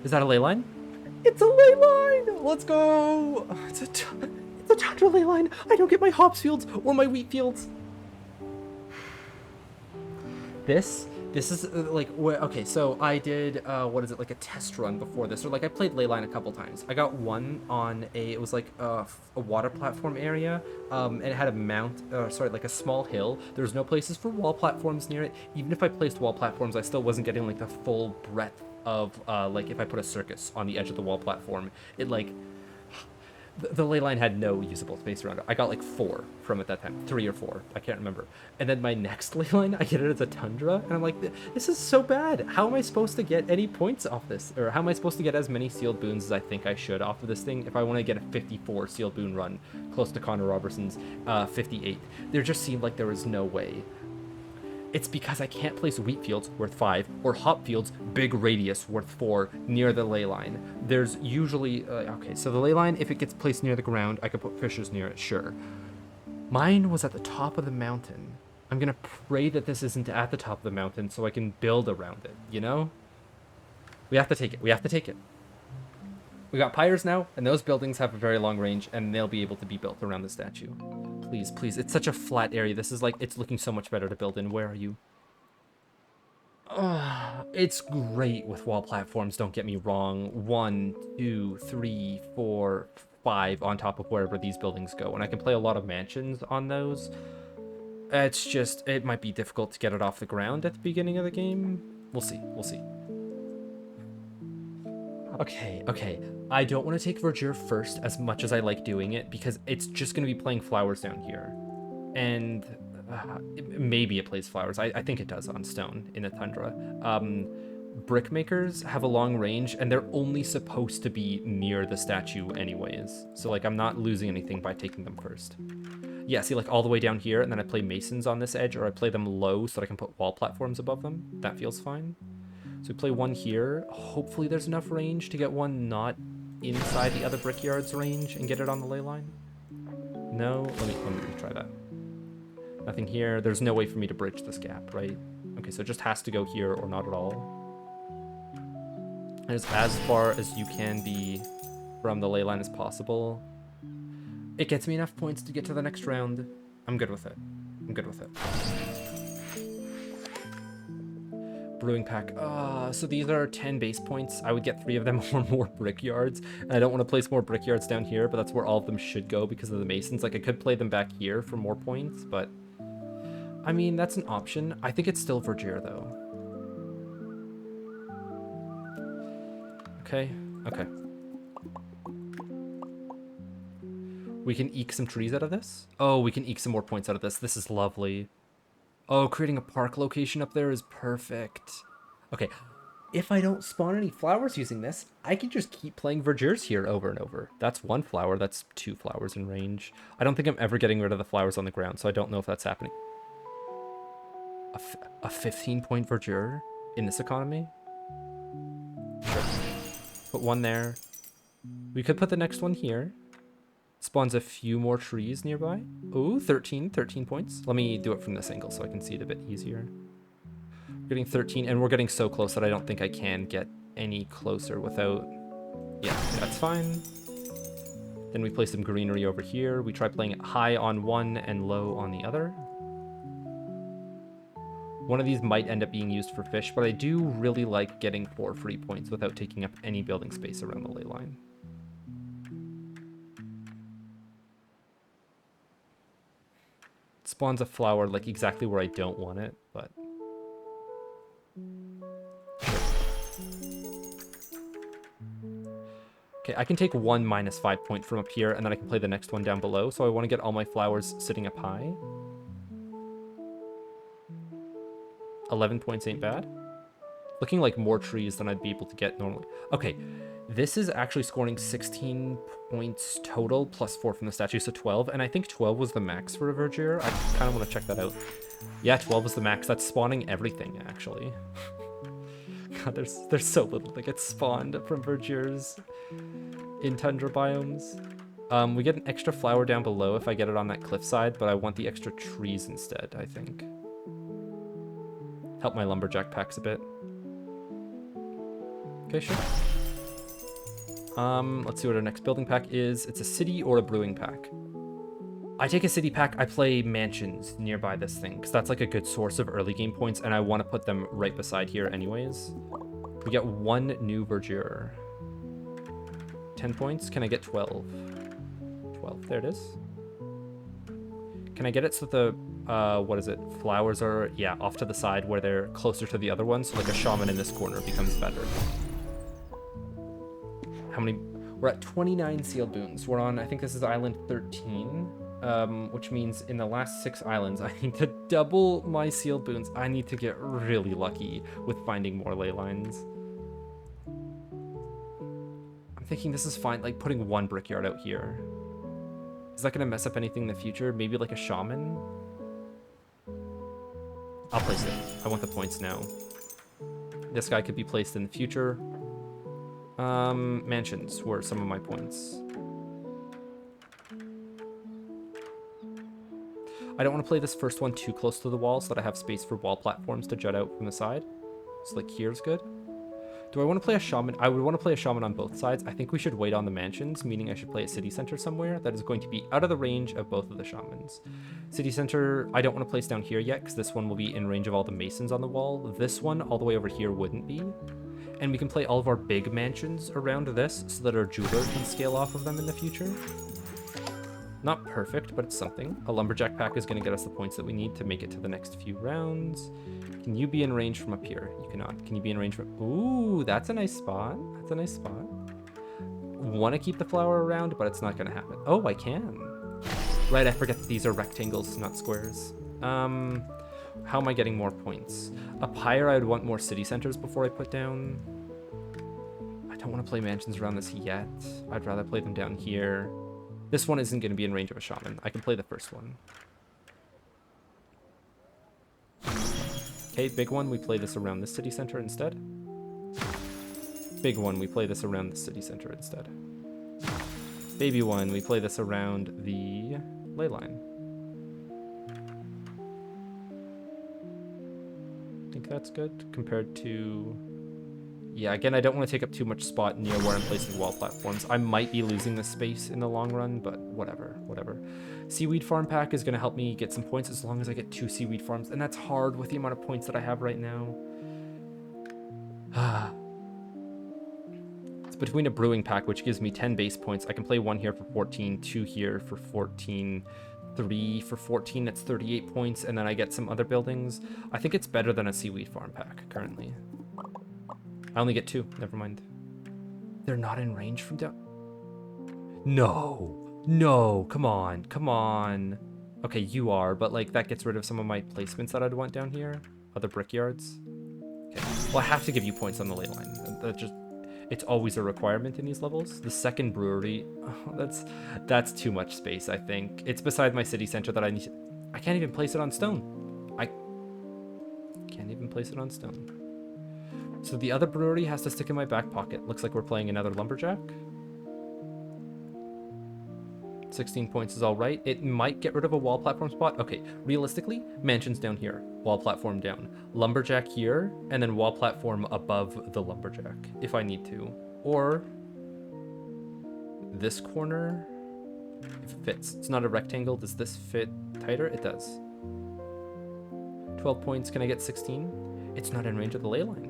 Is that a ley line? It's a ley line! Let's go! It's a tundra ley line. I don't get my hops fields or my wheat fields. This is like, okay, so I did, what is it, like a test run before this, or like I played leyline a couple times. I got one on it was like a water platform area, and it had a like a small hill. There was no places for wall platforms near it. Even if I placed wall platforms, I still wasn't getting like the full breadth of, like if I put a circus on the edge of the wall platform, it like, the ley line had no usable space around it. I got like 4 from it that time, 3 or 4, I can't remember. And then my next ley line, I get it as a tundra, and I'm like, this is so bad. How am I supposed to get any points off this? Or how am I supposed to get as many sealed boons as I think I should off of this thing if I want to get a 54 sealed boon run, close to Connor Robertson's 58? There just seemed like there was no way. It's because I can't place wheat fields worth 5 or hop fields big radius worth 4 near the ley line. There's usually okay, so the ley line, if it gets placed near the ground, I could put fishers near it, sure. Mine was at the top of the mountain. I'm gonna pray that this isn't at the top of the mountain so I can build around it, you know? We have to take it. We have to take it. We got pyres now, and those buildings have a very long range, and they'll be able to be built around the statue. Please, please. It's such a flat area. This is like, it's looking so much better to build in. Where are you? It's great with wall platforms, don't get me wrong. 1, 2, 3, 4, 5 on top of wherever these buildings go. And I can play a lot of mansions on those. It's just, it might be difficult to get it off the ground at the beginning of the game. We'll see. We'll see. Okay. I don't want to take verdure first as much as I like doing it because it's just going to be playing flowers down here. And maybe it plays flowers. I think it does on stone in the tundra. Brick makers have a long range and they're only supposed to be near the statue anyways. So like I'm not losing anything by taking them first. Yeah, see like all the way down here and then I play masons on this edge or I play them low so that I can put wall platforms above them. That feels fine. So we play one here. Hopefully there's enough range to get one not inside the other brickyard's range and get it on the ley line. No, let me try that. Nothing here. There's no way for me to bridge this gap, right? Okay, so it just has to go here or not at all. As far as you can be from the ley line as possible. It gets me enough points to get to the next round. I'm good with it. I'm good with it. Brewing pack. So these are 10 base points. I would get 3 of them or more brickyards. And I don't want to place more brickyards down here, but that's where all of them should go because of the masons. Like I could play them back here for more points, but I mean, that's an option. I think it's still verdure though. Okay. We can eke some trees out of this. Oh, we can eke some more points out of this. This is lovely. Oh, creating a park location up there is perfect. Okay, if I don't spawn any flowers using this, I can just keep playing verdures here over and over. That's 1 flower, that's 2 flowers in range. I don't think I'm ever getting rid of the flowers on the ground, so I don't know if that's happening. A 15-point verdure in this economy? Sure. Put 1 there. We could put the next one here. Spawns a few more trees nearby. Ooh, 13 points. Let me do it from this angle so I can see it a bit easier. We're getting 13, and we're getting so close that I don't think I can get any closer without... Yeah, that's fine. Then we place some greenery over here. We try playing it high on one and low on the other. One of these might end up being used for fish, but I do really like getting 4 free points without taking up any building space around the ley line. Spawns a flower like exactly where I don't want it, but okay, I can take 1 minus 5 point from up here and then I can play the next one down below, so I want to get all my flowers sitting up high. 11 points ain't bad. Looking like more trees than I'd be able to get normally. Okay, this is actually scoring 16 points total, plus 4 from the statue, so 12. And I think 12 was the max for a verdure. I kind of want to check that out. Yeah, 12 was the max. That's spawning everything, actually. God, there's so little that gets spawned from verdures in tundra biomes. We get an extra flower down below if I get it on that cliffside, but I want the extra trees instead, I think. Help my lumberjack packs a bit. Okay, sure. Let's see what our next building pack is. It's a city or a brewing pack. I take a city pack, I play mansions nearby this thing, because that's like a good source of early game points, and I want to put them right beside here anyways. We get 1 new verdure. 10 points. Can I get 12? 12. There it is. Can I get it so the, what is it? Flowers are, yeah, off to the side where they're closer to the other ones, so like a shaman in this corner becomes better. How many? We're at 29 sealed boons. We're on, I think this is island 13. Which means in the last 6 islands, I need to double my sealed boons. I need to get really lucky with finding more ley lines. I'm thinking this is fine, like putting 1 brickyard out here. Is that going to mess up anything in the future? Maybe like a shaman? I'll place it. I want the points now. This guy could be placed in the future. Mansions were some of my points. I don't want to play this first one too close to the wall so that I have space for wall platforms to jut out from the side. So like here's good. Do I want to play a shaman? I would want to play a shaman on both sides. I think we should wait on the mansions, meaning I should play a city center somewhere that is going to be out of the range of both of the shamans. City center, I don't want to place down here yet because this one will be in range of all the masons on the wall. This one all the way over here wouldn't be. And we can play all of our big mansions around this so that our jeweler can scale off of them in the future. Not perfect, but it's something. A lumberjack pack is going to get us the points that we need to make it to the next few rounds. Can you be in range from up here? You cannot. Can you be in range from... Ooh, that's a nice spot. That's a nice spot. Want to keep the flower around, but it's not going to happen. Oh, I can. Right, I forget that these are rectangles, not squares. How am I getting more points? Up higher, I would want more city centers before I put down. I don't want to play mansions around this yet. I'd rather play them down here. This one isn't going to be in range of a shaman. I can play the first one. Okay, big one, we play this around the city center instead. Big one, we play this around the city center instead. Baby one, we play this around the ley line. I think that's good compared to... Yeah, again, I don't want to take up too much spot near where I'm placing wall platforms. I might be losing this space in the long run, but whatever, whatever. Seaweed farm pack is going to help me get some points as long as I get 2 seaweed farms, and that's hard with the amount of points that I have right now. It's between a brewing pack, which gives me 10 base points. I can play 1 here for 14, 2 here for 14, 3 for 14, that's 38 points, and then I get some other buildings. I think it's better than a seaweed farm pack currently. I only get 2. Never mind. They're not in range from down... No. No. Come on. Come on. Okay, you are, but like that gets rid of some of my placements that I'd want down here. Other brickyards. Okay. Well, I have to give you points on the ley line. That just... It's always a requirement in these levels. The second brewery... Oh, that's too much space, I think. It's beside my city center that I need... I can't even place it on stone. I can't even place it on stone. So the other brewery has to stick in my back pocket. Looks like we're playing another lumberjack. 16 points is all right. It might get rid of a wall platform spot. Okay, realistically, mansion's down here. Wall platform down. Lumberjack here, and then wall platform above the lumberjack, if I need to. Or this corner, if it fits. It's not a rectangle. Does this fit tighter? It does. 12 points. Can I get 16? It's not in range of the ley line.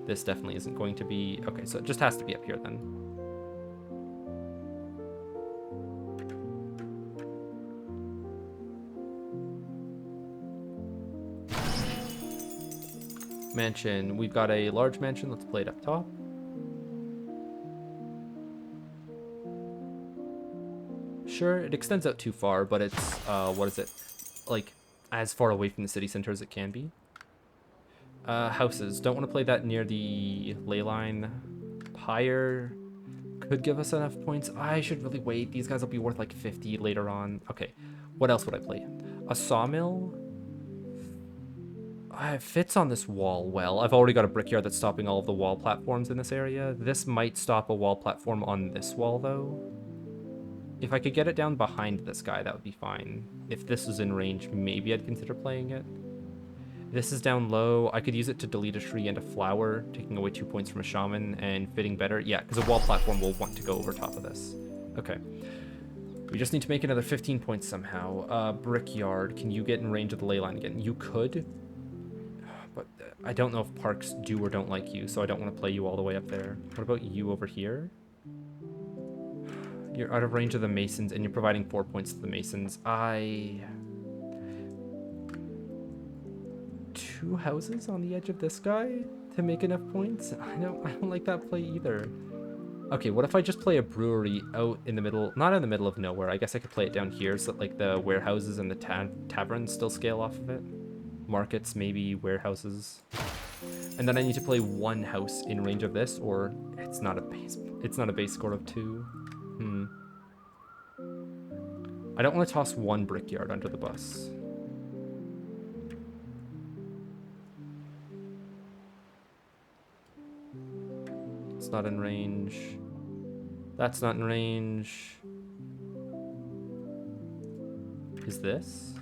This definitely isn't going to be... Okay, so it just has to be up here then. Mansion. We've got a large mansion. Let's play it up top. Sure, it extends out too far, but it's, what is it? Like, as far away from the city center as it can be. Houses. Don't want to play that near the ley line. Pyre could give us enough points. I should really wait. These guys will be worth like 50 later on. Okay, what else would I play? A sawmill? It fits on this wall well. I've already got a brickyard that's stopping all of the wall platforms in this area. This might stop a wall platform on this wall, though. If I could get it down behind this guy, that would be fine. If this was in range, maybe I'd consider playing it. This is down low. I could use it to delete a tree and a flower, taking away 2 points from a shaman and fitting better. Yeah, because a wall platform will want to go over top of this. Okay. We just need to make another 15 points somehow. Brickyard. Can you get in range of the ley line again? You could. But I don't know if parks do or don't like you, so I don't want to play you all the way up there. What about you over here? You're out of range of the masons, and you're providing 4 points to the masons. 2 houses on the edge of this guy to make enough points? I don't like that play either. Okay, what if I just play a brewery out in the middle, not in the middle of nowhere. I guess I could play it down here so that like the warehouses and the taverns still scale off of it. Markets, maybe warehouses. And then I need to play 1 house in range of this, or it's not a base score of 2. I don't want to toss 1 brickyard under the bus. It's not in range. That's not in range. Is this?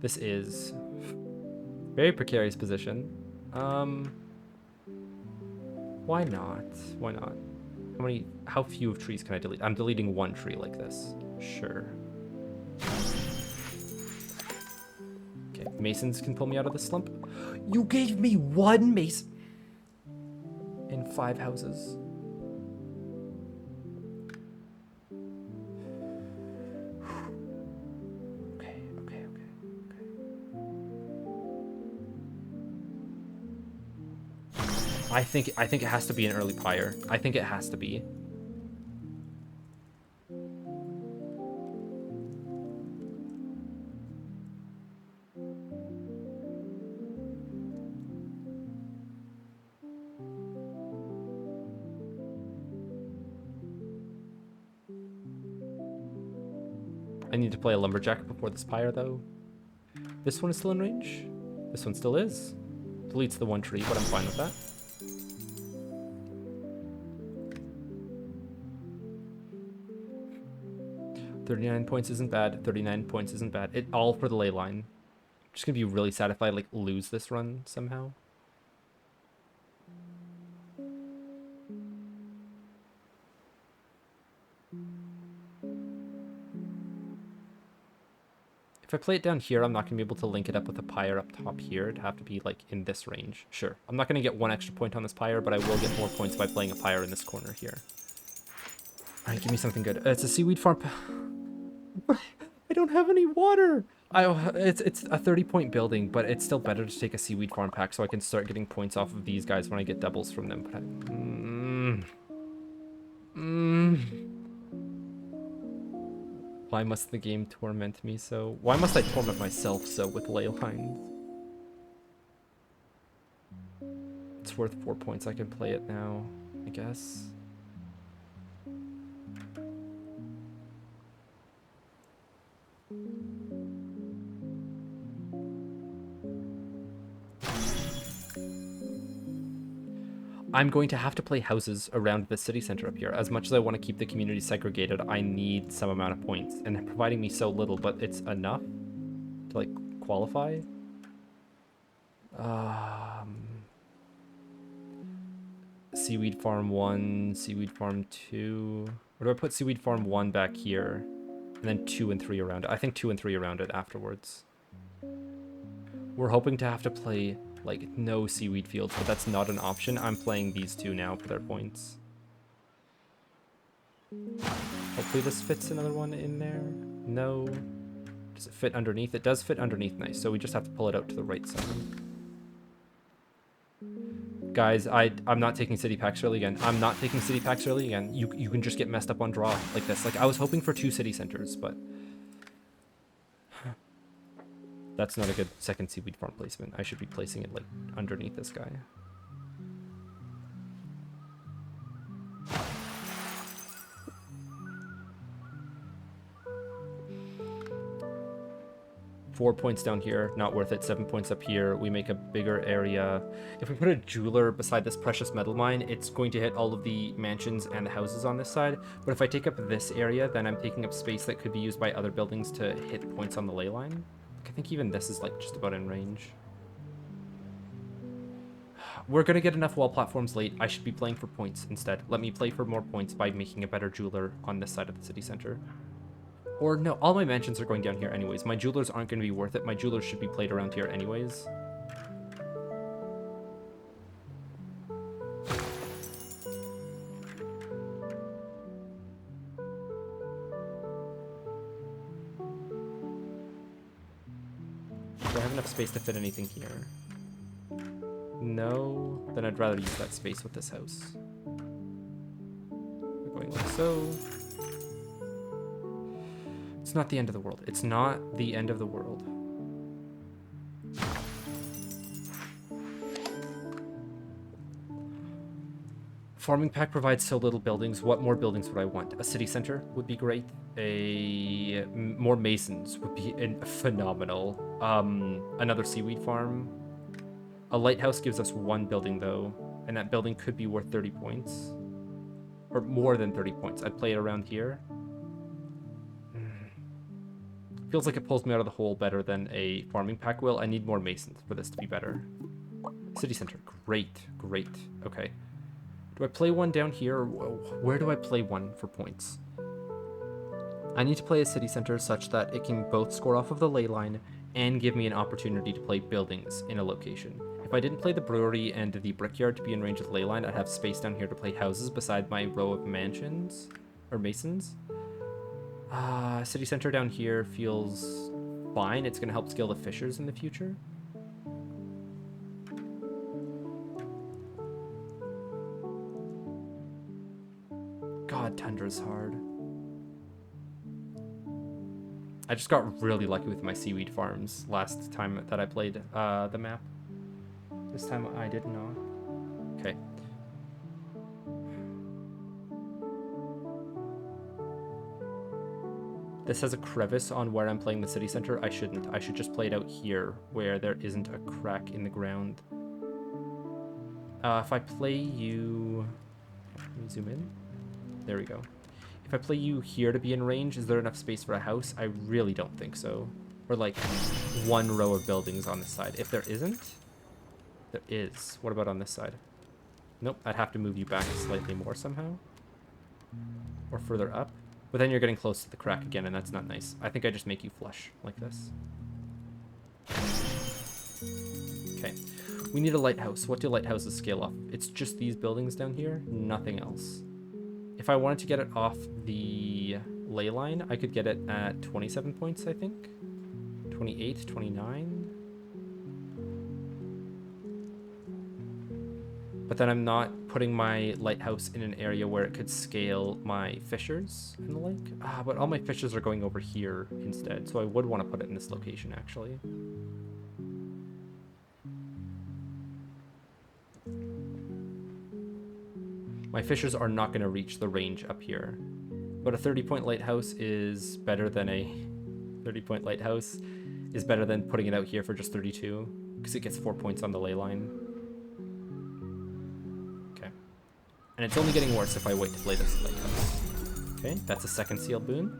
This is. Very precarious position. Why not? Why not? How few of trees can I delete? I'm deleting 1 tree like this. Sure. Okay, masons can pull me out of the slump. You gave me 1 mason in 5 houses. Okay. I think it has to be an early pyre. I think it has to be. I need to play a lumberjack before this pyre, though. This one is still in range. This one still is. Deletes the 1 tree, but I'm fine with that. $39 points isn't bad. 39 points isn't bad. It all for the ley line. Just gonna be really sad if I like lose this run somehow. If I play it down here, I'm not going to be able to link it up with a pyre up top here. It'd have to be, like, in this range. Sure. I'm not going to get 1 extra point on this pyre, but I will get more points by playing a pyre in this corner here. Alright, give me something good. It's a seaweed farm. I don't have any water! It's a 30-point building, but it's still better to take a seaweed farm pack so I can start getting points off of these guys when I get doubles from them. But why must the game torment me so? Why must I torment myself so with ley lines? It's worth 4 points. I can play it now, I guess. I'm going to have to play houses around the city center up here. As much as I want to keep the community segregated, I need some amount of points. And they're providing me so little, but it's enough to, like, qualify. Seaweed Farm 1, Seaweed Farm 2. Or do I put Seaweed Farm 1 back here? And then 2 and 3 around it. I think 2 and 3 around it afterwards. We're hoping to have to play, like, no seaweed fields, but that's not an option. I'm playing these 2 now for their points. Hopefully this fits another one in there. No. Does it fit underneath? It does fit underneath nice, so we just have to pull it out to the right side. Guys, I'm not taking city packs early again. I'm not taking city packs early again. You can just get messed up on draw like this. Like, I was hoping for 2 city centers, but that's not a good second seaweed farm placement. I should be placing it, like, underneath this guy. Four points down here, not worth it. 7 points up here. We make a bigger area. If we put a jeweler beside this precious metal mine, it's going to hit all of the mansions and the houses on this side. But if I take up this area, then I'm taking up space that could be used by other buildings to hit points on the ley line. I think even this is like just about in range. We're gonna get enough wall platforms late. I should be playing for points instead. Let me play for more points by making a better jeweler on this side of the city center. Or no, all my mansions are going down here anyways. My jewelers aren't going to be worth it. My jewelers should be played around here anyways. Do I have enough space to fit anything here? No, then I'd rather use that space with this house. We're going like so. It's not the end of the world. It's not the end of the world. Farming pack provides so little buildings. What more buildings would I want? A city center would be great. More masons would be phenomenal. Another seaweed farm. A lighthouse gives us one building though, and that building could be worth 30 points. Or more than 30 points. I'd play it around here. Feels like it pulls me out of the hole better than a farming pack will. I need more masons for this to be better. City center, great, great. Okay. Do I play one down here? Or where do I play one for points? I need to play a city center such that it can both score off of the ley line and give me an opportunity to play buildings in a location. If I didn't play the brewery and the brickyard to be in range of the ley line, I'd have space down here to play houses beside my row of mansions or masons. City center down here feels fine. It's going to help scale the fishers in the future. God, Tundra's hard. I just got really lucky with my seaweed farms last time that I played the map. This time I did not. Okay. This has a crevice on where I'm playing the city center. I shouldn't. I should just play it out here where there isn't a crack in the ground. If I play you... Let me zoom in. There we go. If I play you here to be in range, is there enough space for a house? I really don't think so. Or like one row of buildings on this side. If there isn't, there is. What about on this side? Nope, I'd have to move you back slightly more somehow. Or further up. But then you're getting close to the crack again, and that's not nice. I think I just make you flush like this. Okay. We need a lighthouse. What do lighthouses scale off? It's just these buildings down here, nothing else. If I wanted to get it off the ley line, I could get it at 27 points, I think. 28, 29. But then I'm not putting my lighthouse in an area where it could scale my fishers in the lake. But all my fishers are going over here instead, so I would want to put it in this location, actually. My fishers are not going to reach the range up here. But a 30-point lighthouse is better than a... 30-point lighthouse is better than putting it out here for just 32, because it gets 4 points on the ley line. Okay. And it's only getting worse if I wait to play this lighthouse. Okay, that's a second sealed boon.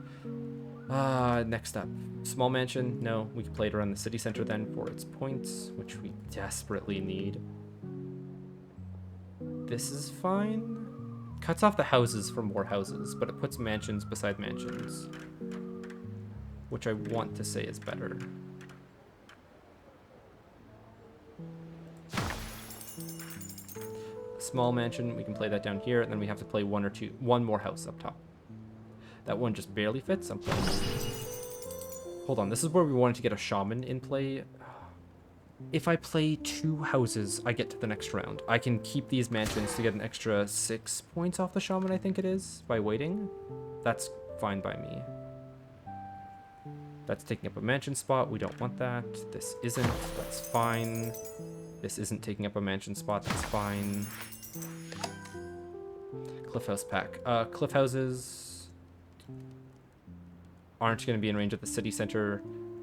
Next up. Small mansion. No, we can play it around the city center then for its points, which we desperately need. This is fine. Cuts off the houses for more houses, but it puts mansions beside mansions, which I want to say is better. Small mansion, we can play that down here, and then we have to play one more house up top. That one just barely fits. I'm playing. Hold on, this is where we wanted to get a shaman in play. If I play 2 houses, I get to the next round. I can keep these mansions to get an extra 6 points off the shaman, I think it is, by waiting. That's fine by me. That's taking up a mansion spot. We don't want that. This isn't. That's fine. This isn't taking up a mansion spot. That's fine. Cliff house pack. Cliff houses aren't going to be in range of the city center.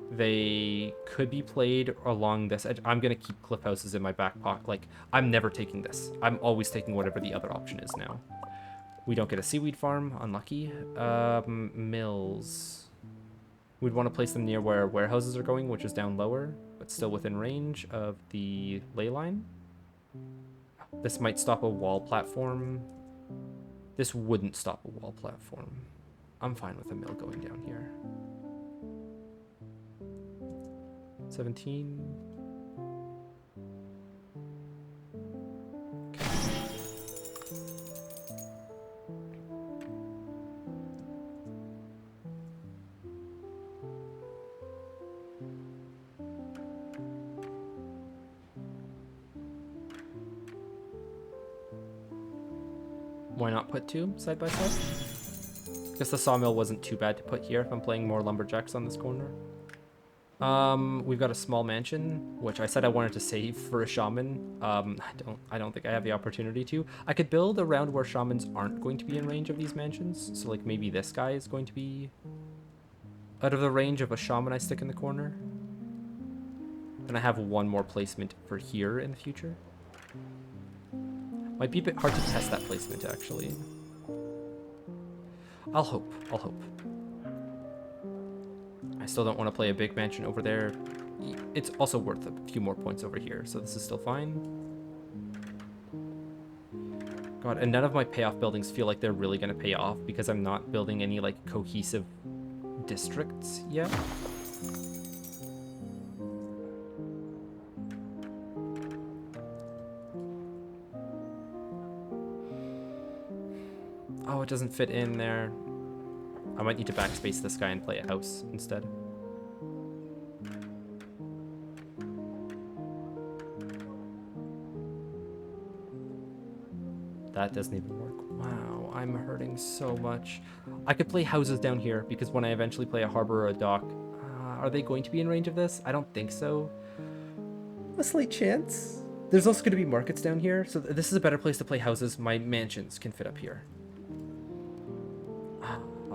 They could be played along this edge. I'm going to keep cliff houses in my back pocket. Like, I'm never taking this. I'm always taking whatever the other option is now. We don't get a seaweed farm. Unlucky. Mills. We'd want to place them near where warehouses are going, which is down lower, but still within range of the ley line. This might stop a wall platform. This wouldn't stop a wall platform. I'm fine with a mill going down here. 17. Okay. Why not put two side by side? Guess the sawmill wasn't too bad to put here if I'm playing more lumberjacks on this corner. We've got a small mansion, which I said I wanted to save for a shaman. I don't think I have the opportunity to. I could build around where shamans aren't going to be in range of these mansions. So like maybe this guy is going to be out of the range of a shaman I stick in the corner. And I have one more placement for here in the future. Might be a bit hard to test that placement, actually. I'll hope. I'll hope. I still don't want to play a big mansion over there. It's also worth a few more points over here, so this is still fine. God, and none of my payoff buildings feel like they're really going to pay off because I'm not building any, like, cohesive districts yet. Oh, it doesn't fit in there. I might need to backspace this guy and play a house instead. That doesn't even work. Wow, I'm hurting so much. I could play houses down here because when I eventually play a harbor or a dock, are they going to be in range of this? I don't think so. A slight chance. There's also going to be markets down here, so this is a better place to play houses. My mansions can fit up here.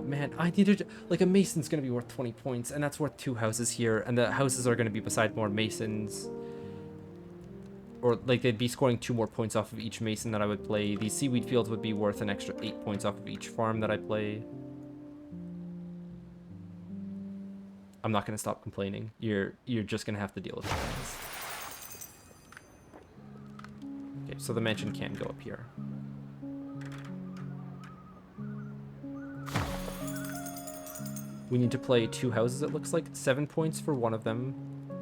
Man, I needed, like, a mason's gonna be worth 20 points, and that's worth 2 houses here, and the houses are gonna be beside more masons. Or, like, they'd be scoring 2 more points off of each mason that I would play. These seaweed fields would be worth an extra 8 points off of each farm that I play. I'm not gonna stop complaining. You're just gonna have to deal with it. Okay, so the mansion can go up here. We need to play 2 houses, it looks like. 7 points for one of them,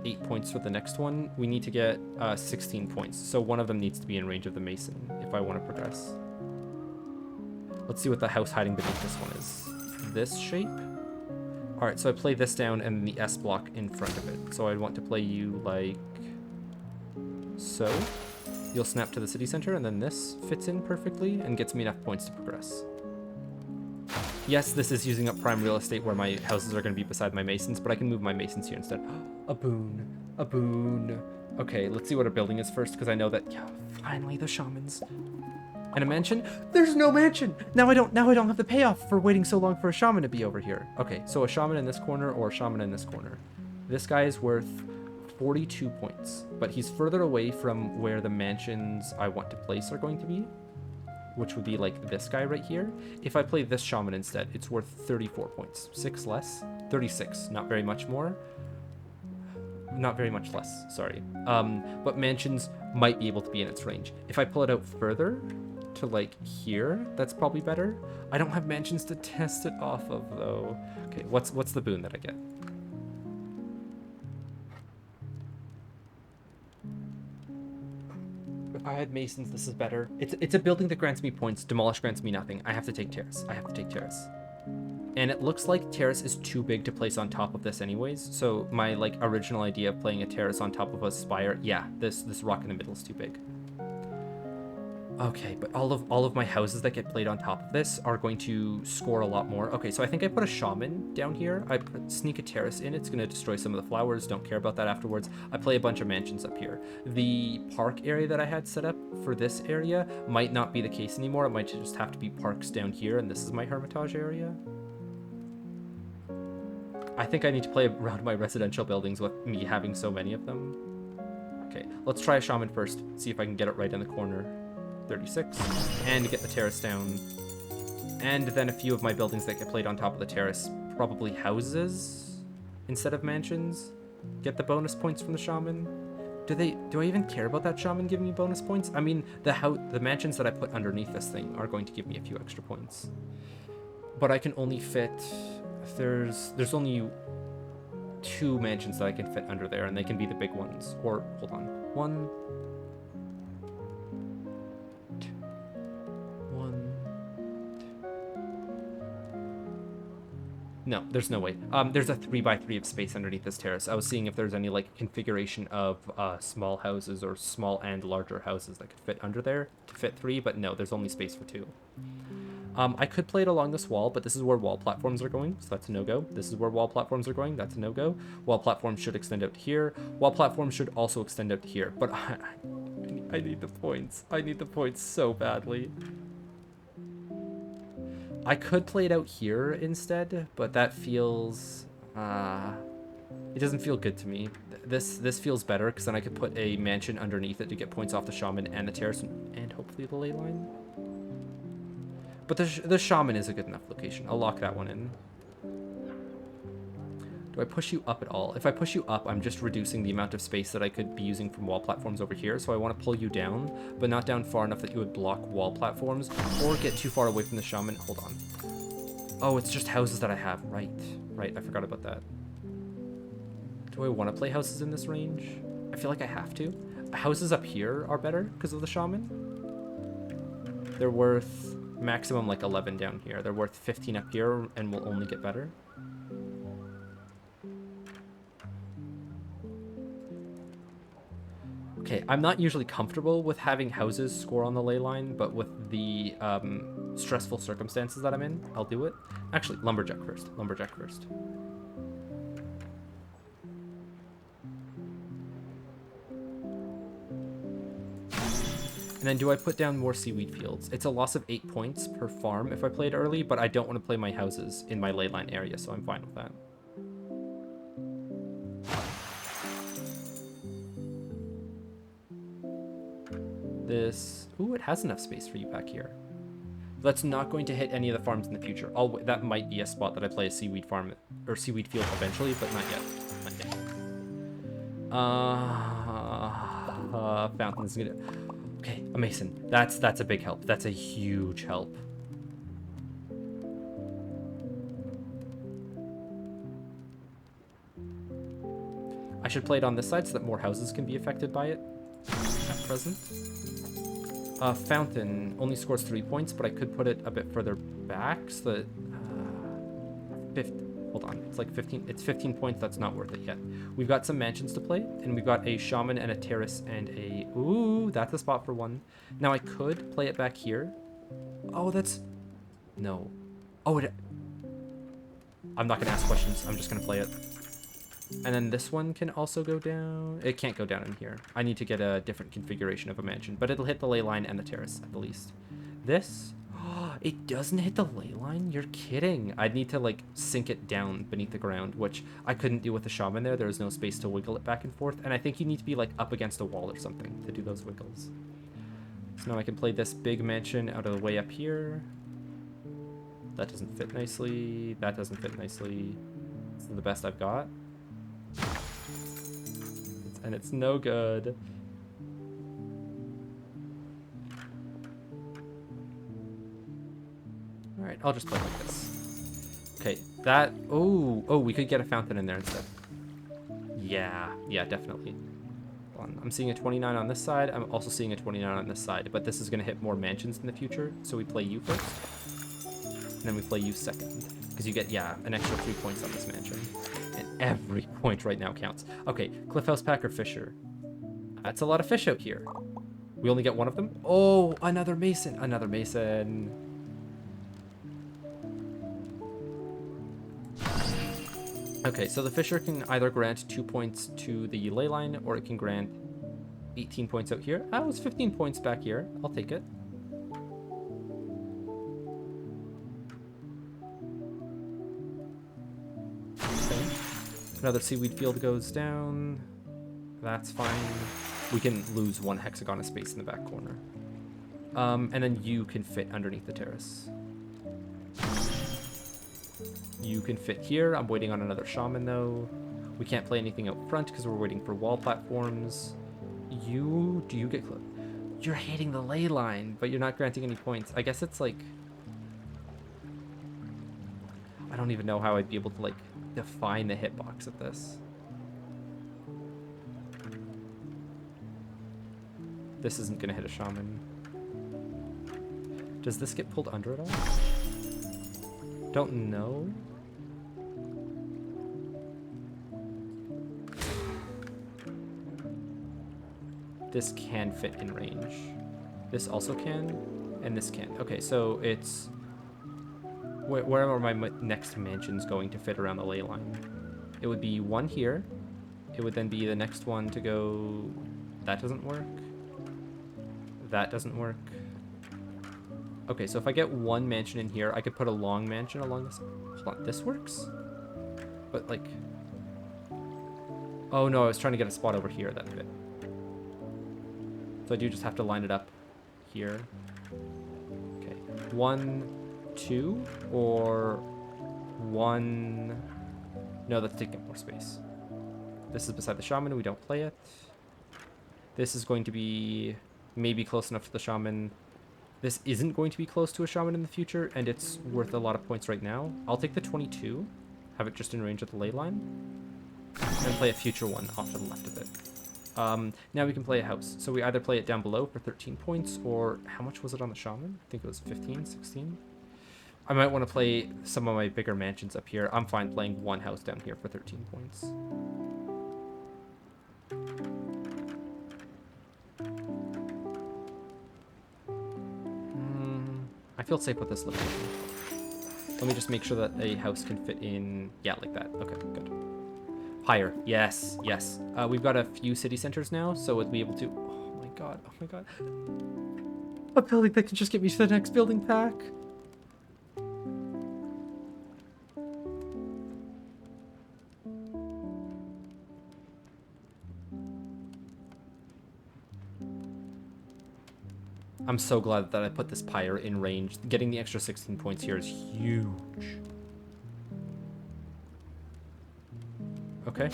8 points for the next one. We need to get 16 points, so one of them needs to be in range of the mason if I want to progress. Let's see what the house hiding beneath this one is. This shape? Alright, so I play this down and the S block in front of it. So I'd want to play you like so. You'll snap to the city center, and then this fits in perfectly and gets me enough points to progress. Yes, this is using up prime real estate where my houses are going to be beside my masons, but I can move my masons here instead. A boon. A boon. Okay, let's see what a building is first, because I know that, yeah, finally the shamans. And a mansion? There's no mansion! Now I don't have the payoff for waiting so long for a shaman to be over here. Okay, so a shaman in this corner or a shaman in this corner. This guy is worth 42 points, but he's further away from where the mansions I want to place are going to be, which would be like this guy right here. If I play this shaman instead, it's worth 34 points. 6 less? 36, not very much more. Not very much less, sorry. But mansions might be able to be in its range. If I pull it out further to like here, that's probably better. I don't have mansions to test it off of though. Okay, what's the boon that I get? If I had masons, this is better. It's a building that grants me points. Demolish grants me nothing. I have to take terrace. I have to take terrace. And it looks like terrace is too big to place on top of this anyways. So my like original idea of playing a terrace on top of a spire, yeah, this rock in the middle is too big. Okay, but all of my houses that get played on top of this are going to score a lot more. Okay, so I think I put a shaman down here. I sneak a terrace in. It's going to destroy some of the flowers. Don't care about that afterwards. I play a bunch of mansions up here. The park area that I had set up for this area might not be the case anymore. It might just have to be parks down here, and this is my hermitage area. I think I need to play around my residential buildings with me having so many of them. Okay, let's try a shaman first. See if I can get it right in the corner. 36, and get the terrace down, and then a few of my buildings that get played on top of the terrace, probably houses. instead of mansions get the bonus points from the shaman. Do I even care about that shaman giving me bonus points? I mean, the mansions that I put underneath this thing are going to give me a few extra points. But I can only fit, there's only 2 mansions that I can fit under there, and they can be the big ones. Or, hold on, 1, 2, 1. No, there's no way. There's a 3x3 of space underneath this terrace. I was seeing if there's any like configuration of small houses or small and larger houses that could fit under there to fit 3, but no, there's only space for 2. I could play it along this wall, but this is where wall platforms are going, so that's a no-go. This is where wall platforms are going, that's a no-go. Wall platforms should extend out to here. Wall platforms should also extend out to here, but I need the points. I need the points so badly. I could play it out here instead, but that feels... it doesn't feel good to me. This feels better, because then I could put a mansion underneath it to get points off the shaman and the terrace, and hopefully the ley line. But the shaman is a good enough location. I'll lock that one in. Do I push you up at all? If I push you up, I'm just reducing the amount of space that I could be using from wall platforms over here. So I want to pull you down, but not down far enough that you would block wall platforms or get too far away from the shaman. Hold on. Oh, it's just houses that I have. Right. I forgot about that. Do I want to play houses in this range? I feel like I have to. Houses up here are better because of the shaman. They're worth maximum like 11 down here. They're worth 15 up here and will only get better. Okay, I'm not usually comfortable with having houses score on the ley line, but with the stressful circumstances that I'm in, I'll do it. Actually, lumberjack first. And then do I put down more seaweed fields? It's a loss of 8 points per farm if I play it early, but I don't want to play my houses in my ley line area, so I'm fine with that. This... Ooh, it has enough space for you back here. That's not going to hit any of the farms in the future. That might be a spot that I play a seaweed farm or seaweed field eventually, but not yet. Fountain's gonna... Okay, a mason. That's a big help. That's a huge help. I should play it on this side so that more houses can be affected by it at present. Fountain only scores 3 points, but I could put it a bit further back so that... Hold on, it's like 15. It's 15 points. That's not worth it yet. We've got some mansions to play, and we've got a shaman and a terrace and a... Ooh, that's a spot for one. Now I could play it back here. Oh, that's... No. Oh, I'm not gonna ask questions. I'm just gonna play it. And then this one can also go down. It can't go down in here. I need to get a different configuration of a mansion, but it'll hit the ley line and the terrace at the least. This... It doesn't hit the ley line? You're kidding. I'd need to like sink it down beneath the ground, which I couldn't do with the shaman there. There was no space to wiggle it back and forth. And I think you need to be like up against a wall or something to do those wiggles. So now I can play this big mansion out of the way up here. That doesn't fit nicely. That doesn't fit nicely. This is the best I've got. And it's no good. Alright, I'll just play like this. Okay, that... Oh, we could get a fountain in there instead. Yeah, definitely. Hold on. I'm seeing a 29 on this side. I'm also seeing a 29 on this side, but this is going to hit more mansions in the future, so we play you first. And then we play you second. Because you get, an extra 3 points on this mansion. And every point right now counts. Okay, Cliffhouse Packer Fisher. That's a lot of fish out here. We only get one of them? Oh, another mason. Another mason. Okay, so the Fisher can either grant 2 points to the ley line, or it can grant 18 points out here. Oh, it's 15 points back here. I'll take it. Okay. Another seaweed field goes down. That's fine. We can lose 1 hexagon of space in the back corner. And then you can fit underneath the terrace. You can fit here. I'm waiting on another shaman though. We can't play anything out front because we're waiting for wall platforms. Do you get close? You're hitting the ley line, but you're not granting any points. I guess it's like, I don't even know how I'd be able to like define the hitbox of this. This isn't gonna hit a shaman. Does this get pulled under at all? Don't know. This can fit in range. This also can, and this can. Okay, so it's... Where are my next mansions going to fit around the ley line? It would be one here. It would then be the next one to go... That doesn't work. That doesn't work. Okay, so if I get one mansion in here, I could put a long mansion along this... Hold on, this works? But like... Oh no, I was trying to get a spot over here that fit. So I do just have to line it up here. Okay, 1, 2, or 1... No, that's taking up more space. This is beside the shaman, we don't play it. This is going to be maybe close enough to the shaman. This isn't going to be close to a shaman in the future, and it's worth a lot of points right now. I'll take the 22, have it just in range of the ley line, and play a future one off to the left of it. Now we can play a house. So we either play it down below for 13 points, or how much was it on the shaman? I think it was 15, 16. I might want to play some of my bigger mansions up here. I'm fine playing one house down here for 13 points. I feel safe with this location. Let me just make sure that a house can fit in. Yeah, like that. Okay, good. Higher. Yes, yes. We've got a few city centers now, so we'll be able to... Oh my god, oh my god. A building that can just get me to the next building pack. I'm so glad that I put this pyre in range. Getting the extra 16 points here is huge. Okay.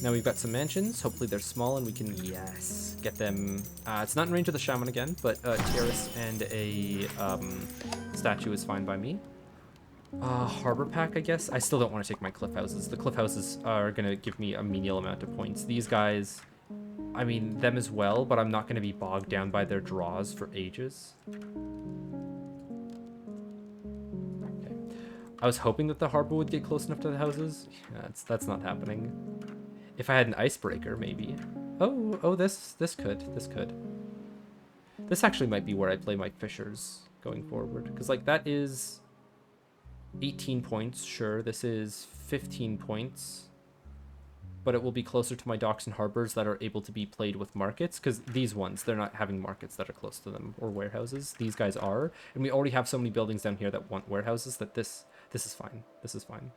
Now we've got some mansions. Hopefully they're small and we can, yes, get them. It's not in range of the shaman again, but a terrace and a statue is fine by me. Harbor pack, I guess. I still don't want to take my cliff houses. The cliff houses are going to give me a menial amount of points. These guys... I mean, them as well, but I'm not going to be bogged down by their draws for ages. Okay. I was hoping that the harbor would get close enough to the houses. Yeah, that's not happening. If I had an icebreaker, maybe. Oh, this could. This actually might be where I play my fishers going forward. Because, like, that is 18 points. Sure, this is 15 points. But it will be closer to my docks and harbors that are able to be played with markets, because these ones, they're not having markets that are close to them, or warehouses. These guys are, and we already have so many buildings down here that want warehouses that this is fine. This is fine.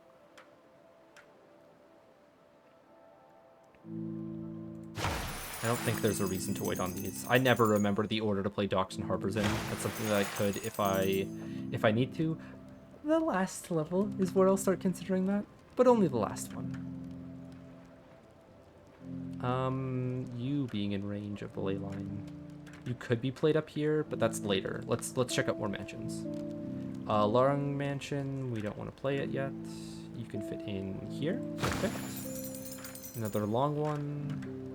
I don't think there's a reason to wait on these. I never remember the order to play docks and harbors in. That's something that I could if I need to. The last level is where I'll start considering that, but only the last one. You being in range of the ley line. You could be played up here, but that's later. Let's check out more mansions. Long mansion, we don't want to play it yet. You can fit in here. Perfect. Another long one.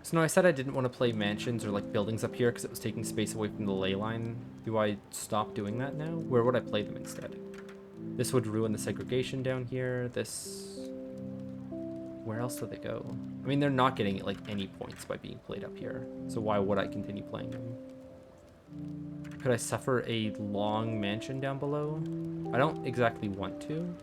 So no, I said I didn't want to play mansions or like buildings up here because it was taking space away from the ley line. Do I stop doing that now? Where would I play them instead? This would ruin the segregation down here. This... Where else do they go? I mean, they're not getting like any points by being played up here. So why would I continue playing them? Could I suffer a long mansion down below? I don't exactly want to.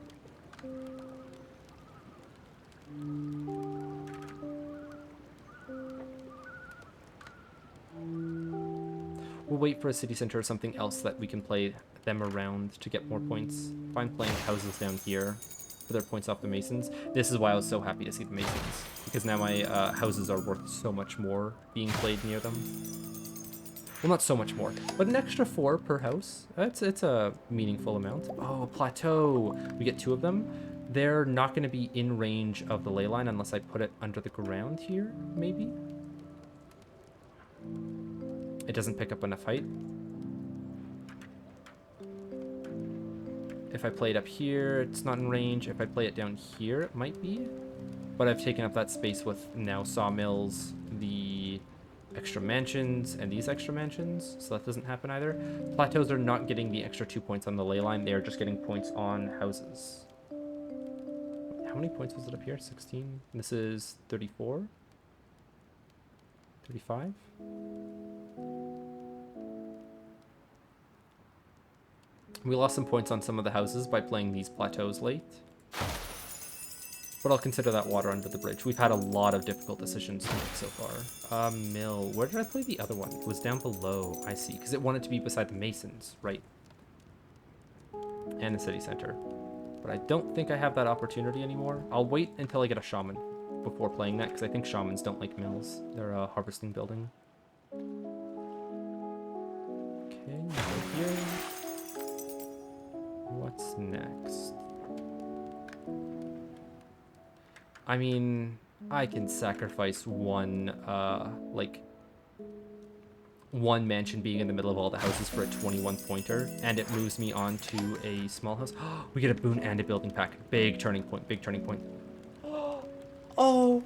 We'll wait for a city center or something else that we can play them around to get more points. If I'm playing houses down here for their points off the masons, this is why I was so happy to see the masons, because now my houses are worth so much more being played near them. Well, not so much more, but an extra 4 per house. It's a meaningful amount. Oh, plateau. We get 2 of them. They're not going to be in range of the ley line unless I put it under the ground here, maybe? It doesn't pick up enough height. If I play it up here, it's not in range. If I play it down here, it might be. But I've taken up that space with now sawmills, the extra mansions, and these extra mansions, so that doesn't happen either. Plateaus are not getting the extra 2 points on the ley line. They're just getting points on houses. How many points was it up here? 16? This is 34? 35? We lost some points on some of the houses by playing these plateaus late. But I'll consider that water under the bridge. We've had a lot of difficult decisions to make so far. Mill. Where did I play the other one? It was down below. I see. Because it wanted to be beside the Masons, right? And the city center. But I don't think I have that opportunity anymore. I'll wait until I get a shaman before playing that, because I think shamans don't like mills. They're a harvesting building. Okay, right here. What's next? I mean, I can sacrifice one mansion being in the middle of all the houses for a 21 pointer, and it moves me on to a small house. We get a boon and a building pack. Big turning point, big turning point. Oh,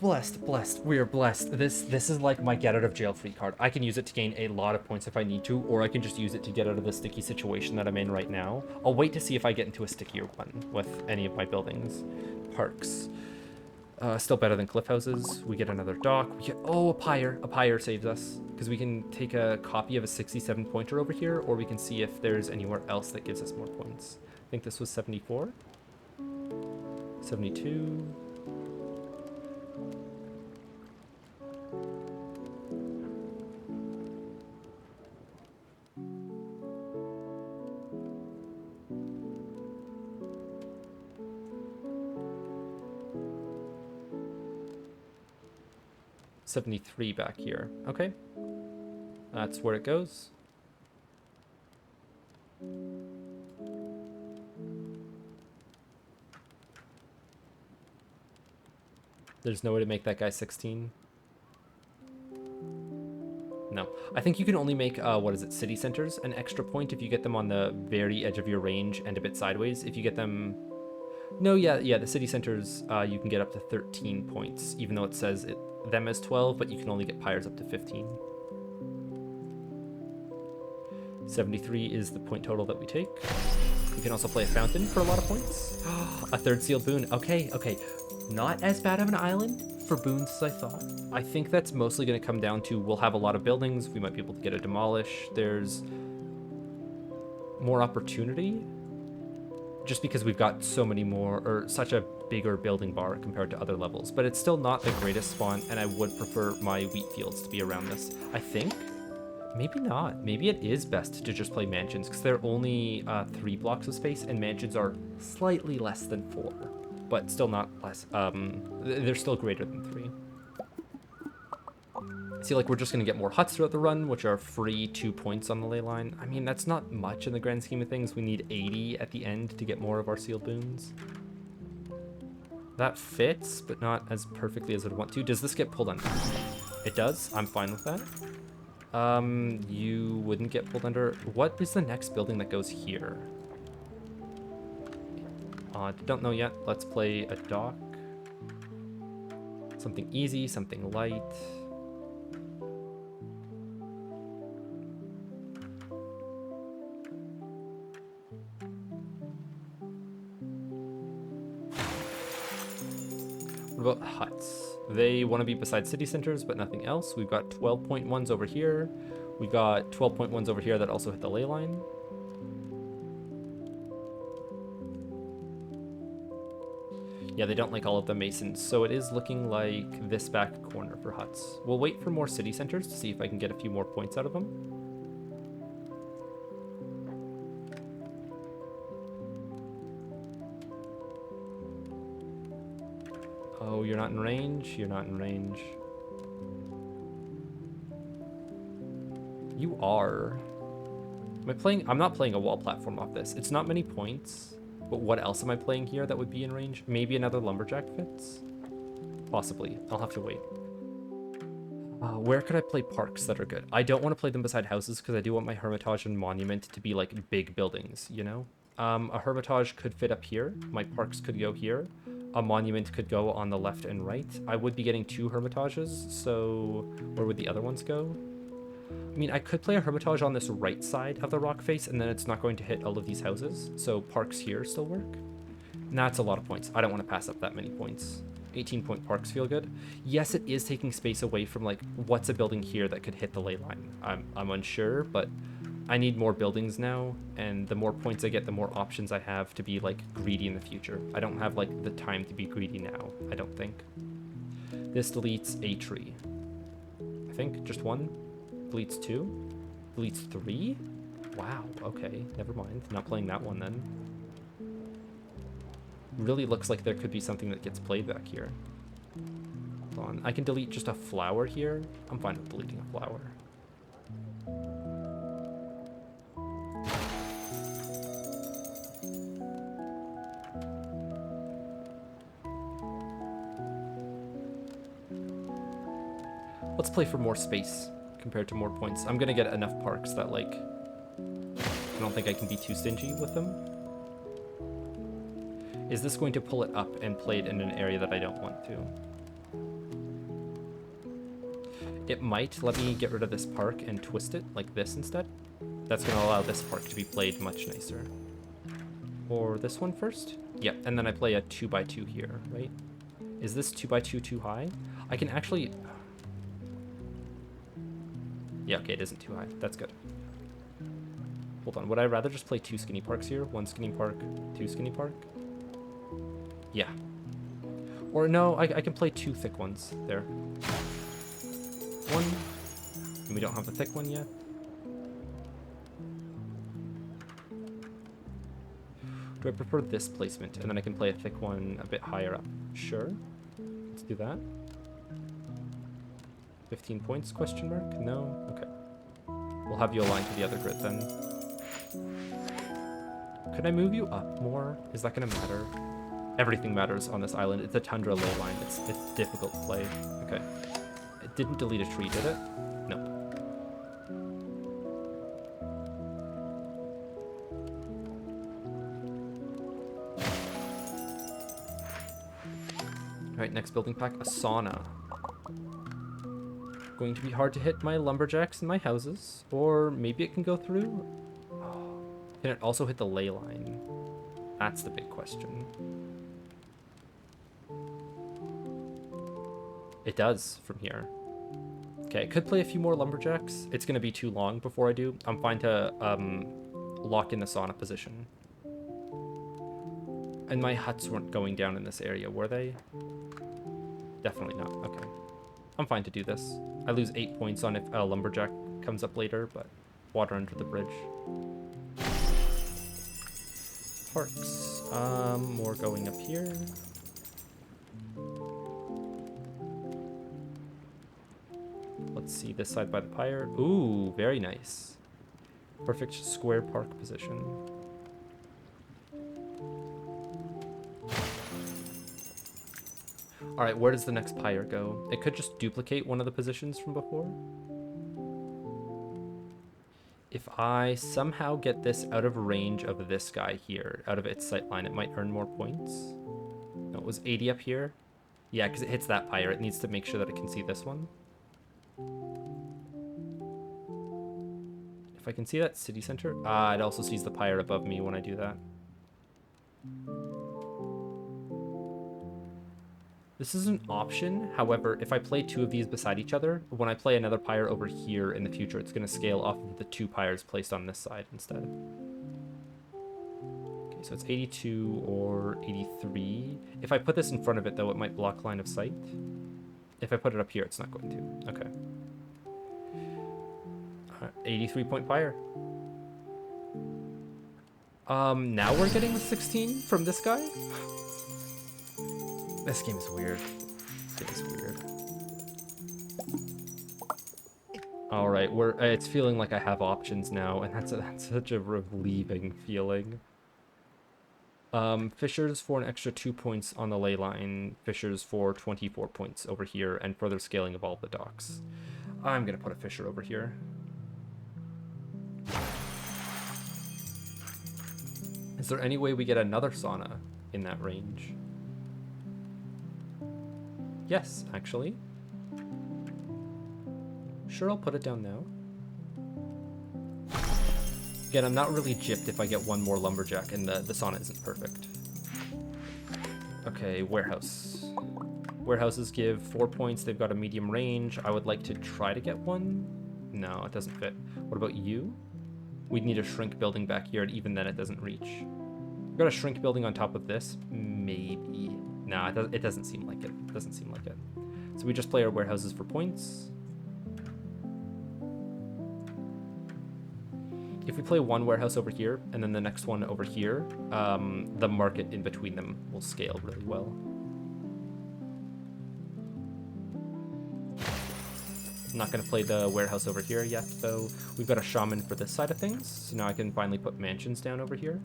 blessed. We are blessed. This is like my get out of jail free card. I can use it to gain a lot of points if I need to, or I can just use it to get out of the sticky situation that I'm in right now. I'll wait to see if I get into a stickier one with any of my buildings. Parks. Still better than cliff houses. We get another dock. We get, oh, a pyre. A pyre saves us, because we can take a copy of a 67 pointer over here, or we can see if there's anywhere else that gives us more points. I think this was 74. 72. $73 back here. Okay. That's where it goes. There's no way to make that guy 16. No. I think you can only make, city centers an extra point if you get them on the very edge of your range and a bit sideways. If you get them... No, yeah, the city centers, you can get up to 13 points, even though it says them as 12, but you can only get pyres up to 15. 73 is the point total that we take. You can also play a fountain for a lot of points. A third sealed boon. Okay. Not as bad of an island for boons as I thought. I think that's mostly going to come down to we'll have a lot of buildings. We might be able to get a demolish. There's more opportunity just because we've got so many more, or such a bigger building bar compared to other levels. But it's still not the greatest spawn, and I would prefer my wheat fields to be around this. I think. Maybe not. Maybe it is best to just play mansions, because they're only 3 blocks of space, and mansions are slightly less than 4. But still not less. They're still greater than 3. See, like, we're just going to get more huts throughout the run, which are free 2 points on the ley line. I mean, that's not much in the grand scheme of things. We need 80 at the end to get more of our sealed boons. That fits, but not as perfectly as I'd want to. Does this get pulled under? It does. I'm fine with that. You wouldn't get pulled under. What is the next building that goes here? Don't know yet. Let's play a dock. Something easy, something light. What about huts? They want to be beside city centers, but nothing else. We've got 12.1s over here. We got 12.1s over here that also hit the ley line. Yeah, they don't like all of the masons, so it is looking like this back corner for huts. We'll wait for more city centers to see if I can get a few more points out of them. Oh, you're not in range? You're not in range. You are. Am I playing? I'm not playing a wall platform off this. It's not many points, but what else am I playing here that would be in range? Maybe another lumberjack fits? Possibly. I'll have to wait. Where could I play parks that are good? I don't want to play them beside houses because I do want my Hermitage and Monument to be like big buildings, you know? A Hermitage could fit up here. My parks could go here. A Monument could go on the left and right. I would be getting 2 Hermitages, so where would the other ones go? I mean, I could play a Hermitage on this right side of the rock face, and then it's not going to hit all of these houses, so parks here still work. And that's a lot of points. I don't want to pass up that many points. 18-point parks feel good. Yes, it is taking space away from, like, what's a building here that could hit the ley line. I'm unsure, but I need more buildings now, and the more points I get, the more options I have to be, like, greedy in the future. I don't have, like, the time to be greedy now, I don't think. This deletes a tree. I think just 1. Deletes 2. Deletes 3. Wow, okay, never mind. Not playing that one then. Really looks like there could be something that gets played back here. Hold on. I can delete just a flower here. I'm fine with deleting a flower. Let's play for more space compared to more points. I'm gonna get enough parks that, like, I don't think I can be too stingy with them. Is this going to pull it up and play it in an area that I don't want to? It might. Let me get rid of this park and twist it like this instead. That's going to allow this park to be played much nicer. Or this one first? Yep, and then I play a 2x2 here, right? Is this 2x2 too high? I can actually... Yeah, okay, it isn't too high. That's good. Hold on, would I rather just play 2 skinny parks here? 1 skinny park, 2 skinny park? Yeah. Or no, I can play 2 thick ones there. 1. And we don't have the thick one yet. Do I prefer this placement? And then I can play a thick one a bit higher up. Sure. Let's do that. 15 points, question mark? No? Okay. We'll have you aligned to the other grid then. Could I move you up more? Is that gonna matter? Everything matters on this island. It's a tundra ley line. It's difficult to play. Okay. It didn't delete a tree, did it? No. Alright, next building pack, a sauna. Going to be hard to hit my lumberjacks and my houses. Or maybe it can go through? Oh, can it also hit the ley line? That's the big question. It does from here. Okay, I could play a few more lumberjacks. It's going to be too long before I do. I'm fine to lock in the sauna position. And my huts weren't going down in this area, were they? Definitely not. Okay. I'm fine to do this. I lose 8 points on if a lumberjack comes up later, but water under the bridge. Parks. More going up here. Let's see, this side by the pyre. Ooh, very nice. Perfect square park position. Alright, where does the next pyre go? It could just duplicate one of the positions from before. If I somehow get this out of range of this guy here, out of its sight line, it might earn more points. No, it was 80 up here. Yeah, because it hits that pyre. It needs to make sure that it can see this one. If I can see that city center, it also sees the pyre above me when I do that. This is an option. However, if I play 2 of these beside each other, when I play another pyre over here in the future, it's going to scale off of the 2 pyres placed on this side instead. Okay, so it's 82 or 83. If I put this in front of it, though, it might block line of sight. If I put it up here, it's not going to. Okay. 83-point pyre. Now we're getting the 16 from this guy? This game is weird. This game is weird. All right, it's feeling like I have options now, and that's such a relieving feeling. Fissures for an extra 2 points on the ley line. Fissures for 24 points over here, and further scaling of all the docks. I'm gonna put a fissure over here. Is there any way we get another sauna in that range? Yes, actually. Sure, I'll put it down now. Again, I'm not really gypped if I get one more lumberjack and the sauna isn't perfect. Okay, warehouse. Warehouses give 4 points. They've got a medium range. I would like to try to get one. No, it doesn't fit. What about you? We'd need a shrink building back here, and even then it doesn't reach. We've got a shrink building on top of this? Maybe. No, it doesn't seem like it. It doesn't seem like it. So we just play our warehouses for points. If we play one warehouse over here, and then the next one over here, the market in between them will scale really well. I'm not going to play the warehouse over here yet, though. We've got a shaman for this side of things, so now I can finally put mansions down over here.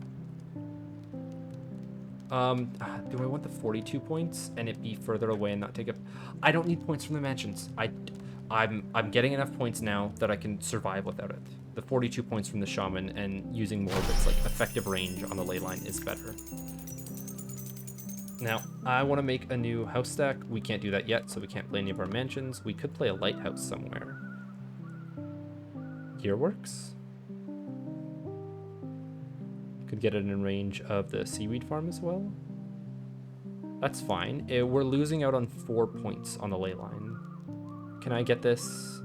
Do I want the 42 points and it be further away and not take up? I don't need points from the mansions. I'm getting enough points now that I can survive without it. The 42 points from the shaman and using more of its like effective range on the ley line is better. Now, I want to make a new house stack. We can't do that yet, so we can't play any of our mansions. We could play a lighthouse somewhere. Here works. Could get it in range of the seaweed farm as well. That's fine. We're losing out on 4 points on the ley line. Can I get this?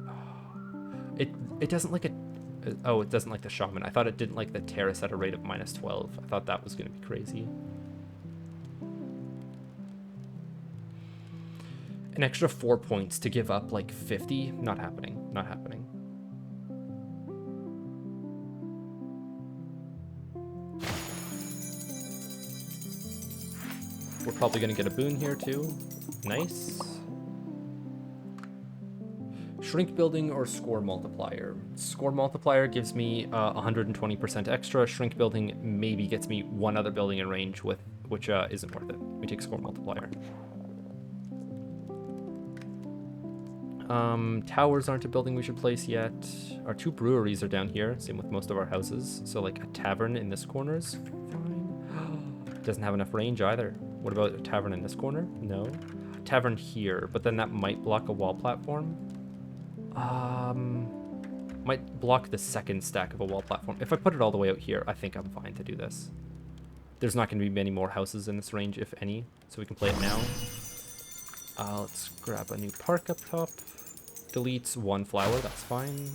It doesn't like it. Oh, it doesn't like the shaman. I thought it didn't like the terrace at a rate of -12. I thought that was going to be crazy. An extra 4 points to give up like 50? Not happening. Not happening. We're probably going to get a boon here too. Nice. Shrink building or score multiplier. Score multiplier gives me 120% extra. Shrink building maybe gets me one other building in range, which isn't worth it. We take score multiplier. Towers aren't a building we should place yet. Our 2 breweries are down here, same with most of our houses. So like a tavern in this corner is fine. Doesn't have enough range either. What about a tavern in this corner? No. A tavern here, but then that might block a wall platform. Might block the second stack of a wall platform. If I put it all the way out here, I think I'm fine to do this. There's not going to be many more houses in this range, if any, so we can play it now. Let's grab a new park up top. Deletes 1 flower, that's fine.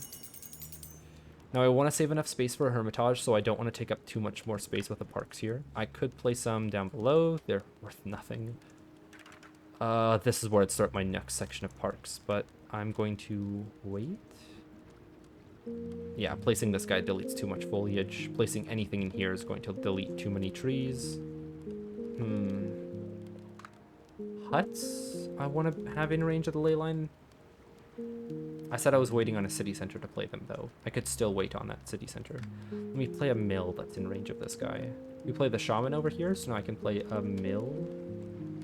Now I want to save enough space for a hermitage, so I don't want to take up too much more space with the parks here. I could place some down below. They're worth nothing. This is where I'd start my next section of parks, but I'm going to wait. Yeah, placing this guy deletes too much foliage. Placing anything in here is going to delete too many trees. Huts? I want to have in range of the ley line. I said I was waiting on a city center to play them, though. I could still wait on that city center. Let me play a mill that's in range of this guy. We play the shaman over here, so now I can play a mill.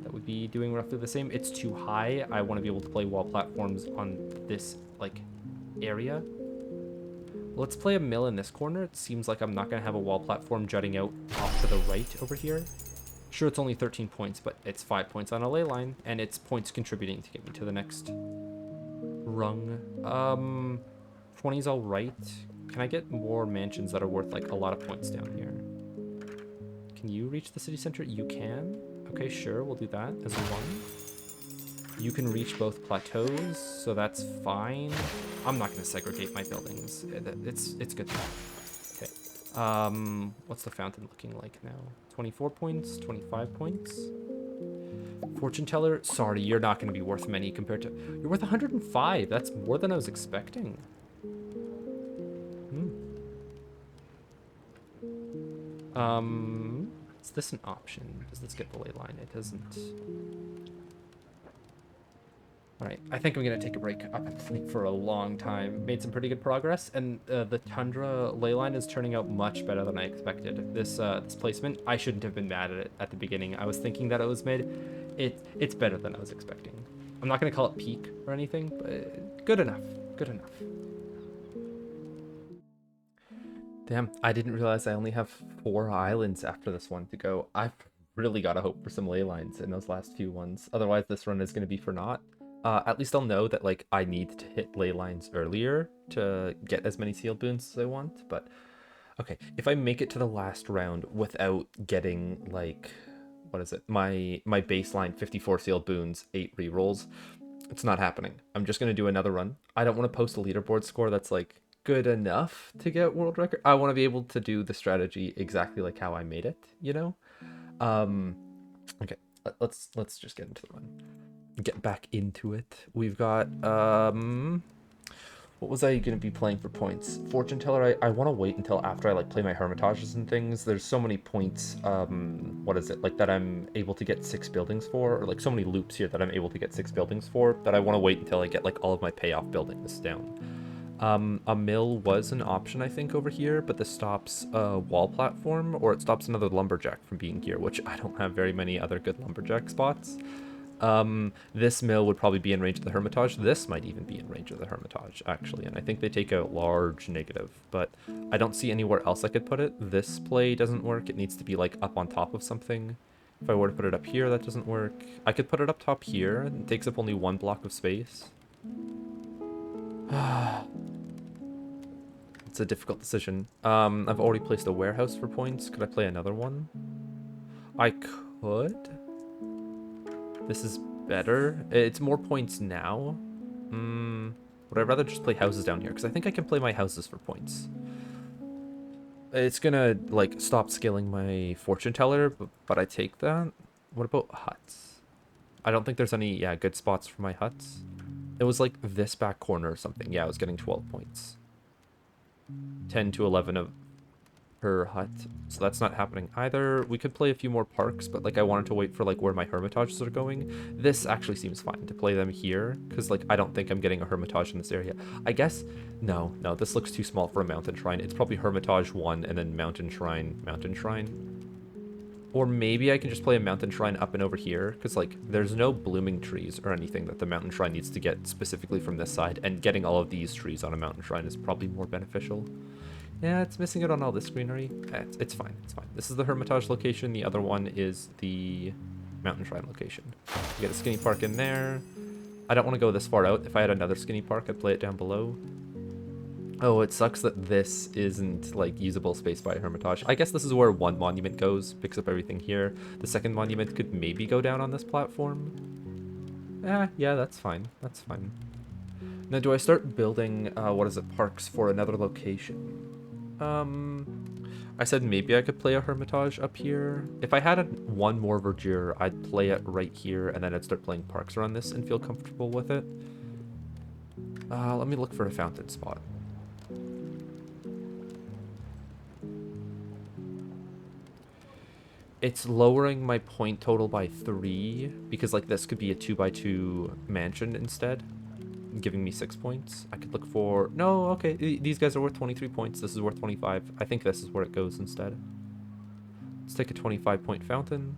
That would be doing roughly the same. It's too high. I want to be able to play wall platforms on this, like, area. Let's play a mill in this corner. It seems like I'm not going to have a wall platform jutting out off to the right over here. Sure, it's only 13 points, but it's 5 points on a ley line, and it's points contributing to get me to the next rung. 20's all right. Can I get more mansions that are worth, like, a lot of points down here? Can you reach the city center? You can. Okay, sure, we'll do that as one. You can reach both plateaus, so that's fine. I'm not going to segregate my buildings. It's good. Okay. What's the fountain looking like now? 24 points, 25 points. Fortune teller, sorry, you're not going to be worth many compared to... You're worth 105. That's more than I was expecting. Is this an option? Does this get the ley line? It doesn't. All right, I think I'm gonna take a break. I've been playing for a long time. Made some pretty good progress, and the Tundra leyline is turning out much better than I expected. This placement, I shouldn't have been mad at it at the beginning. I was thinking that it was mid. It's better than I was expecting. I'm not gonna call it peak or anything, but good enough. Good enough. Damn, I didn't realize I only have 4 islands after this one to go. I've really got to hope for some ley lines in those last few ones. Otherwise, this run is going to be for naught. At least I'll know that, like, I need to hit ley lines earlier to get as many sealed boons as I want. But, okay, if I make it to the last round without getting, like, what is it? My baseline 54 sealed boons, 8 rerolls, it's not happening. I'm just going to do another run. I don't want to post a leaderboard score that's, like, good enough to get world record. I want to be able to do the strategy exactly like how I made it, you know? Okay, let's just get into the run. Get back into it. We've got what was I gonna be playing for points? Fortune teller. I want to wait until after I like play my hermitages and things. There's so many points. What is it like that I'm able to get 6 buildings for, or like so many loops here that I'm able to get 6 buildings for that I want to wait until I get like all of my payoff buildings down. A mill was an option, I think, over here, but this stops a wall platform, or it stops another lumberjack from being here, which I don't have very many other good lumberjack spots. This mill would probably be in range of the Hermitage. This might even be in range of the Hermitage, actually, and I think they take a large negative, but I don't see anywhere else I could put it. This play doesn't work. It needs to be, like, up on top of something. If I were to put it up here, that doesn't work. I could put it up top here. It takes up only 1 block of space. It's a difficult decision. I've already placed a warehouse for points. Could I play another one? I could. This is better. It's more points now. Would I rather just play houses down here? Because I think I can play my houses for points. It's gonna, like, stop scaling my fortune teller, but I take that. What about huts? I don't think there's any, yeah, good spots for my huts. It was like this back corner or something. Yeah, I was getting 12 points. 10 to 11 of per hut, so that's not happening either. We could play a few more parks, but like I wanted to wait for like where my hermitages are going. This actually seems fine to play them here, because like I don't think I'm getting a hermitage in this area. I guess no, this looks too small for a mountain shrine. It's probably hermitage 1 and then mountain shrine. Or maybe I can just play a mountain shrine up and over here, because like there's no blooming trees or anything that the mountain shrine needs to get specifically from this side, and getting all of these trees on a mountain shrine is probably more beneficial. Yeah, it's missing out on all this greenery. It's fine, it's fine. This is the Hermitage location. The other one is the Mountain Shrine location. You get a skinny park in there. I don't want to go this far out. If I had another skinny park, I'd play it down below. Oh, it sucks that this isn't, like, usable space by a Hermitage. I guess this is where one monument goes, picks up everything here. The second monument could maybe go down on this platform. Yeah, that's fine. That's fine. Now, do I start building, parks for another location? I said maybe I could play a Hermitage up here. If I had one more verdure, I'd play it right here, and then I'd start playing parks around this and feel comfortable with it. Let me look for a fountain spot. It's lowering my point total by 3, because like this could be a 2x2 mansion instead, giving me 6 points. I could look for, no, okay, these guys are worth 23 points. This is worth 25. I think this is where it goes instead. Let's take a 25-point fountain.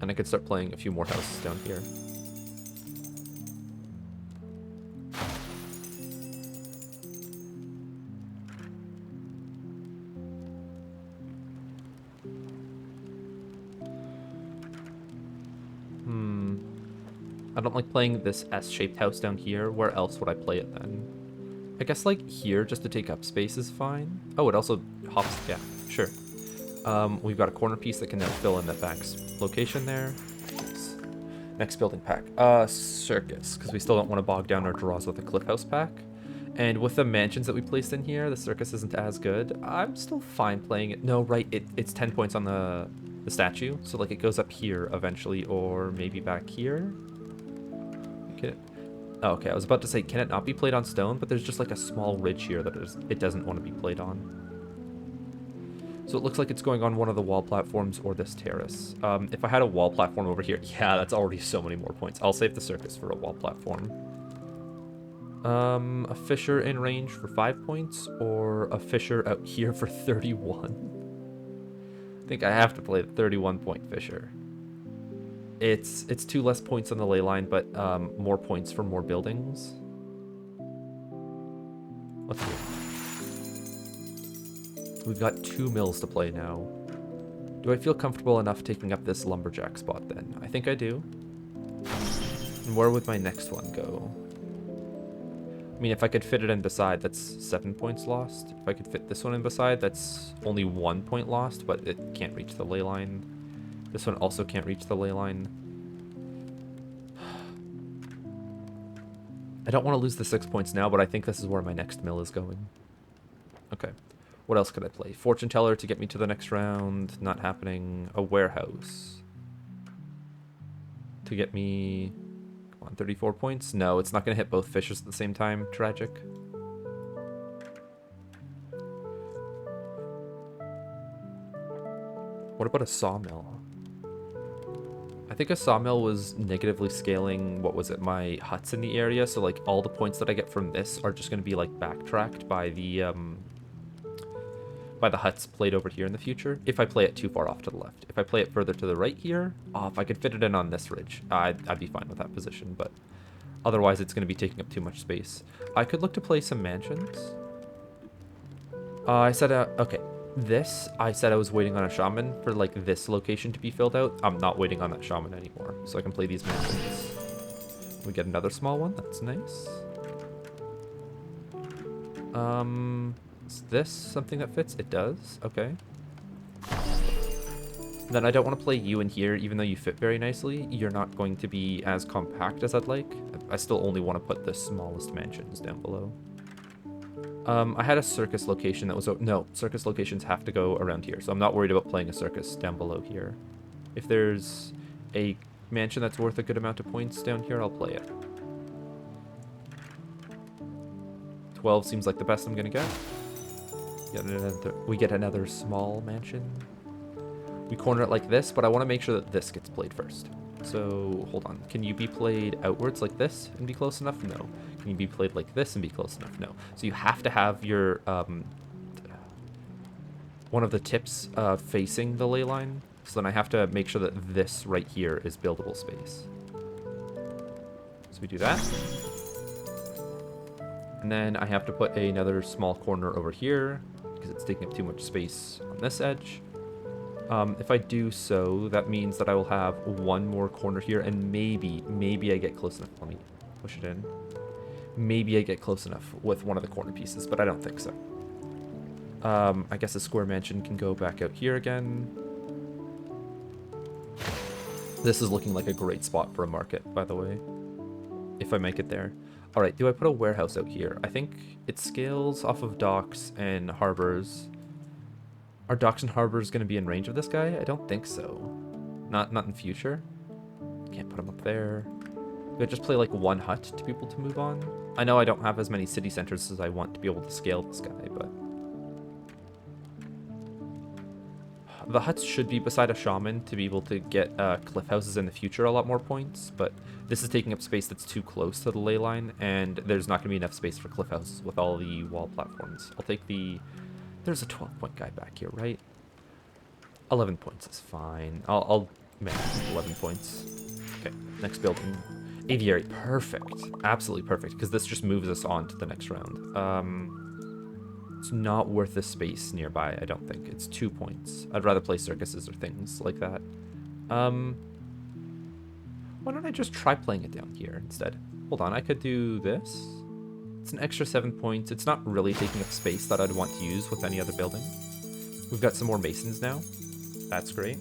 And I could start playing a few more houses down here. I don't like playing this S-shaped house down here. Where else would I play it then? I guess like here just to take up space is fine. Oh, it also hops. Yeah, sure. We've got a corner piece that can now fill in the back's location there. Next building pack. Circus, because we still don't want to bog down our draws with a cliff house pack. And with the mansions that we placed in here, the circus isn't as good. I'm still fine playing it. No, right, it's 10 points on the statue. So like it goes up here eventually, or maybe back here. Oh, okay, I was about to say, can it not be played on stone? But there's just like a small ridge here that it doesn't want to be played on. So it looks like it's going on one of the wall platforms or this terrace. If I had a wall platform over here, yeah, that's already so many more points. I'll save the circus for a wall platform. A fissure in range for 5 points, or a fissure out here for 31. I think I have to play the 31-point fissure. It's 2 less points on the ley line, but more points for more buildings. Let's do it. We've got 2 mills to play now. Do I feel comfortable enough taking up this lumberjack spot then? I think I do. And where would my next one go? I mean, if I could fit it in beside, that's 7 points lost. If I could fit this one in beside, that's only 1 point lost, but it can't reach the ley line. This one also can't reach the ley line. I don't want to lose the 6 points now, but I think this is where my next mill is going. Okay. What else could I play? Fortune teller to get me to the next round. Not happening. A warehouse. To get me... Come on, 34 points? No, it's not going to hit both fishes at the same time. Tragic. What about a sawmill? I think a sawmill was negatively scaling, what was it, my huts in the area. So like all the points that I get from this are just going to be like backtracked by the huts played over here in the future, if I play it too far off to the left. If I play it further to the right here, if I could fit it in on this ridge, I'd be fine with that position, but otherwise it's going to be taking up too much space. I could look to play some mansions. I said, okay, this, I said I was waiting on a shaman for like this location to be filled out. I'm not waiting on that shaman anymore, so I can play these mansions. We get another small one, that's nice. Is this something that fits? It does. Okay. Then I don't want to play you in here, even though you fit very nicely. You're not going to be as compact as I'd like. I still only want to put the smallest mansions down below. I had a circus location that was... No, circus locations have to go around here, so I'm not worried about playing a circus down below here. If there's a mansion that's worth a good amount of points down here, I'll play it. 12 seems like the best I'm going to get. We get another small mansion. We corner it like this, but I want to make sure that this gets played first. So, hold on. Can you be played outwards like this and be close enough? No. Can you be played like this and be close enough? No. So you have to have your, one of the tips facing the ley line. So then I have to make sure that this right here is buildable space. So we do that. And then I have to put another small corner over here because it's taking up too much space on this edge. If I do so, that means that I will have one more corner here, and maybe I get close enough. Let me push it in. Maybe I get close enough with one of the corner pieces, but I don't think so. I guess a square mansion can go back out here again. This is looking like a great spot for a market, by the way, if I make it there. All right, do I put a warehouse out here? I think it scales off of docks and harbors. Are docks and harbors going to be in range of this guy? I don't think so. Not in future. Can't put him up there. Do I just play like one hut to be able to move on? I know I don't have as many city centers as I want to be able to scale this guy, but... The huts should be beside a shaman to be able to get cliff houses in the future a lot more points, but this is taking up space that's too close to the ley line, and there's not going to be enough space for cliff houses with all the wall platforms. I'll take the... There's a 12-point guy back here, right? 11 points is fine. I'll manage 11 points. Okay, next building. Aviary, perfect. Absolutely perfect, because this just moves us on to the next round. It's not worth the space nearby, I don't think. It's 2 points. I'd rather play circuses or things like that. Why don't I just try playing it down here instead? Hold on, I could do this. It's an extra 7 points. It's not really taking up space that I'd want to use with any other building. We've got some more masons now. That's great.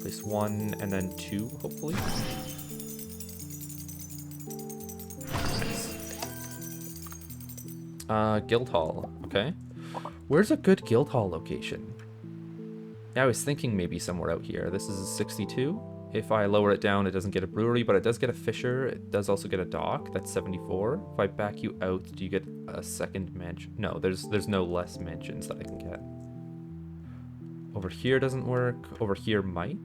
Place 1 and then 2, hopefully. Nice. Guild Hall. Okay. Where's a good Guild Hall location? Yeah, I was thinking maybe somewhere out here. This is 62. If I lower it down, it doesn't get a brewery, but it does get a fisher. It does also get a dock. That's 74. If I back you out, do you get a second mansion? No, there's no less mansions that I can get. Over here doesn't work. Over here might.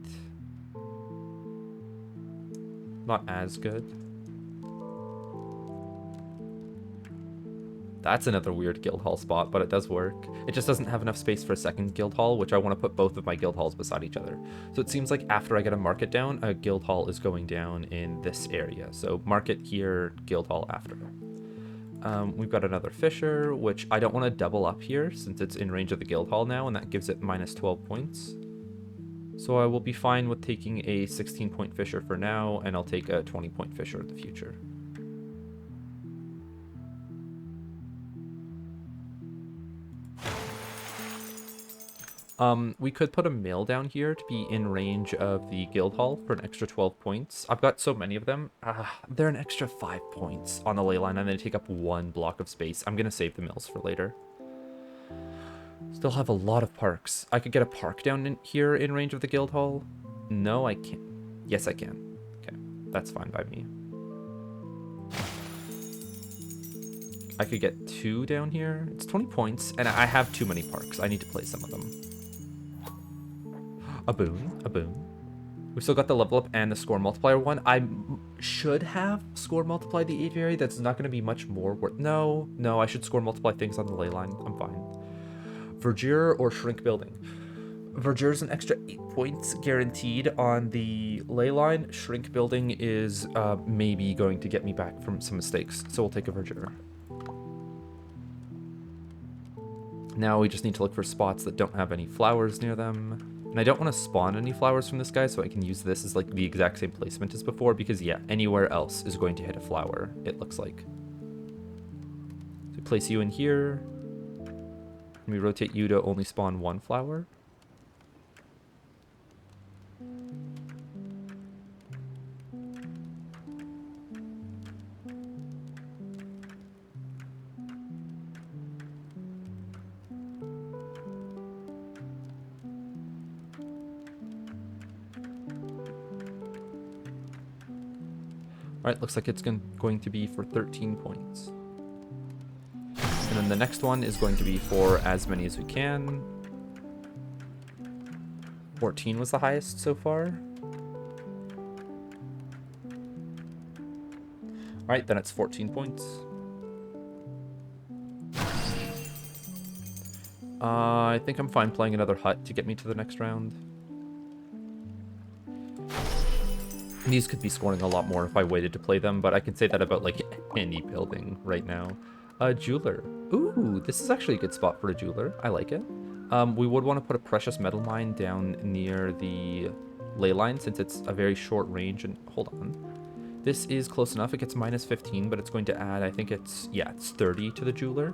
Not as good. That's another weird guild hall spot, but it does work. It just doesn't have enough space for a second guild hall, which I want to put both of my guild halls beside each other. So it seems like after I get a market down, a guild hall is going down in this area. So market here, guild hall after. We've got another fisher, which I don't want to double up here since it's in range of the guild hall now, and that gives it minus 12 points. So I will be fine with taking a 16-point fisher for now, and I'll take a 20-point fisher in the future. We could put a mill down here to be in range of the guild hall for an extra 12 points. I've got so many of them. They're an extra 5 points on the ley line, and they take up 1 block of space. I'm going to save the mills for later. Still have a lot of parks. I could get a park down in here in range of the guild hall. No, I can't. Yes, I can. Okay, that's fine by me. I could get 2 down here. It's 20 points, and I have too many parks. I need to play some of them. A boon, a boon. We still got the level up and the score multiplier one. I should have score multiply the aviary. That's not going to be much more worth. No, I should score multiply things on the ley line. I'm fine. Verdure or shrink building. Verdure is an extra 8 points guaranteed on the ley line. Shrink building is maybe going to get me back from some mistakes. So we'll take a verdure. Now we just need to look for spots that don't have any flowers near them. And I don't want to spawn any flowers from this guy, so I can use this as like the exact same placement as before, because yeah, anywhere else is going to hit a flower, it looks like. So we place you in here. And we rotate you to only spawn 1 flower. Alright, looks like it's going to be for 13 points. And then the next one is going to be for as many as we can. 14 was the highest so far. Alright, then it's 14 points. I think I'm fine playing another hut to get me to the next round. These could be scoring a lot more if I waited to play them, but I can say that about like any building right now. Jeweler. Ooh, this is actually a good spot for a jeweler. I like it. We would want to put a precious metal mine down near the ley line since it's a very short range. And hold on. This is close enough. It gets minus 15, but it's going to add, I think it's 30 to the jeweler.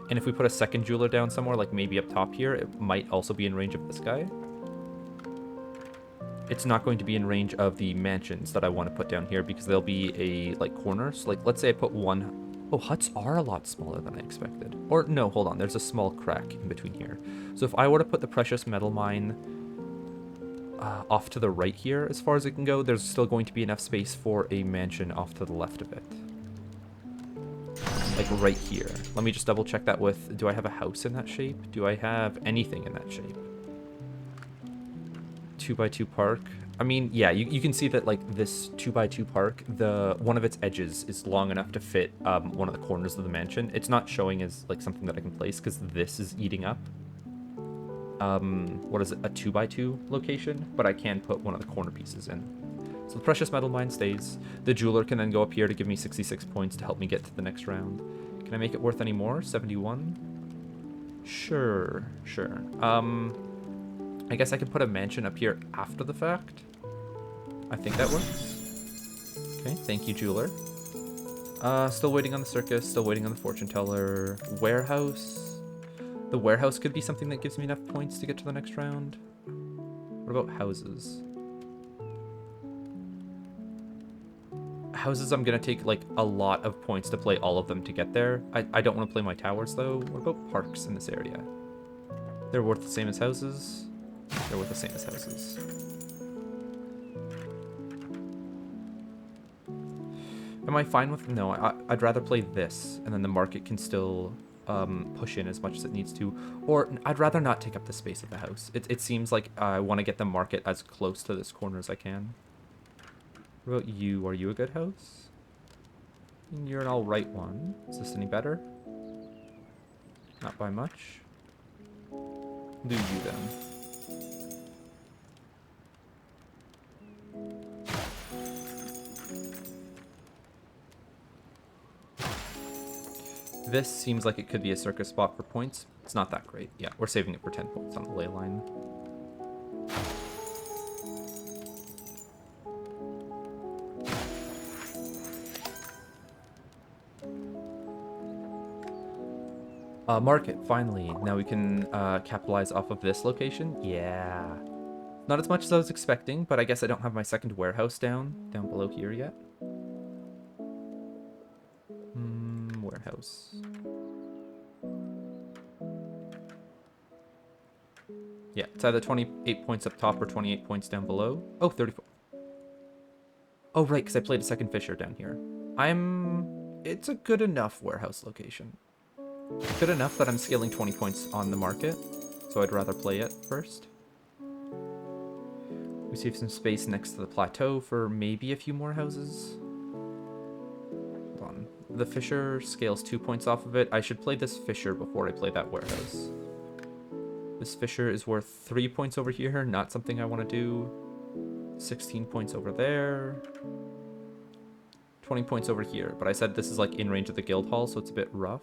And if we put a second jeweler down somewhere, like maybe up top here, it might also be in range of this guy. It's not going to be in range of the mansions that I want to put down here because they'll be a like corners. Like let's say I put one. Oh, huts are a lot smaller than I expected. Or no, hold on. There's a small crack in between here. So if I were to put the precious metal mine off to the right here, as far as it can go, there's still going to be enough space for a mansion off to the left of it. Like right here. Let me just double check that with, do I have a house in that shape? Do I have anything in that shape? 2x2 park. I mean, yeah, you can see that like this 2x2 park, one of its edges is long enough to fit one of the corners of the mansion. It's not showing as like something that I can place because this is eating up. What is it? A 2x2 location, but I can put one of the corner pieces in. So the precious metal mine stays. The jeweler can then go up here to give me 66 points to help me get to the next round. Can I make it worth any more? 71? Sure. I guess I could put a mansion up here after the fact. I think that works. Okay, thank you, jeweler. Still waiting on the circus, still waiting on the fortune teller. Warehouse. The warehouse could be something that gives me enough points to get to the next round. What about houses? Houses, I'm gonna take like a lot of points to play all of them to get there. I don't want to play my towers though. What about parks in this area? They're worth the same as houses. They're worth the same as houses. Am I fine with... No, I'd rather play this, and then the market can still push in as much as it needs to. Or I'd rather not take up the space of the house. It seems like I want to get the market as close to this corner as I can. What about you? Are you a good house? You're an alright one. Is this any better? Not by much. Do you then? This seems like it could be a circus spot for points. It's not that great. Yeah, we're saving it for 10 points on the ley line. Market, finally. Now we can capitalize off of this location. Yeah. Not as much as I was expecting, but I guess I don't have my second warehouse down below here yet. Warehouse. Yeah, it's either 28 points up top or 28 points down below. Oh, 34. Oh, right, because I played a second Fisher down here. It's a good enough warehouse location. Good enough that I'm scaling 20 points on the market, so I'd rather play it first. We save some space next to the plateau for maybe a few more houses. Hold on. The Fisher scales 2 points off of it. I should play this Fisher before I play that warehouse. This Fisher is worth 3 points over here, not something I want to do. 16 points over there. 20 points over here, but I said this is like in range of the guild hall, so it's a bit rough.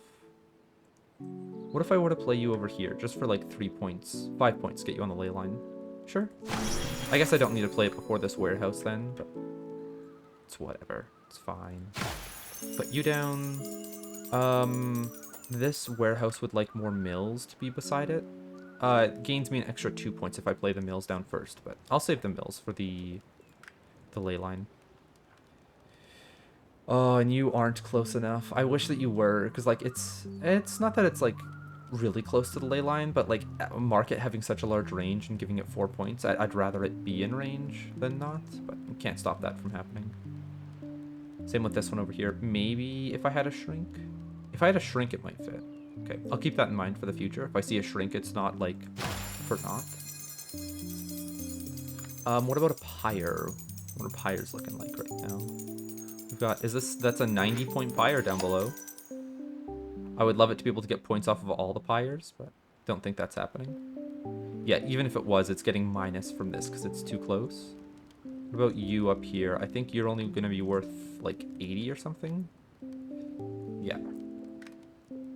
What if I were to play you over here, just for like 3 points, 5 points, get you on the ley line? Sure. I guess I don't need to play it before this warehouse then, but it's whatever. It's fine. Put you down. This warehouse would like more mills to be beside it. It gains me an extra 2 points if I play the mills down first, but I'll save the mills for the ley line. Oh, and you aren't close enough. I wish that you were, because like it's not that it's like really close to the ley line, but like market having such a large range and giving it 4 points, I'd rather it be in range than not, but you can't stop that from happening. Same with this one over here. Maybe if I had a shrink? If I had a shrink, it might fit. Okay, I'll keep that in mind for the future. If I see a shrink, it's not like for naught. What about a pyre? What are pyres looking like right now? We've got, that's a 90 point pyre down below. I would love it to be able to get points off of all the pyres, but don't think that's happening. Yeah, even if it was, it's getting minus from this because it's too close. What about you up here? I think you're only going to be worth like 80 or something. Yeah.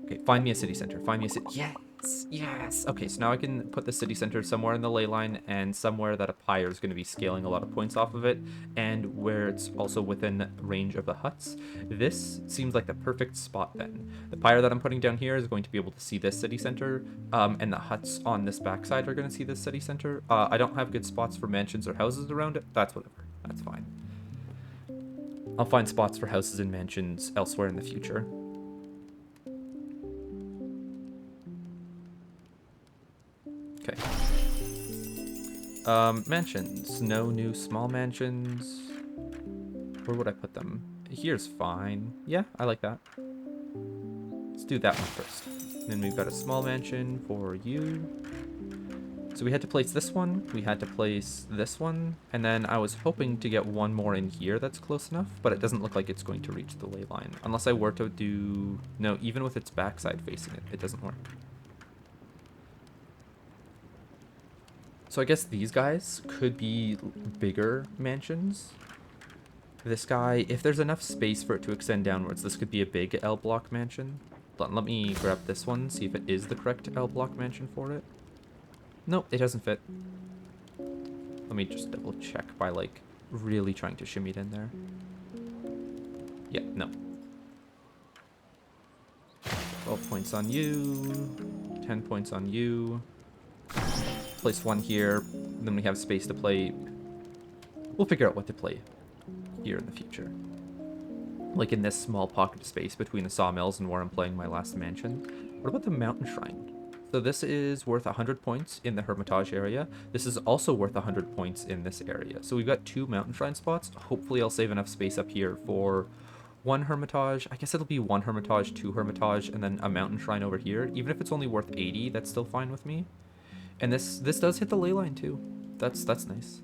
Okay, find me a city center. Find me a city. Yes, yes. Okay, so now I can put the city center somewhere in the ley line and somewhere that a pyre is going to be scaling a lot of points off of it, and where it's also within range of the huts. This seems like the perfect spot then. The pyre that I'm putting down here is going to be able to see this city center, and the huts on this backside are going to see this city center. I don't have good spots for mansions or houses around it. That's whatever. That's fine. I'll find spots for houses and mansions elsewhere in the future. Okay. Mansions. No new small mansions. Where would I put them? Here's fine. Yeah, I like that. Let's do that one first. Then we've got a small mansion for you. So we had to place this one. We had to place this one. And then I was hoping to get one more in here that's close enough, but it doesn't look like it's going to reach the ley line. Unless I were to do... No, even with its backside facing it, it doesn't work. So I guess these guys could be bigger mansions. This guy, if there's enough space for it to extend downwards, this could be a big L block mansion. Let me grab this one, see if it is the correct L block mansion for it. Nope, it doesn't fit. Let me just double check by like really trying to shimmy it in there. Yeah, no. 12 points on you, 10 points on you. Place one here, then we have space to play. We'll figure out what to play here in the future. Like in this small pocket of space between the sawmills and where I'm playing my last mansion. What about the mountain shrine? So this is worth 100 points in the Hermitage area. This is also worth 100 points in this area. So we've got 2 mountain shrine spots. Hopefully I'll save enough space up here for one Hermitage. I guess it'll be one Hermitage, two Hermitage, and then a Mountain Shrine over here. Even if it's only worth 80, that's still fine with me. And this does hit the ley line too. That's nice.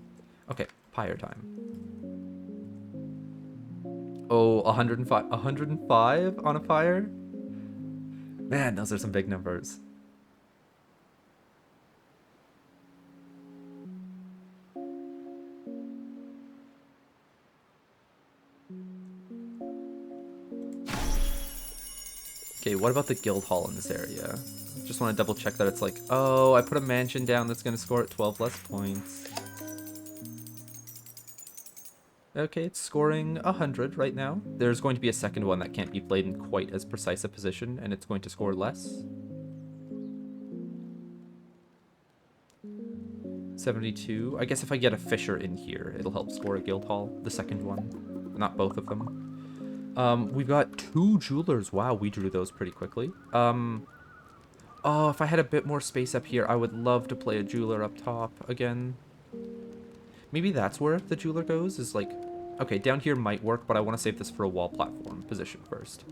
Okay, pyre time. Oh, 105 on a pyre? Man, those are some big numbers. Okay, what about the guild hall in this area? Just want to double check that it's like, oh, I put a mansion down that's going to score at 12 less points. Okay, it's scoring 100 right now. There's going to be a second one that can't be played in quite as precise a position, and it's going to score less. 72. I guess if I get a fisher in here, it'll help score a guild hall. The second one. Not both of them. We've got 2 jewelers. Wow, we drew those pretty quickly. Oh, if I had a bit more space up here, I would love to play a jeweler up top again. Maybe that's where the jeweler goes, is like... Okay, down here might work, but I want to save this for a wall platform position first.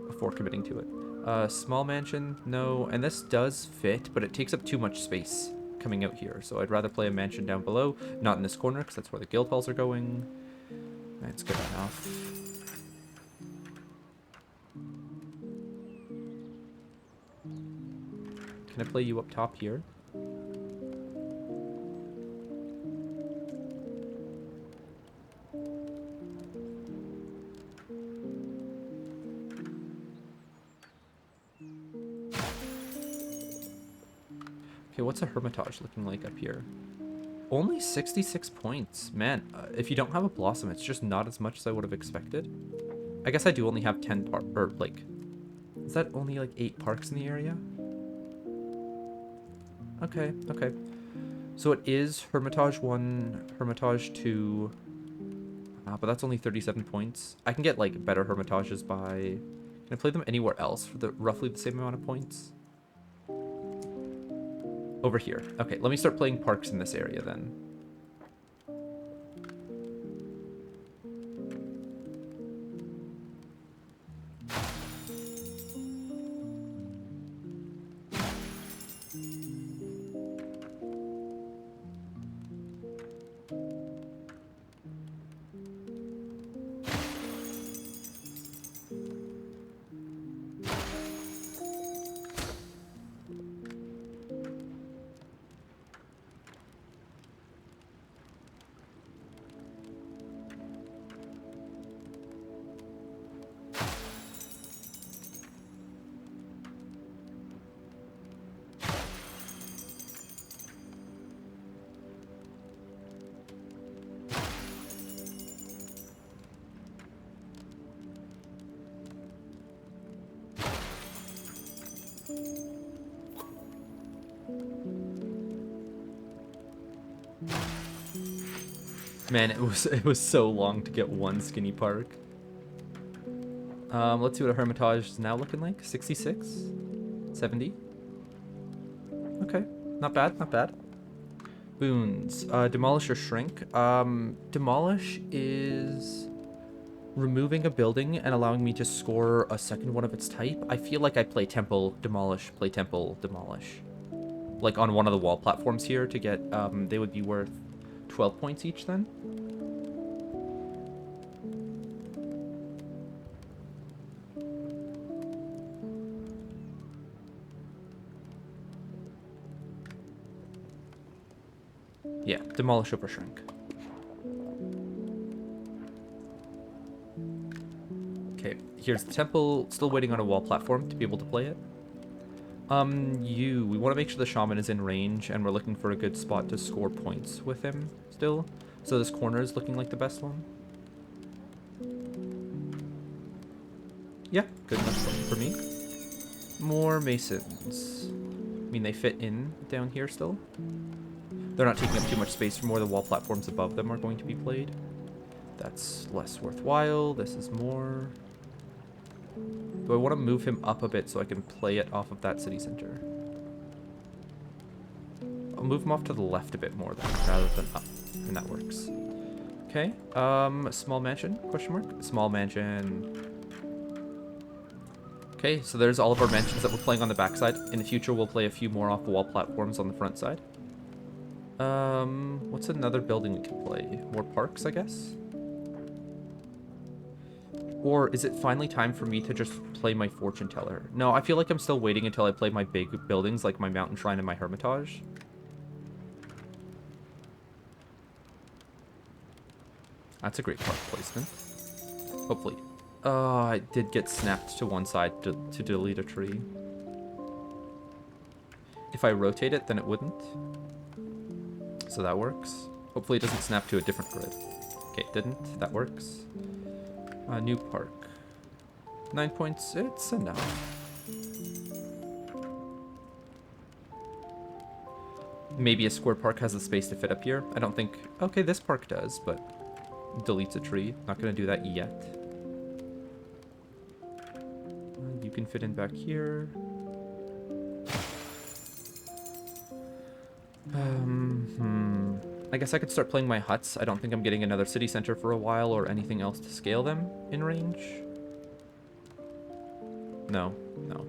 Before committing to it. Small mansion, no. And this does fit, but it takes up too much space coming out here. So I'd rather play a mansion down below, not in this corner, because that's where the guild halls are going. That's good enough. Can I play you up top here? Okay, what's a Hermitage looking like up here? Only 66 points. Man, if you don't have a Blossom, it's just not as much as I would have expected. I guess I do only have 10 or like... Is that only like 8 parks in the area? Okay, okay. So it is Hermitage 1, Hermitage 2... but that's only 37 points. I can get like better Hermitages by... Can I play them anywhere else for the roughly the same amount of points? Over here. Okay, let me start playing parks in this area then. Man, it was so long to get one skinny park. Let's see what a Hermitage is now looking like. 66? 70? Okay, not bad, not bad. Boons. Demolish or shrink. Demolish is removing a building and allowing me to score a second one of its type. I feel like I play temple, demolish, play temple, demolish. Like on one of the wall platforms here to get, they would be worth 12 points each then. Yeah, demolish over shrink. Okay, here's the temple. Still waiting on a wall platform to be able to play it. We want to make sure the shaman is in range, and we're looking for a good spot to score points with him still. So this corner is looking like the best one. Yeah, good enough for me. More masons. I mean, they fit in down here still. They're not taking up too much space for more. The wall platforms above them are going to be played. That's less worthwhile. This is more. Do I want to move him up a bit so I can play it off of that city center? I'll move him off to the left a bit more then, rather than up, and that works. Okay. Small mansion? Question mark? Small mansion. Okay, so there's all of our mansions that we're playing on the backside. In the future, we'll play a few more off-the-wall platforms on the front side. What's another building we can play? More parks, I guess? Or is it finally time for me to just play my fortune teller? No, I feel like I'm still waiting until I play my big buildings, like my mountain shrine and my hermitage. That's a great park placement. Hopefully. I did get snapped to one side to delete a tree. If I rotate it, then it wouldn't. So that works. Hopefully it doesn't snap to a different grid. Okay, it didn't. That works. New park. 9 points. It's enough. Maybe a square park has the space to fit up here. I don't think... Okay, this park does, but... Deletes a tree. Not going to do that yet. You can fit in back here. I guess I could start playing my huts. I don't think I'm getting another city center for a while or anything else to scale them in range. No, no.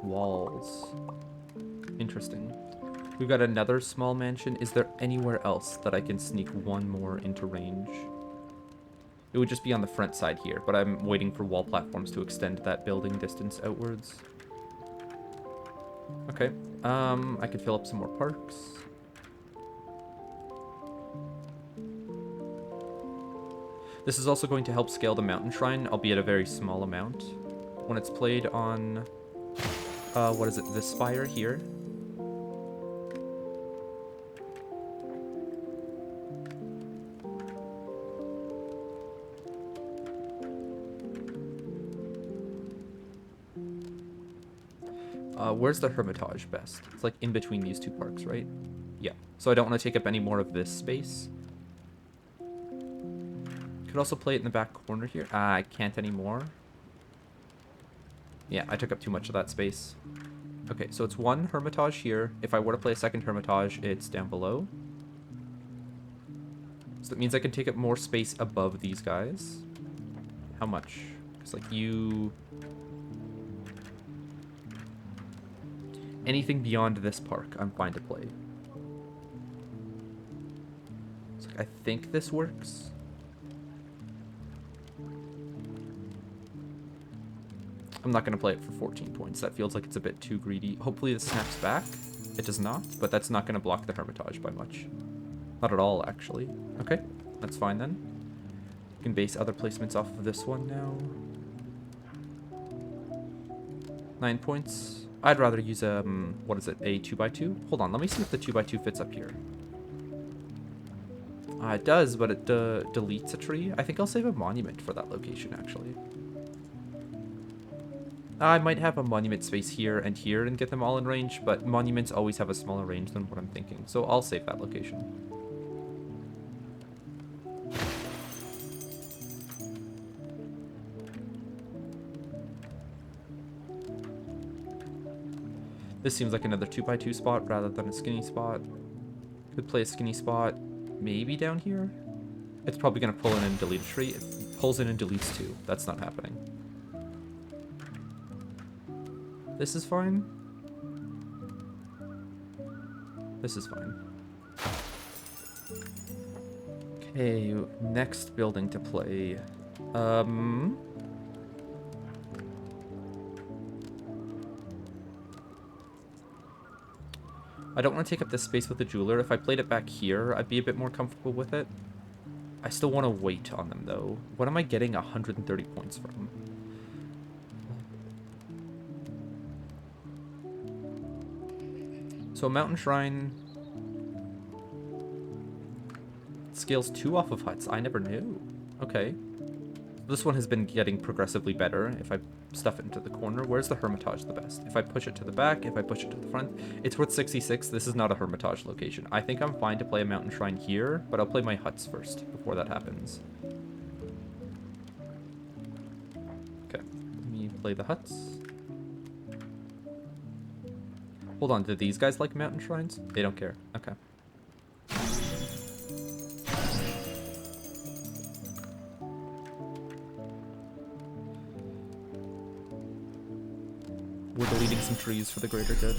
Walls. Interesting. We've got another small mansion. Is there anywhere else that I can sneak one more into range? It would just be on the front side here, but I'm waiting for wall platforms to extend that building distance outwards. Okay. I could fill up some more parks. This is also going to help scale the mountain shrine, albeit a very small amount. When it's played on... what is it? This spire here. Where's the Hermitage best? It's like in between these two parks, right? Yeah. So I don't want to take up any more of this space. Could also play it in the back corner here. I can't anymore. Yeah, I took up too much of that space. Okay, so it's one Hermitage here. If I were to play a second Hermitage, it's down below. So that means I can take up more space above these guys. How much? Because, like, you... Anything beyond this park, I'm fine to play. So I think this works. I'm not going to play it for 14 points. That feels like it's a bit too greedy. Hopefully this snaps back. It does not, but that's not going to block the Hermitage by much. Not at all, actually. Okay, that's fine then. You can base other placements off of this one now. 9 points. I'd rather use a, what is it, a 2x2? Hold on, let me see if the 2x2 fits up here. It does, but it deletes a tree. I think I'll save a monument for that location, actually. I might have a monument space here and get them all in range, but monuments always have a smaller range than what I'm thinking, so I'll save that location. This seems like another 2x2 spot rather than a skinny spot. Could play a skinny spot maybe down here. It's probably going to pull in and delete a tree. It pulls in and deletes two. That's not happening. This is fine. This is fine. Okay, next building to play. I don't want to take up this space with the jeweler. If I played it back here, I'd be a bit more comfortable with it. I still want to wait on them, though. What am I getting 130 points from? So a mountain shrine scales 2 off of huts. I never knew. Okay. This one has been getting progressively better. If I stuff it into the corner, where's the Hermitage the best? If I push it to the back, if I push it to the front, it's worth 66. This is not a Hermitage location. I think I'm fine to play a mountain shrine here, but I'll play my huts first before that happens. play the huts. Hold on, do these guys like mountain shrines? They don't care. Okay. We're deleting some trees for the greater good.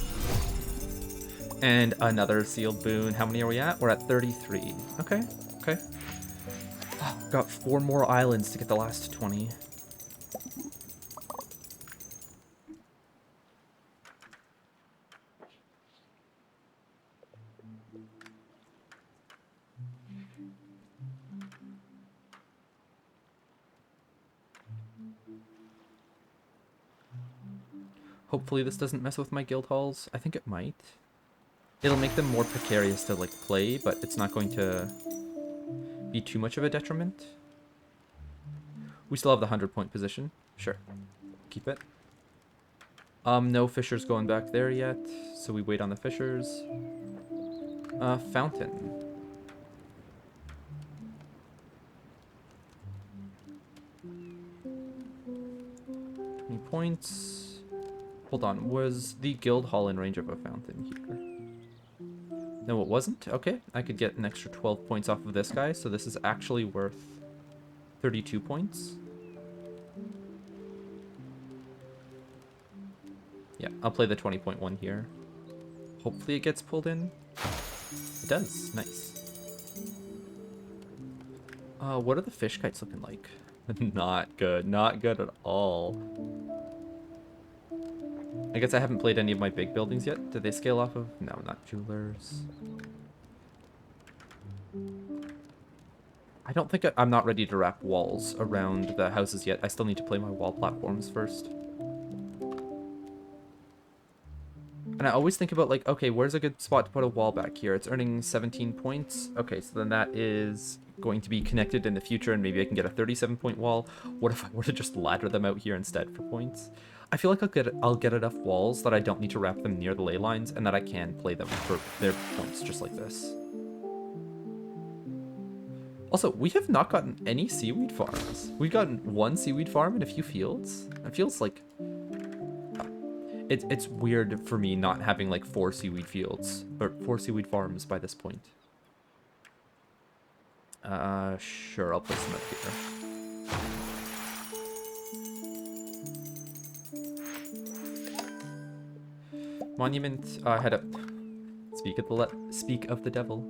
And another sealed boon. How many are we at? We're at 33. Okay, okay. Got 4 more islands to get the last 20. Hopefully this doesn't mess with my guild halls. I think it might. It'll make them more precarious to like play, but it's not going to be too much of a detriment. We still have the 100-point position. Sure. Keep it. No fishers going back there yet, so we wait on the fishers. Fountain. Any points? Hold on, was the guild hall in range of a fountain here? No, it wasn't? Okay, I could get an extra 12 points off of this guy, so this is actually worth 32 points. Yeah, I'll play the 20-point one here. Hopefully it gets pulled in. It does, nice. What are the fish kites looking like? Not good, not good at all. I guess I haven't played any of my big buildings yet. Did they scale off of? No, not jewelers. I don't think I'm not ready to wrap walls around the houses yet. I still need to play my wall platforms first. And I always think about like, okay, where's a good spot to put a wall back here? It's earning 17 points. Okay, so then that is going to be connected in the future and maybe I can get a 37-point wall. What if I were to just ladder them out here instead for points? I feel like I'll get enough walls that I don't need to wrap them near the ley lines and that I can play them for their points just like this. Also, we have not gotten any seaweed farms. We've gotten 1 seaweed farm and a few fields. It feels like... It's weird for me not having like 4 seaweed fields, or 4 seaweed farms by this point. Sure, I'll place them up here. Monument, head up. Speak of the devil.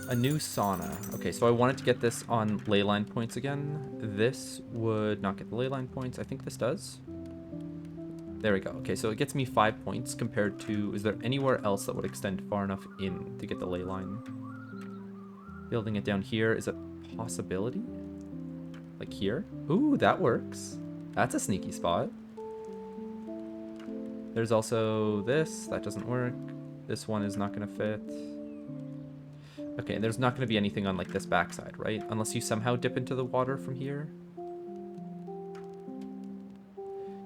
A new sauna. Okay, so I wanted to get this on leyline points again. This would not get the leyline points. I think this does. There we go. Okay, so it gets me 5 points compared to... Is there anywhere else that would extend far enough in to get the leyline? Building it down here is a possibility. Like here. Ooh, that works. That's a sneaky spot. There's also this. That doesn't work. This one is not going to fit. Okay, there's not going to be anything on like this backside, right? Unless you somehow dip into the water from here.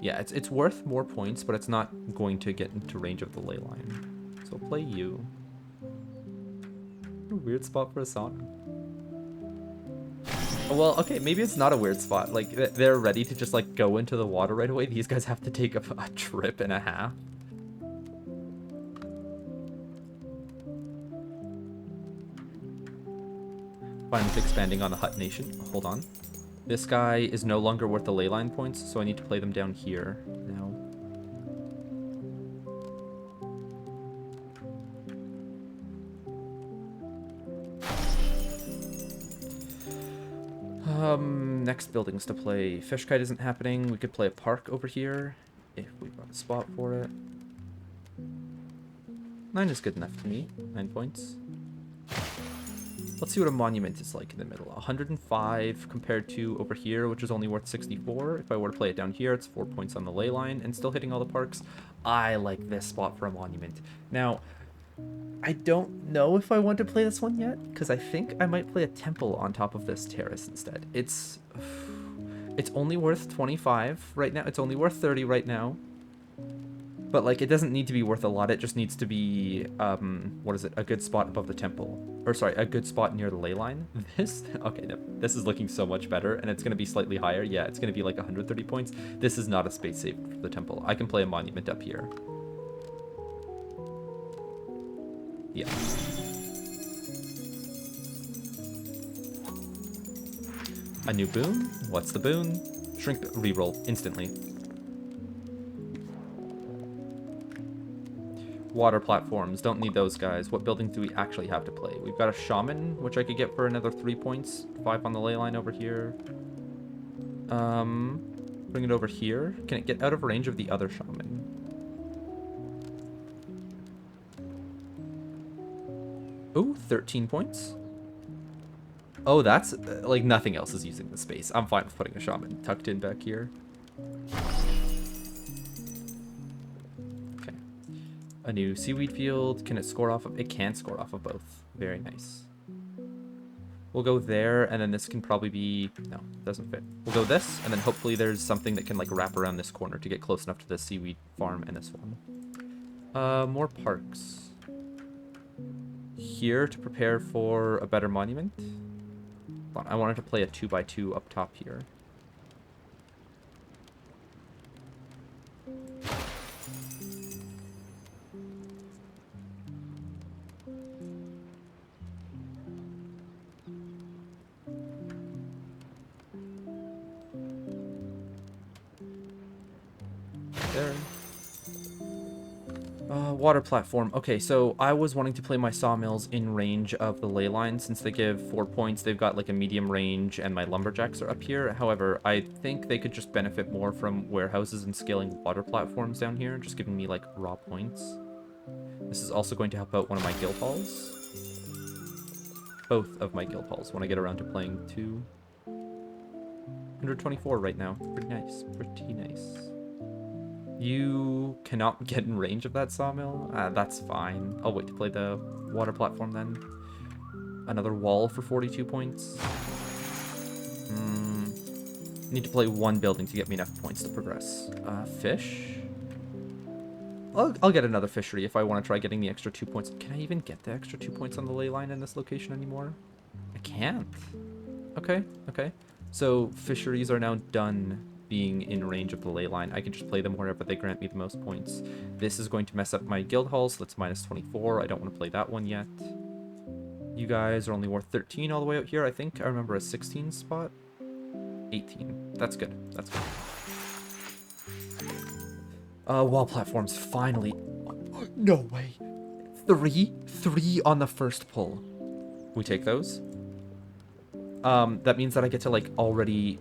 Yeah, it's worth more points, but it's not going to get into range of the ley line. So play you. A weird spot for a sauna. Well, okay, maybe it's not a weird spot. Like, they're ready to just like go into the water right away. These guys have to take a trip and a half. Fine with expanding on the Hut Nation. Hold on. This guy is no longer worth the leyline points, so I need to play them down here now. Next buildings to play. Fish kite isn't happening. We could play a park over here if we got a spot for it. 9 is good enough to me. 9 points. Let's see what a monument is like in the middle. 105 compared to over here, which is only worth 64. If I were to play it down here, it's 4 points on the ley line and still hitting all the parks. I like this spot for a monument. Now, I don't know if I want to play this one yet, because I think I might play a temple on top of this terrace instead. It's only worth 25 right now. It's only worth 30 right now. But, like, it doesn't need to be worth a lot. It just needs to be, what is it? A good spot above the temple. Or, sorry, a good spot near the ley line. This? Okay, no. This is looking so much better, and it's going to be slightly higher. Yeah, it's going to be like 130 points. This is not a space save for the temple. I can play a monument up here. Yeah. A new boon? What's the boon? Shrink reroll instantly. Water platforms. Don't need those guys. What buildings do we actually have to play? We've got a shaman, which I could get for another 3 points. 5 on the ley line over here. Bring it over here. Can it get out of range of the other shaman? Oh, 13 points. Oh, that's like nothing else is using the space. I'm fine with putting a shaman tucked in back here. Okay. A new seaweed field. Can it score off of? It can score off of both. Very nice. We'll go there, and then this can probably be... No, doesn't fit. We'll go this, and then hopefully there's something that can like wrap around this corner to get close enough to the seaweed farm and this one. More parks. Here to prepare for a better monument. I wanted to play a 2x2 up top here. There. Water platform. Okay, so I was wanting to play my sawmills in range of the ley line. Since they give 4 points, they've got like a medium range, and my lumberjacks are up here. However, I think they could just benefit more from warehouses and scaling water platforms down here, just giving me like raw points. This is also going to help out one of my guild halls. Both of my guild halls when I get around to playing 2. 124 right now. Pretty nice. Pretty nice. You cannot get in range of that sawmill. That's fine. I'll wait to play the water platform then. Another wall for 42 points. Need to play one building to get me enough points to progress. Fish? I'll get another fishery if I want to try getting the extra 2 points. Can I even get the extra 2 points on the ley line in this location anymore? I can't. Okay, okay. So fisheries are now done being in range of the ley line. I can just play them wherever they grant me the most points. This is going to mess up my guild hall, so that's minus 24. I don't want to play that one yet. You guys are only worth 13 all the way out here. I think I remember a 16 spot. 18. That's good. That's good. Wall platforms, finally. No way. 3 on the first pull. We take those. That means that I get to like already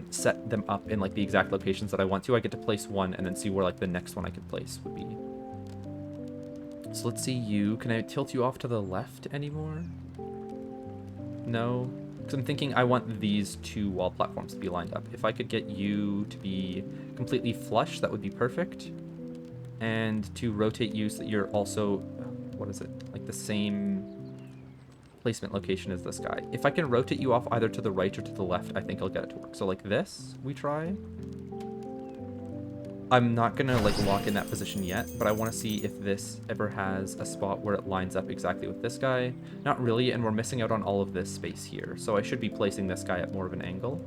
set them up in like the exact locations that I want to. I get to place one and then see where like the next one I could place would be. So let's see you. Can I tilt you off to the left anymore? No. Because I'm thinking I want these 2 wall platforms to be lined up. If I could get you to be completely flush, that would be perfect. And to rotate you so that you're also, what is it? Like the same placement location as this guy. If I can rotate you off either to the right or to the left, I think I'll get it to work. So like this, we try. I'm not gonna like lock in that position yet, but I want to see if this ever has a spot where it lines up exactly with this guy. Not really, and we're missing out on all of this space here. So I should be placing this guy at more of an angle.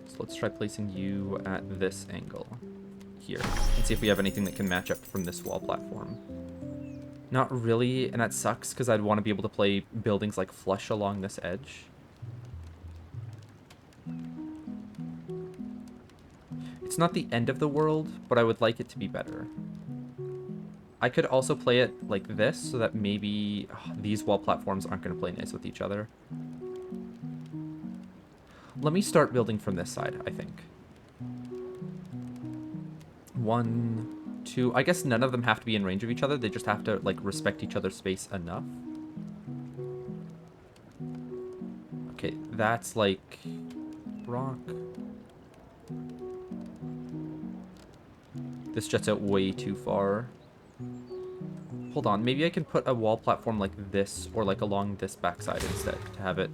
So let's try placing you at this angle here and see if we have anything that can match up from this wall platform. Not really, and that sucks because I'd want to be able to play buildings like flush along this edge. It's not the end of the world, but I would like it to be better. I could also play it like this so that maybe these wall platforms aren't going to play nice with each other. Let me start building from this side, I think. 1, 2. I guess none of them have to be in range of each other. They just have to like respect each other's space enough. Okay, that's like rock. This juts out way too far. Hold on, maybe I can put a wall platform like this or like along this backside instead to have it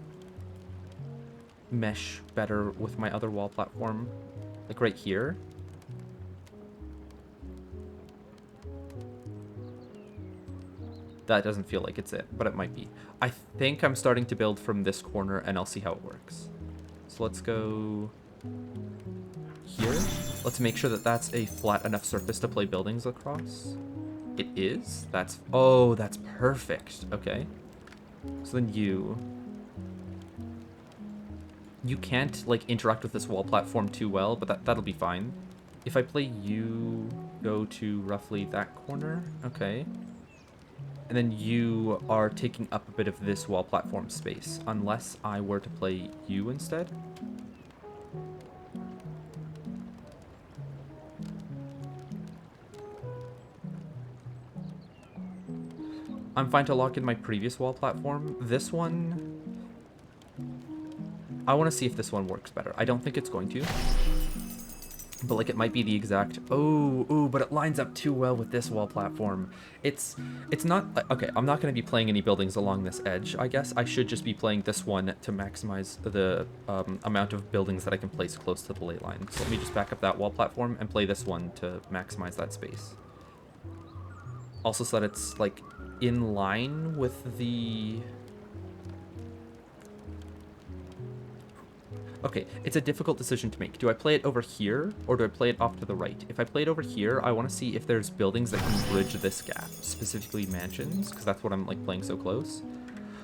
mesh better with my other wall platform. Like right here. That doesn't feel like it's it, but it might be. I think I'm starting to build from this corner, and I'll see how it works. So let's go here. Let's make sure that that's a flat enough surface to play buildings across. It is? Oh, that's perfect. Okay. So then you can't, like, interact with this wall platform too well, but that'll be fine. If I play you, go to roughly that corner. Okay. And then you are taking up a bit of this wall platform space, unless I were to play you instead. I'm fine to lock in my previous wall platform. This one, I want to see if this one works better. I don't think it's going to. But, like, it might be the exact... Oh, but it lines up too well with this wall platform. It's not... Okay, I'm not going to be playing any buildings along this edge, I guess. I should just be playing this one to maximize the amount of buildings that I can place close to the ley line. So let me just back up that wall platform and play this one to maximize that space. Also so that it's, like, in line with the... Okay, it's a difficult decision to make. Do I play it over here, or do I play it off to the right? If I play it over here, I want to see if there's buildings that can bridge this gap, specifically mansions, because that's what I'm, like, playing so close.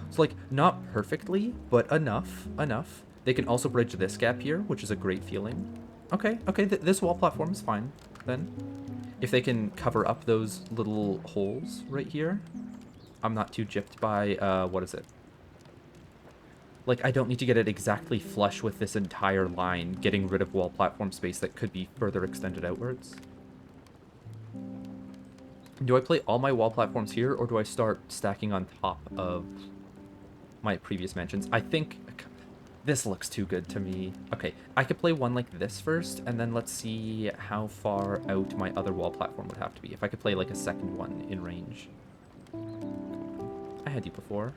So, like, not perfectly, but enough. They can also bridge this gap here, which is a great feeling. Okay, this wall platform is fine, then. If they can cover up those little holes right here, I'm not too gypped by, what is it? Like, I don't need to get it exactly flush with this entire line, getting rid of wall platform space that could be further extended outwards. Do I play all my wall platforms here, or do I start stacking on top of my previous mansions? I think this looks too good to me. Okay, I could play one like this first, and then let's see how far out my other wall platform would have to be. If I could play, like, a second one in range. I had you before.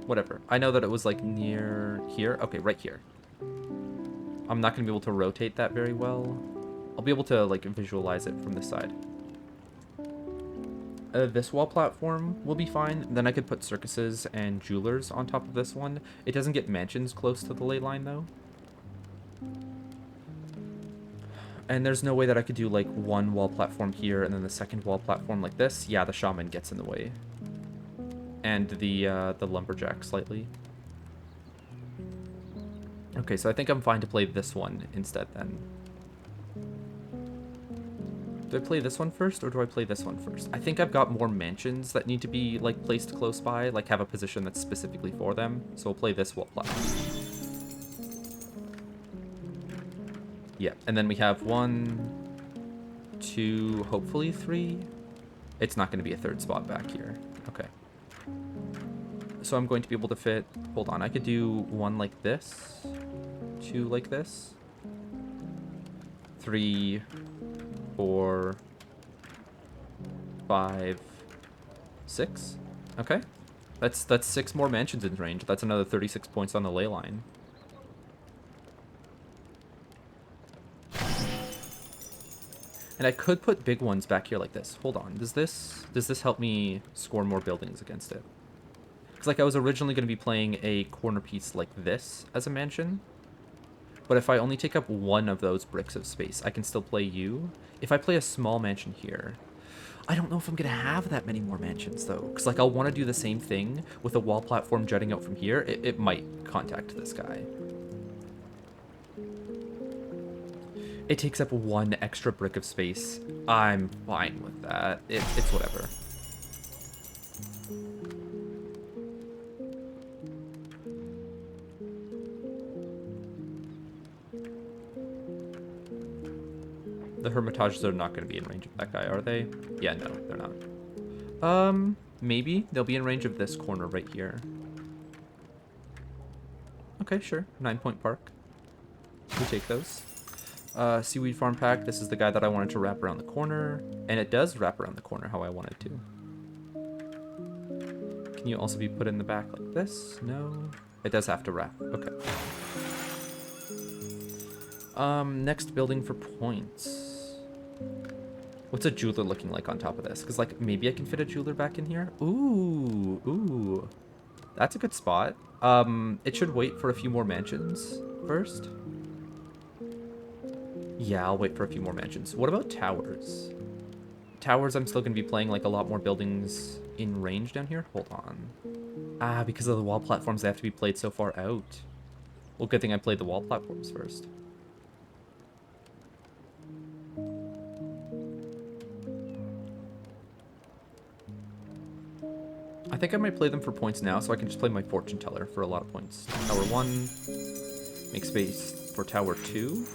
Whatever. I know that it was, like, near here. Okay, right here. I'm not going to be able to rotate that very well. I'll be able to, like, visualize it from this side. This wall platform will be fine. Then I could put circuses and jewelers on top of this one. It doesn't get mansions close to the ley line, though. And there's no way that I could do, like, one wall platform here and then the second wall platform like this. Yeah, the shaman gets in the way. And the lumberjack slightly. Okay, so I think I'm fine to play this one instead then. Do I play this one first, or do I play this one first? I think I've got more mansions that need to be, like, placed close by, like, have a position that's specifically for them. So I'll play this wall platform. Yeah, and then we have 1, 2, hopefully 3. It's not going to be a third spot back here. Okay. So I'm going to be able to fit... Hold on, I could do 1 like this. 2 like this. 3, 4, 5, 6. Okay. That's 6 more mansions in range. That's another 36 points on the ley line. And I could put big ones back here like this. Hold on. Does this help me score more buildings against it? Because, like, I was originally going to be playing a corner piece like this as a mansion. But if I only take up 1 of those bricks of space, I can still play you. If I play a small mansion here, I don't know if I'm going to have that many more mansions, though. Because, like, I'll want to do the same thing with a wall platform jutting out from here. It might contact this guy. It takes up 1 extra brick of space. I'm fine with that. It's whatever. The Hermitages are not going to be in range of that guy, are they? Yeah, no, they're not. Maybe. They'll be in range of this corner right here. Okay, sure. 9-point park. We take those. Seaweed farm pack. This is the guy that I wanted to wrap around the corner. And it does wrap around the corner how I wanted to. Can you also be put in the back like this? No. It does have to wrap. Okay. Next building for points. What's a jeweler looking like on top of this? Because, like, maybe I can fit a jeweler back in here? Ooh, ooh. That's a good spot. It should wait for a few more mansions first. Yeah, I'll wait for a few more mansions. What about towers? Towers, I'm still going to be playing, like, a lot more buildings in range down here. Hold on. Ah, because of the wall platforms, they have to be played so far out. Well, good thing I played the wall platforms first. I think I might play them for points now, so I can just play my fortune teller for a lot of points. Tower 1. Make space for Tower 2.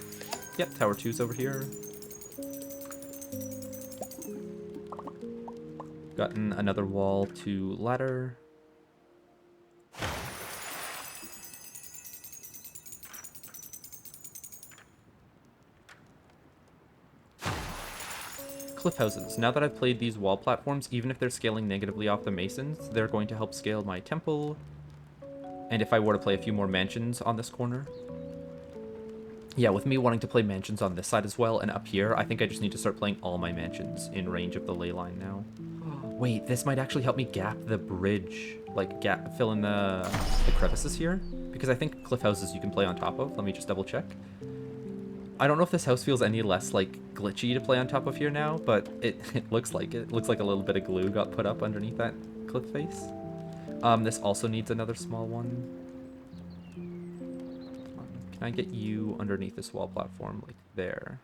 Yep, Tower 2's over here. Gotten another wall to ladder. Cliff houses. Now that I've played these wall platforms, even if they're scaling negatively off the masons, they're going to help scale my temple. And if I were to play a few more mansions on this corner. Yeah, with me wanting to play mansions on this side as well and up here, I think I just need to start playing all my mansions in range of the ley line now. Wait, this might actually help me gap the bridge. Like, fill in the crevices here. Because I think cliff houses you can play on top of. Let me just double check. I don't know if this house feels any less, like, glitchy to play on top of here now, but it looks like it. It looks like a little bit of glue got put up underneath that cliff face. This also needs another small one. Can I get you underneath this wall platform, like there?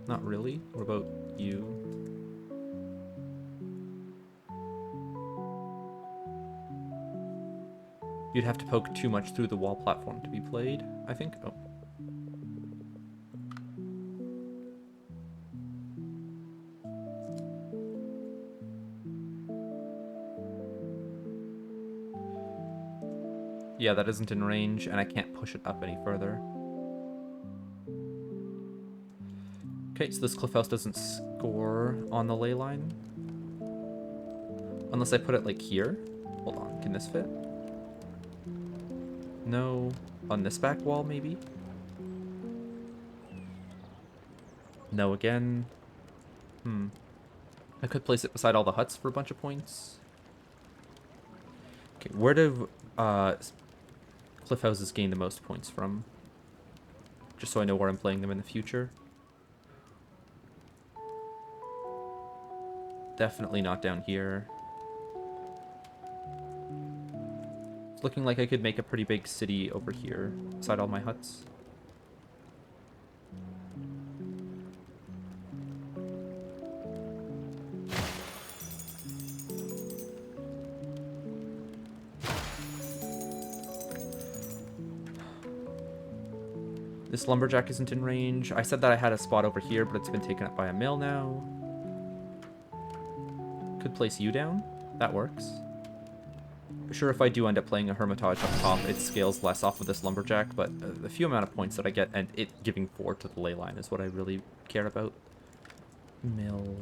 Not really. What about you? You'd have to poke too much through the wall platform to be played, I think. Oh. Yeah, that isn't in range, and I can't push it up any further. Okay, so this cliff house doesn't score on the ley line. Unless I put it, like, here. Hold on, can this fit? No. On this back wall, maybe? No again. I could place it beside all the huts for a bunch of points. Okay, where do cliff houses gain the most points from? Just so I know where I'm playing them in the future. Definitely not down here. It's looking like I could make a pretty big city over here, beside all my huts. This lumberjack isn't in range. I said that I had a spot over here, but it's been taken up by a mill now. Could place you down. That works. Sure, if I do end up playing a Hermitage up top, it scales less off of this lumberjack, but the few amount of points that I get and it giving 4 to the ley line is what I really care about. Mill.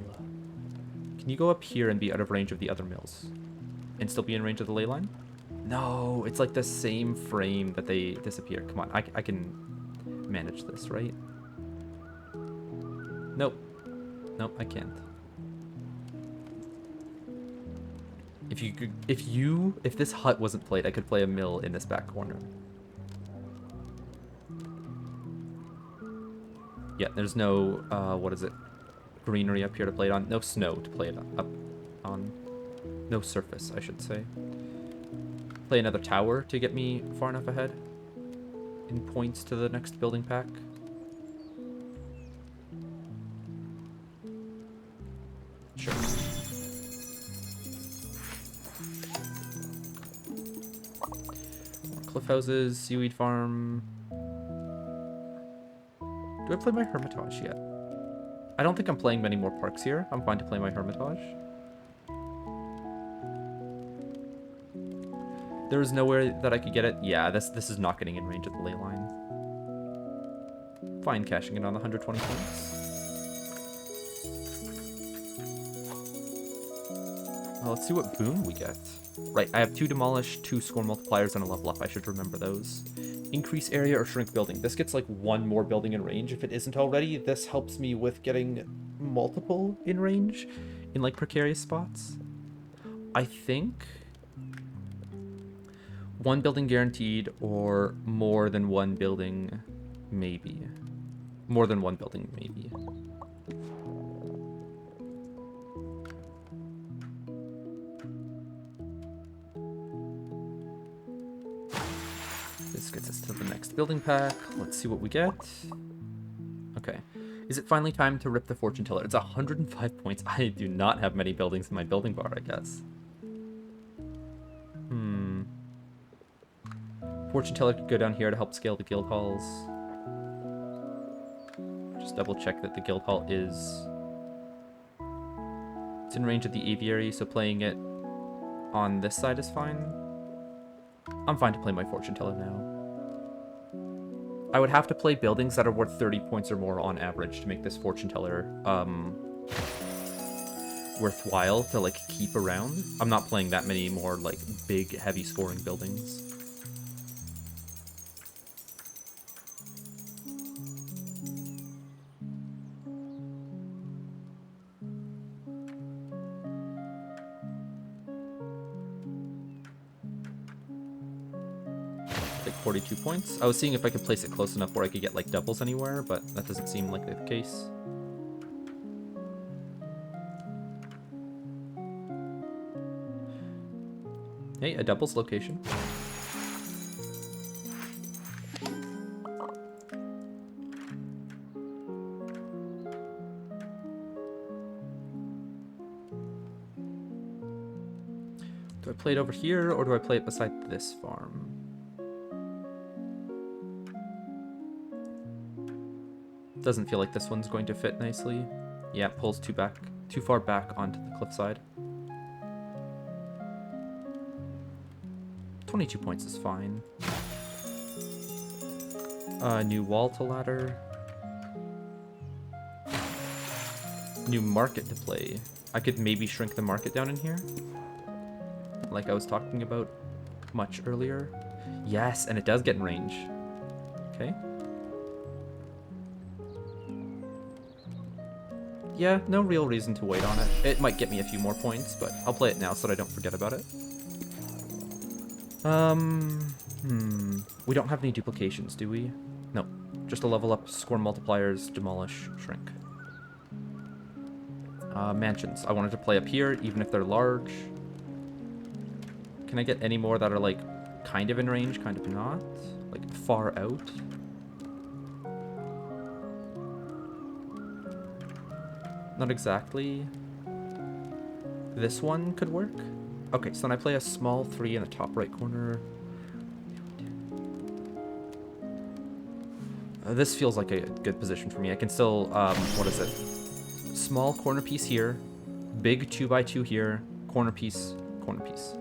Can you go up here and be out of range of the other mills? And still be in range of the ley line? No, it's like the same frame that they disappear. Come on, I can manage this, right? Nope. Nope, I can't. If this hut wasn't played, I could play a mill in this back corner. Yeah, there's no, what is it? Greenery up here to play it on. No snow to play it up on. No surface, I should say. Play another tower to get me far enough ahead in points to the next building pack. Sure. More cliff houses, seaweed farm. Do I play my Hermitage yet? I don't think I'm playing many more parks here. I'm fine to play my Hermitage. There was nowhere that I could get it. Yeah, this is not getting in range of the ley line. Fine, cashing it on the 120 points. Well, let's see what boon we get. Right, I have 2 demolish, 2 score multipliers, and a level up. I should remember those. Increase area or shrink building. This gets like 1 more building in range if it isn't already. This helps me with getting multiple in range in like precarious spots. I think 1 building guaranteed or more than 1 building maybe. More than 1 building maybe. This gets us to the next building pack. Let's see what we get. Okay. Is it finally time to rip the fortune teller? It's 105 points. I do not have many buildings in my building bar, I guess. Fortune teller could go down here to help scale the guild halls. Just double check that the guild hall is... It's in range of the aviary, so playing it on this side is fine. I'm fine to play my fortune teller now. I would have to play buildings that are worth 30 points or more on average to make this fortune teller worthwhile to like keep around. I'm not playing that many more like big heavy scoring buildings. Like 42 points. I was seeing if I could place it close enough where I could get like doubles anywhere, but that doesn't seem like the case. Hey, a doubles location. Do I play it over here, or do I play it beside this farm? Doesn't feel like this one's going to fit nicely. Yeah, it pulls too far back onto the cliffside. 22 points is fine. New wall to ladder. New market to play. I could maybe shrink the market down in here, like I was talking about much earlier. Yes, and it does get in range. Okay. Yeah, no real reason to wait on it. It might get me a few more points, but I'll play it now so that I don't forget about it. We don't have any duplications, do we? No. Just a level up, score multipliers, demolish, shrink. Mansions. I wanted to play up here, even if they're large. Can I get any more that are, like, kind of in range, kind of not? Like, far out? Not exactly. This one could work. Okay, so then I play a small 3 in the top right corner. This feels like a good position for me. I can still, what is it? Small corner piece here, big 2x2 here, corner piece, corner piece.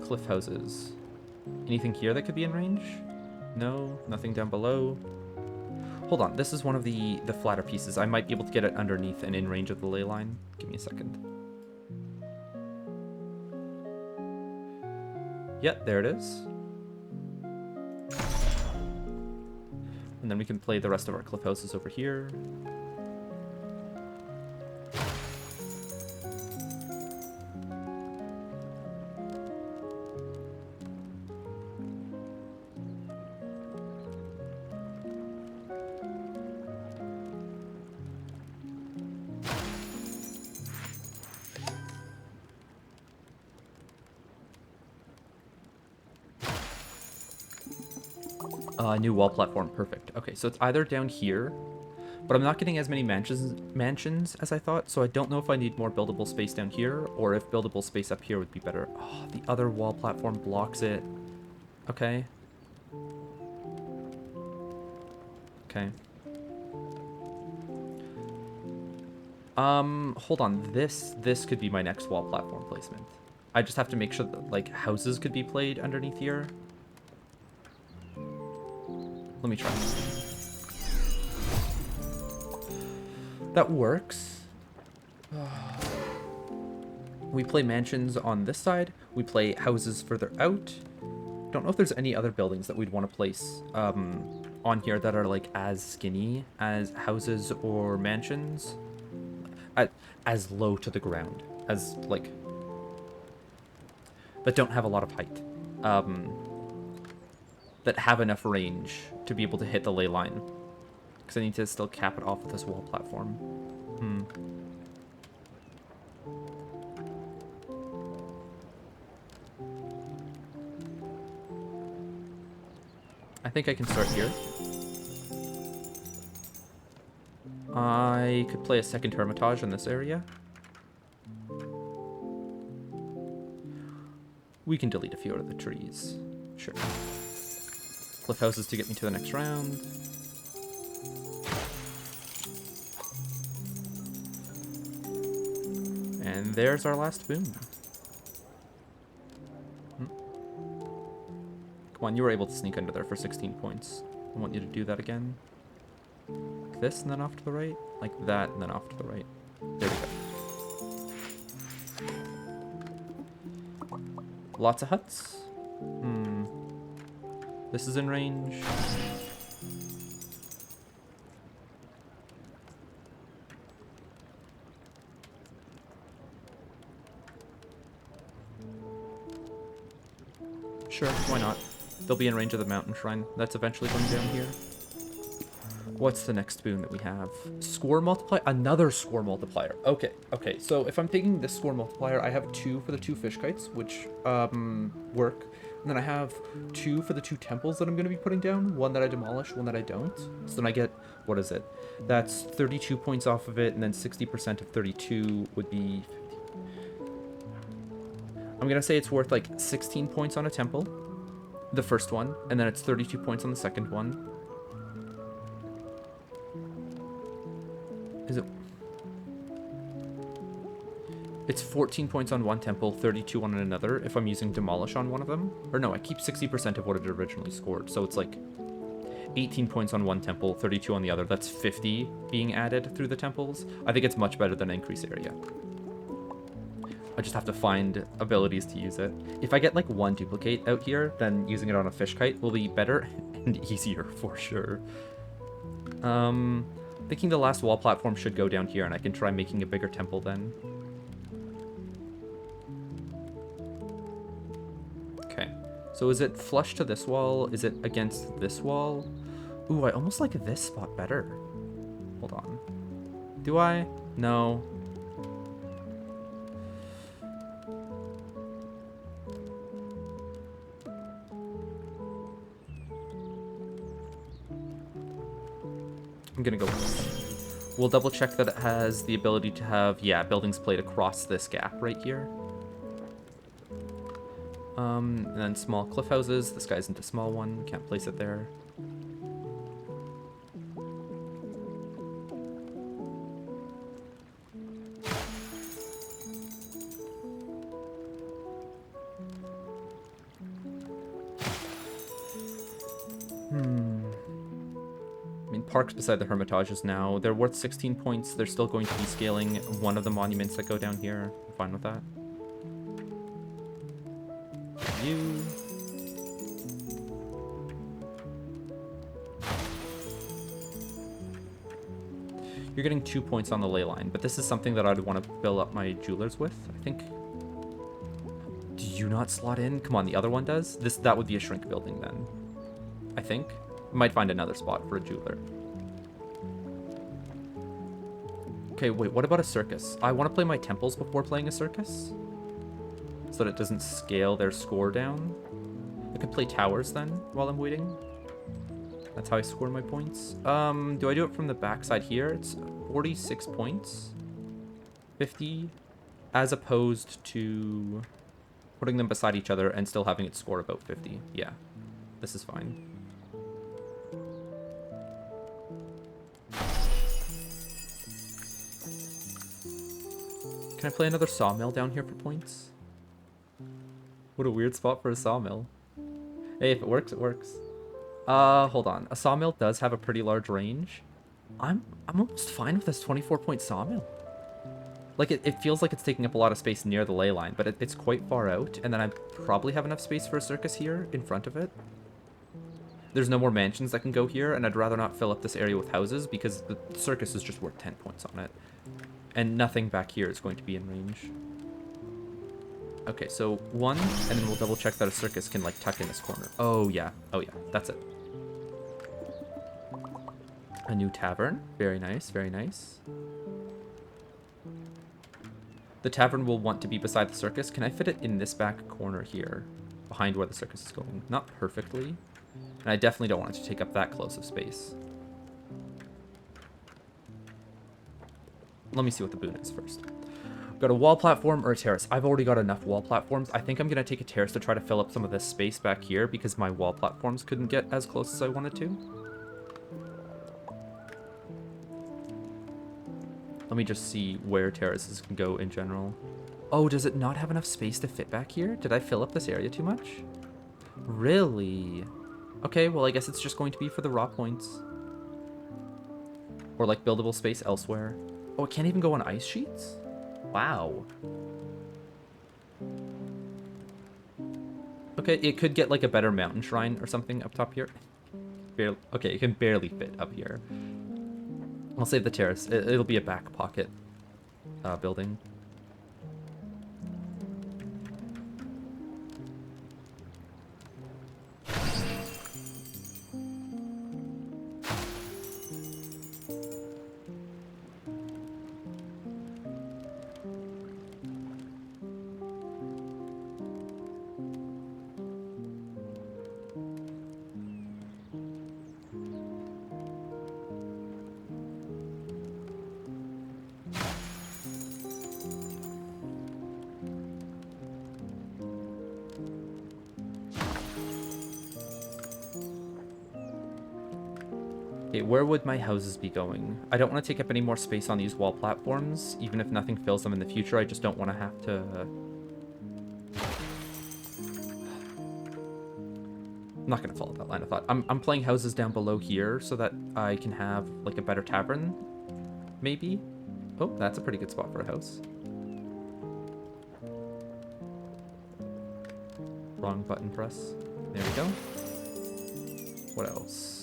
Cliff houses. Anything here that could be in range? No, nothing down below. Hold on, this is one of the flatter pieces. I might be able to get it underneath and in range of the ley line. Give me a second. Yep, there it is. And then we can play the rest of our cliff houses over here. New wall platform, perfect. Okay, so it's either down here, but I'm not getting as many mansions as I thought, so I don't know if I need more buildable space down here, or if buildable space up here would be better. Oh, the other wall platform blocks it. Okay. Okay. Hold on. This could be my next wall platform placement. I just have to make sure that, like, houses could be played underneath here. Let me try. That works. We play mansions on this side. We play houses further out. Don't know if there's any other buildings that we'd want to place on here that are like as skinny as houses or mansions. As low to the ground. As like... that don't have a lot of height. That have enough range to be able to hit the ley line. Because I need to still cap it off with this wall platform. I think I can start here. I could play a second Hermitage in this area. We can delete a few out of the trees. Sure. Cliff houses to get me to the next round. And there's our last boon. Come on, you were able to sneak under there for 16 points. I want you to do that again. Like this and then off to the right. Like that and then off to the right. There we go. Lots of huts. This is in range. Sure, why not? They'll be in range of the mountain shrine. That's eventually going down here. What's the next boon that we have? Score multiplier? Another score multiplier. Okay, okay. So if I'm taking this score multiplier, I have 2 for the 2 fish kites, which work. And then I have 2 for the 2 temples that I'm going to be putting down. 1 that I demolish, 1 that I don't. So then I get, what is it? That's 32 points off of it, and then 60% of 32 would be 50. I'm going to say it's worth like 16 points on a temple, the first one, and then it's 32 points on the second one. Is it? It's 14 points on one temple, 32 on another if I'm using demolish on one of them. Or no, I keep 60% of what it originally scored. So it's like 18 points on one temple, 32 on the other. That's 50 being added through the temples. I think it's much better than increase area. I just have to find abilities to use it. If I get like 1 duplicate out here, then using it on a fish kite will be better and easier for sure. Thinking the last wall platform should go down here and I can try making a bigger temple then. Okay, so is it flush to this wall? Is it against this wall? Ooh, I almost like this spot better. Hold on. Do I? No. I'm gonna go with this. We'll double check that it has the ability to have, yeah, buildings played across this gap right here. And then small cliff houses. This guy's into small one. Can't place it there. Parks beside the Hermitages now. They're worth 16 points. They're still going to be scaling one of the monuments that go down here. I'm fine with that. You. You're getting 2 points on the ley line, but this is something that I'd want to fill up my jewelers with, I think. Do you not slot in? Come on, the other one does? That would be a shrink building then, I think. Might find another spot for a jeweler. Okay, wait, what about a circus? I want to play my temples before playing a circus, so that it doesn't scale their score down. I could play towers then, while I'm waiting. That's how I score my points. Do I do it from the backside here? It's 46 points. 50, as opposed to putting them beside each other and still having it score about 50. Yeah, this is fine. Can I play another sawmill down here for points? What a weird spot for a sawmill. Hey, if it works, it works. Hold on. A sawmill does have a pretty large range. I'm almost fine with this 24-point sawmill. Like, it feels like it's taking up a lot of space near the ley line, but it's quite far out, and then I probably have enough space for a circus here in front of it. There's no more mansions that can go here, and I'd rather not fill up this area with houses because the circus is just worth 10 points on it. And nothing back here is going to be in range. Okay, so 1, and then we'll double check that a circus can, like, tuck in this corner. Oh, yeah. Oh, yeah. That's it. A new tavern. Very nice, very nice. The tavern will want to be beside the circus. Can I fit it in this back corner here, behind where the circus is going? Not perfectly. And I definitely don't want it to take up that close of space. Let me see what the boon is first. Got a wall platform or a terrace. I've already got enough wall platforms. I think I'm going to take a terrace to try to fill up some of this space back here because my wall platforms couldn't get as close as I wanted to. Let me just see where terraces can go in general. Oh, does it not have enough space to fit back here? Did I fill up this area too much? Really? Okay, well, I guess it's just going to be for the raw points. Or, like, buildable space elsewhere. Oh, it can't even go on ice sheets? Wow. Okay, it could get, like, a better mountain shrine or something up top here. Barely, okay, it can barely fit up here. I'll save the terrace. It'll be a back pocket building. Okay, where would my houses be going? I don't want to take up any more space on these wall platforms, even if nothing fills them in the future. I just don't want to have to... I'm not going to follow that line of thought. I'm playing houses down below here so that I can have, like, a better tavern, maybe? Oh, that's a pretty good spot for a house. Wrong button press. There we go. What else?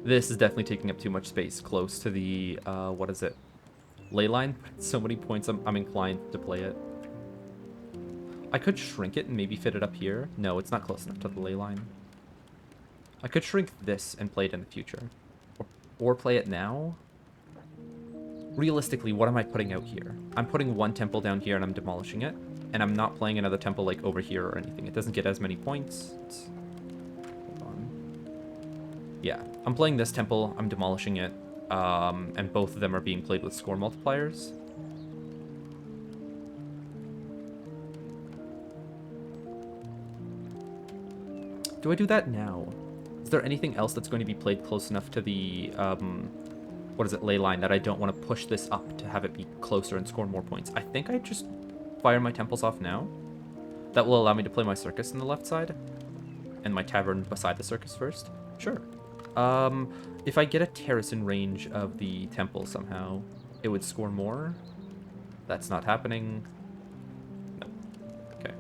This is definitely taking up too much space close to the, what is it? Ley line? So many points, I'm inclined to play it. I could shrink it and maybe fit it up here. No, it's not close enough to the ley line. I could shrink this and play it in the future. Or play it now. Realistically, what am I putting out here? I'm putting one temple down here and I'm demolishing it. And I'm not playing another temple like over here or anything. It doesn't get as many points. Yeah, I'm playing this temple, I'm demolishing it, and both of them are being played with score multipliers. Do I do that now? Is there anything else that's going to be played close enough to the, what is it, ley line that I don't want to push this up to have it be closer and score more points? I think I just fire my temples off now. That will allow me to play my circus on the left side, and my tavern beside the circus first. Sure. If I get a terrace in range of the temple somehow, it would score more. That's not happening. No. Okay.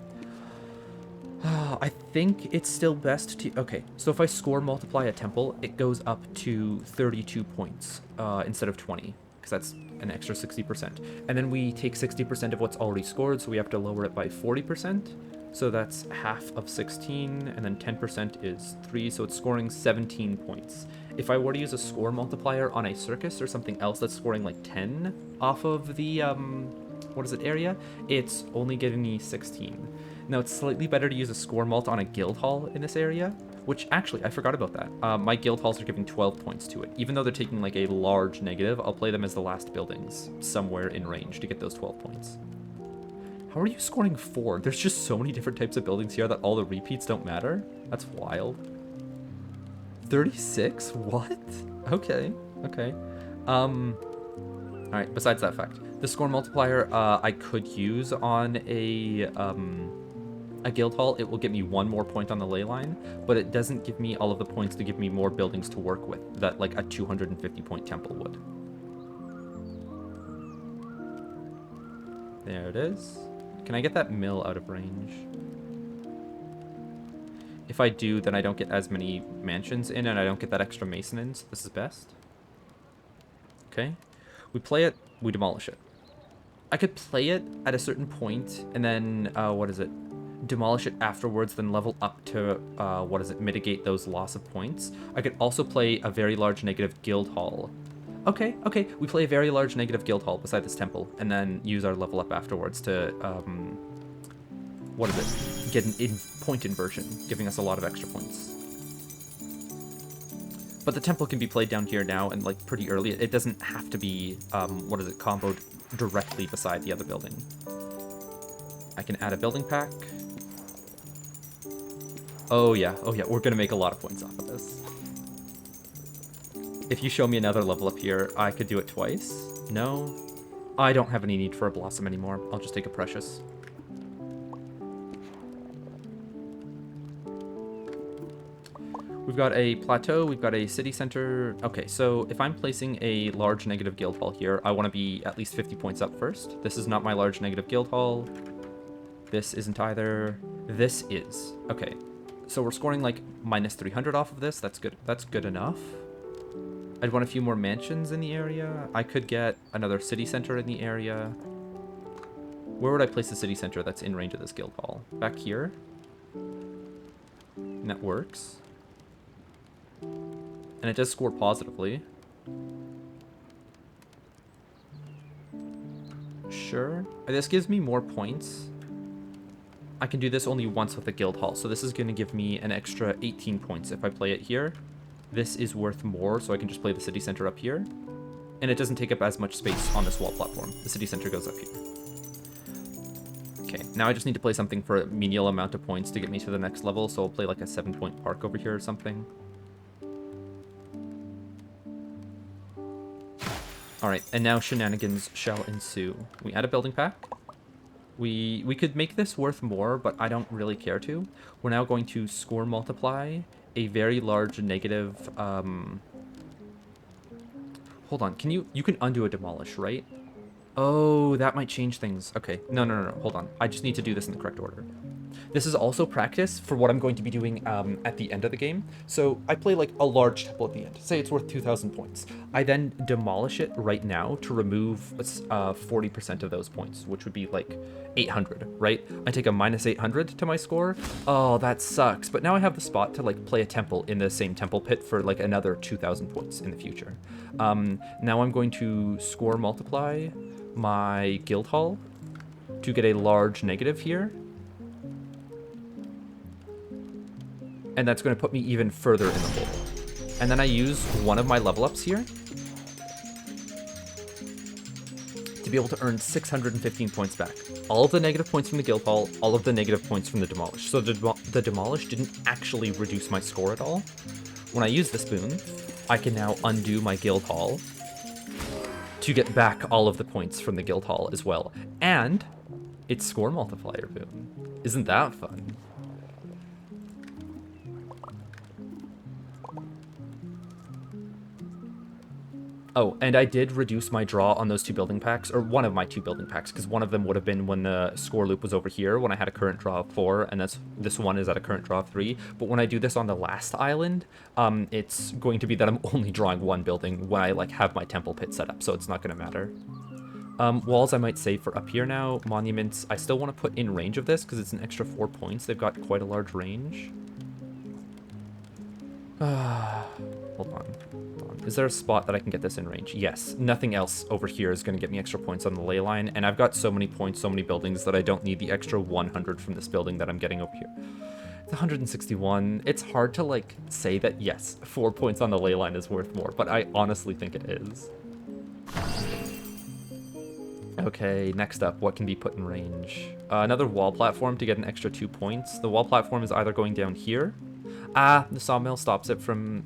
I think it's still best to... Okay, so if I score multiply a temple, it goes up to 32 points instead of 20, because that's an extra 60%. And then we take 60% of what's already scored, so we have to lower it by 40%. So that's half of 16, and then 10% is 3, so it's scoring 17 points. If I were to use a score multiplier on a circus or something else that's scoring like 10 off of the, what is it, area, it's only giving me 16. Now, it's slightly better to use a score mult on a guild hall in this area, which actually, I forgot about that. My guild halls are giving 12 points to it. Even though they're taking like a large negative, I'll play them as the last buildings somewhere in range to get those 12 points. How are you scoring 4? There's just so many different types of buildings here that all the repeats don't matter. That's wild. 36? What? Okay. Okay. Alright, besides that fact. The score multiplier I could use on a guild hall. It will get me 1 more point on the ley line, but it doesn't give me all of the points to give me more buildings to work with that like a 250 point temple would. There it is. Can I get that mill out of range? If I do, then I don't get as many mansions in, and I don't get that extra mason in, so this is best. Okay. We play it, we demolish it. I could play it at a certain point, and then, what is it? Demolish it afterwards, then level up to, mitigate those loss of points. I could also play a very large negative guild hall. Okay, okay, we play a very large negative guild hall beside this temple, and then use our level up afterwards to, get an point inversion, giving us a lot of extra points. But the temple can be played down here now, and like pretty early. It doesn't have to be, comboed directly beside the other building. I can add a building pack. Oh yeah, we're gonna make a lot of points off of this. If you show me another level up here, I could do it twice. No, I don't have any need for a blossom anymore. I'll just take a precious. We've got a plateau, we've got a city center. Okay, so if I'm placing a large negative guild hall here, I want to be at least 50 points up first. This is not my large negative guild hall. This isn't either. This is. Okay, so we're scoring like minus 300 off of this. That's good. That's good enough. I'd want a few more mansions in the area. I could get another city center in the area. Where would I place the city center that's in range of this guild hall? Back here? And that works. And it does score positively. Sure. This gives me more points. I can do this only once with the guild hall, so this is going to give me an extra 18 points if I play it here. This is worth more, so I can just play the city center up here. And it doesn't take up as much space on this wall platform. The city center goes up here. Okay, now I just need to play something for a menial amount of points to get me to the next level, so I'll play like a 7-point park over here or something. Alright, and now shenanigans shall ensue. We add a building pack. We could make this worth more, but I don't really care to. We're now going to score multiply a very large negative, hold on, you can undo a demolish, right? Oh, that might change things. Okay, no, hold on. I just need to do this in the correct order. This is also practice for what I'm going to be doing at the end of the game. So I play like a large temple at the end. Say it's worth 2,000 points. I then demolish it right now to remove 40% of those points, which would be like 800, right? I take a minus 800 to my score. Oh, that sucks. But now I have the spot to like play a temple in the same temple pit for like another 2,000 points in the future. Now I'm going to score multiply my guild hall to get a large negative here. And that's going to put me even further in the hole. And then I use one of my level ups here to be able to earn 615 points back. All of the negative points from the guild hall, all of the negative points from the demolish. So the demolish didn't actually reduce my score at all. When I use this boon, I can now undo my guild hall to get back all of the points from the guild hall as well. And it's score multiplier boon. Isn't that fun? Oh, and I did reduce my draw on those 2 building packs, or one of my 2 building packs, because one of them would have been when the score loop was over here, when I had a current draw of 4, and this one is at a current draw of 3. But when I do this on the last island, it's going to be that I'm only drawing 1 building when I like have my temple pit set up, so it's not going to matter. Walls I might save for up here now. Monuments, I still want to put in range of this, because it's an extra 4 points. They've got quite a large range. Hold on. Is there a spot that I can get this in range? Yes. Nothing else over here is going to get me extra points on the ley line, and I've got so many points, so many buildings that I don't need the extra 100 from this building that I'm getting over here. It's 161. It's hard to, like, say that, yes, 4 points on the ley line is worth more, but I honestly think it is. Okay, next up, what can be put in range? Another wall platform to get an extra 2 points. The wall platform is either going down here. Ah, the sawmill stops it from,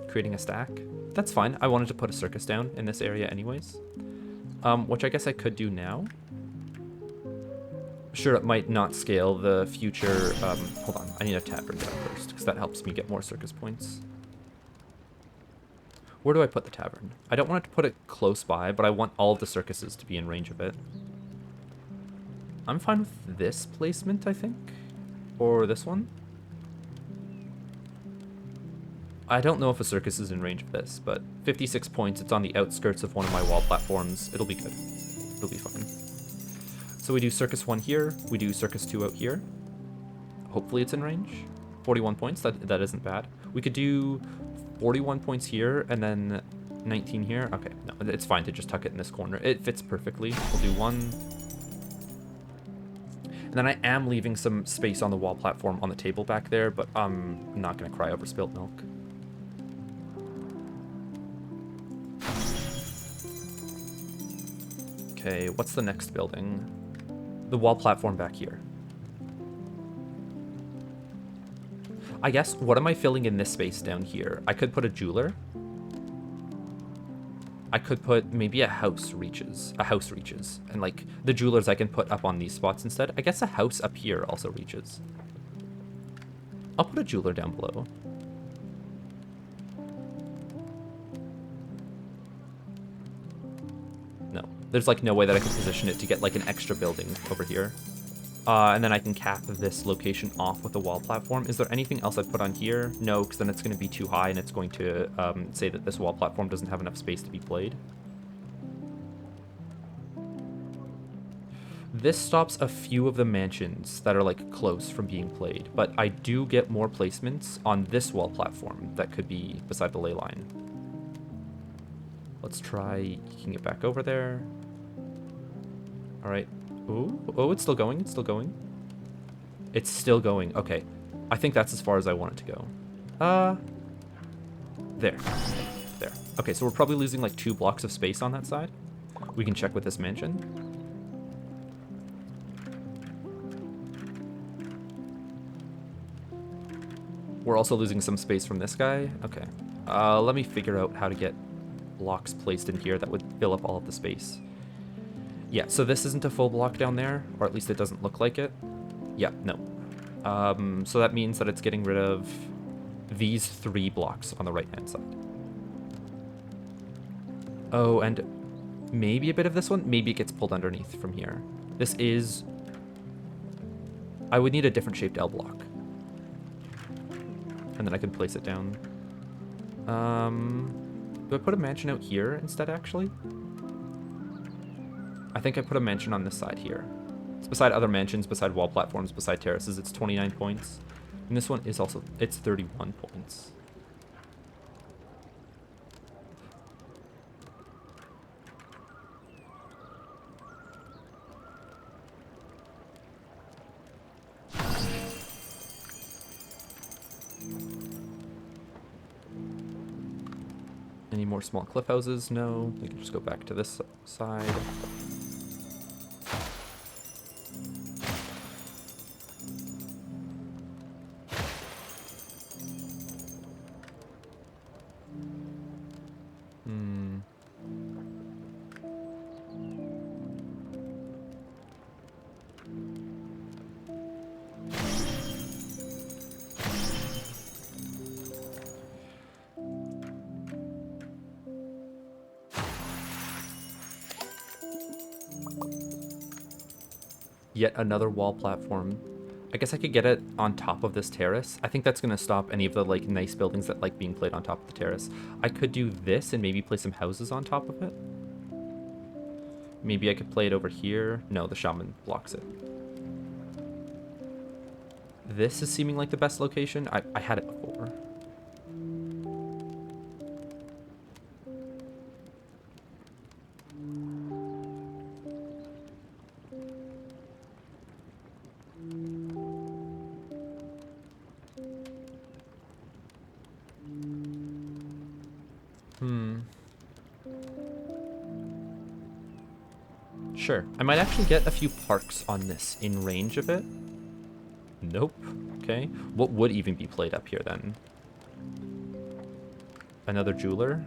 creating a stack. That's fine. I wanted to put a circus down in this area anyways. Which I guess I could do now. Sure, it might not scale the future... hold on, I need a tavern down first, because that helps me get more circus points. Where do I put the tavern? I don't want to put it close by, but I want all of the circuses to be in range of it. I'm fine with this placement, I think. Or this one. I don't know if a circus is in range of this, but 56 points, it's on the outskirts of one of my wall platforms. It'll be good. It'll be fun. So we do circus 1 here, we do circus 2 out here. Hopefully it's in range. 41 points, that isn't bad. We could do 41 points here, and then 19 here. Okay, no, it's fine to just tuck it in this corner. It fits perfectly. We'll do 1. And then I am leaving some space on the wall platform on the table back there, but I'm not going to cry over spilt milk. Okay, what's the next building? The wall platform back here. I guess, what am I filling in this space down here? I could put a jeweler. I could put maybe a house reaches. And like, the jewelers I can put up on these spots instead. I guess a house up here also reaches. I'll put a jeweler down below. No, there's like no way that I can position it to get like an extra building over here. And then I can cap this location off with a wall platform. Is there anything else I'd put on here? No, because then it's going to be too high and it's going to say that this wall platform doesn't have enough space to be played. This stops a few of the mansions that are like close from being played, but I do get more placements on this wall platform that could be beside the ley line. Let's try kicking it back over there. All right. Oh, it's still going. It's still going. It's still going. Okay. I think that's as far as I want it to go. There. There. Okay, so we're probably losing like 2 blocks of space on that side. We can check with this mansion. We're also losing some space from this guy. Okay. Let me figure out how to get blocks placed in here that would fill up all of the space. Yeah, so this isn't a full block down there, or at least it doesn't look like it. Yeah, no. So that means that it's getting rid of these 3 blocks on the right-hand side. Oh, and maybe a bit of this one. Maybe it gets pulled underneath from here. This is... I would need a different shaped L block. And then I can place it down. Do I put a mansion out here instead, actually? I think I put a mansion on this side here. It's beside other mansions, beside wall platforms, beside terraces. It's 29 points. And this one is also, it's 31 points. Any more small cliff houses? No. We can just go back to this side. Yet another wall platform. I guess I could get it on top of this terrace. I think that's going to stop any of the like nice buildings that like being played on top of the terrace. I could do this and maybe place some houses on top of it. Maybe I could play it over here. No, the shaman blocks it. This is seeming like the best location. I had it before. Sure. I might actually get a few parks on this in range of it. Nope. Okay. What would even be played up here then? Another jeweler?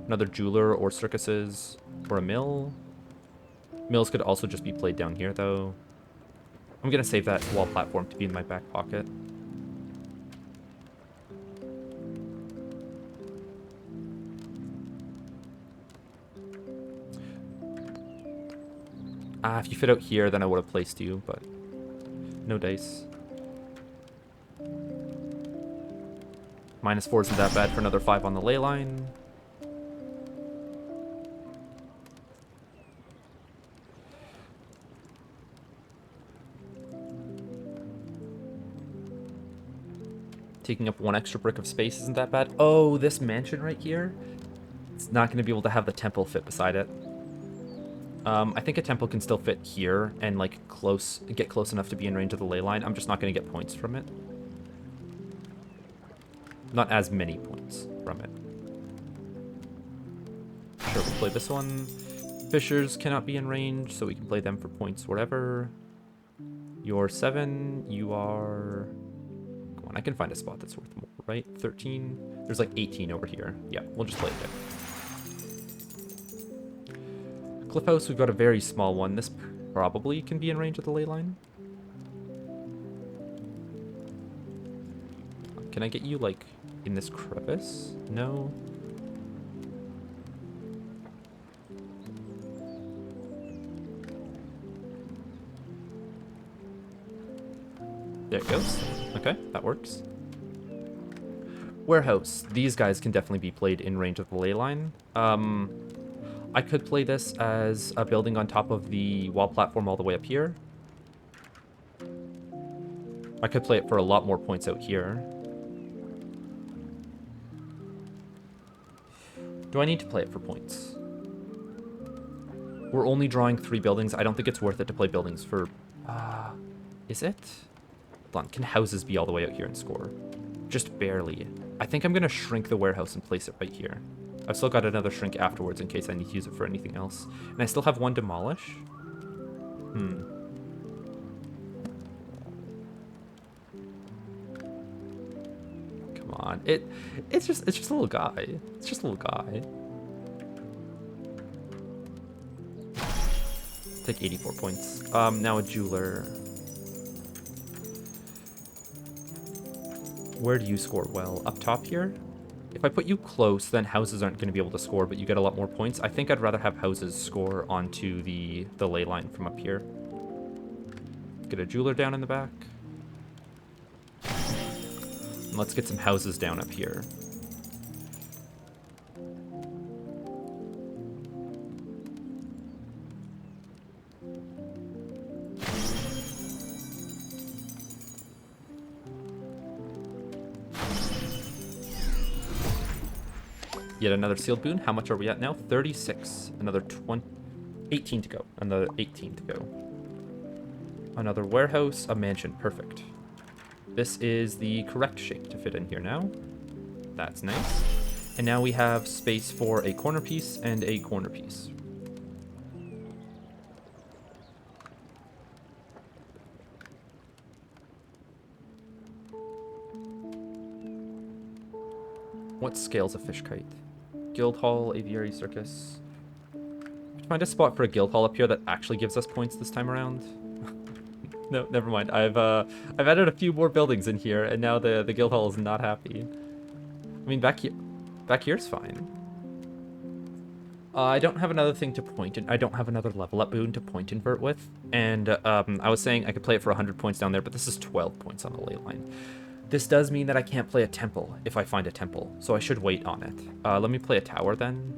Another jeweler or circuses or a mill? Mills could also just be played down here though. I'm gonna save that wall platform to be in my back pocket. If you fit out here, then I would have placed you, but no dice. -4 isn't that bad for another 5 on the ley line. Taking up 1 extra brick of space isn't that bad. Oh, this mansion right here? It's not going to be able to have the temple fit beside it. I think a temple can still fit here and like get close enough to be in range of the ley line. I'm just not going to get points from it. Not as many points from it. Sure, we'll play this one. Fishers cannot be in range, so we can play them for points wherever. You're 7, you are... Come on, I can find a spot that's worth more, right? 13? There's like 18 over here. Yeah, we'll just play it there. Cliff House, we've got a very small one. This probably can be in range of the ley line. Can I get you, like, in this crevice? No. There it goes. Okay, that works. Warehouse. These guys can definitely be played in range of the ley line. I could play this as a building on top of the wall platform all the way up here. I could play it for a lot more points out here. Do I need to play it for points? We're only drawing 3 buildings. I don't think it's worth it to play buildings for... is it? Hold on. Can houses be all the way out here and score? Just barely. I think I'm going to shrink the warehouse and place it right here. I've still got another shrink afterwards in case I need to use it for anything else. And I still have 1 demolish? Come on. It's just a little guy. It's just a little guy. Take 84 points. Now a jeweler. Where do you score well? Up top here? If I put you close, then houses aren't going to be able to score, but you get a lot more points. I think I'd rather have houses score onto the ley line from up here. Get a jeweler down in the back. And let's get some houses down up here. Yet another sealed boon. How much are we at now? 36. Another 18 to go. Another 18 to go. Another warehouse, a mansion. Perfect. This is the correct shape to fit in here now. That's nice. And now we have space for a corner piece and a corner piece. What scale's a fish kite? Guild Hall, Aviary Circus. Find a spot for a guild hall up here that actually gives us points this time around. No, never mind. I've added a few more buildings in here, and now the guild hall is not happy. I mean, back here's fine. I don't have another thing to point in. I don't have another level up boon to point invert with, and I was saying I could play it for 100 points down there, but this is 12 points on the ley line. This does mean that I can't play a temple if I find a temple, so I should wait on it. Let me play a tower then.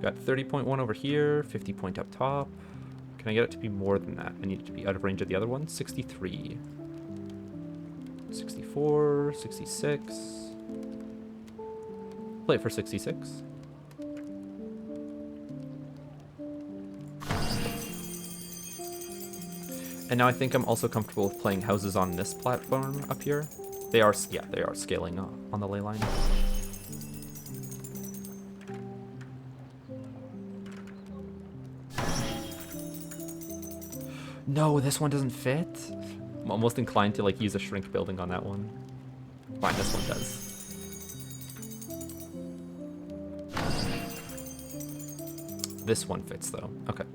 Got 30.1 over here, 50 point up top. Can I get it to be more than that? I need it to be out of range of the other one. 63. 64, 66. Play it for 66. And now I think I'm also comfortable with playing houses on this platform up here. They are scaling on the ley line. No, this one doesn't fit. I'm almost inclined to like use a shrink building on that one. Fine, this one does. This one fits though. Okay.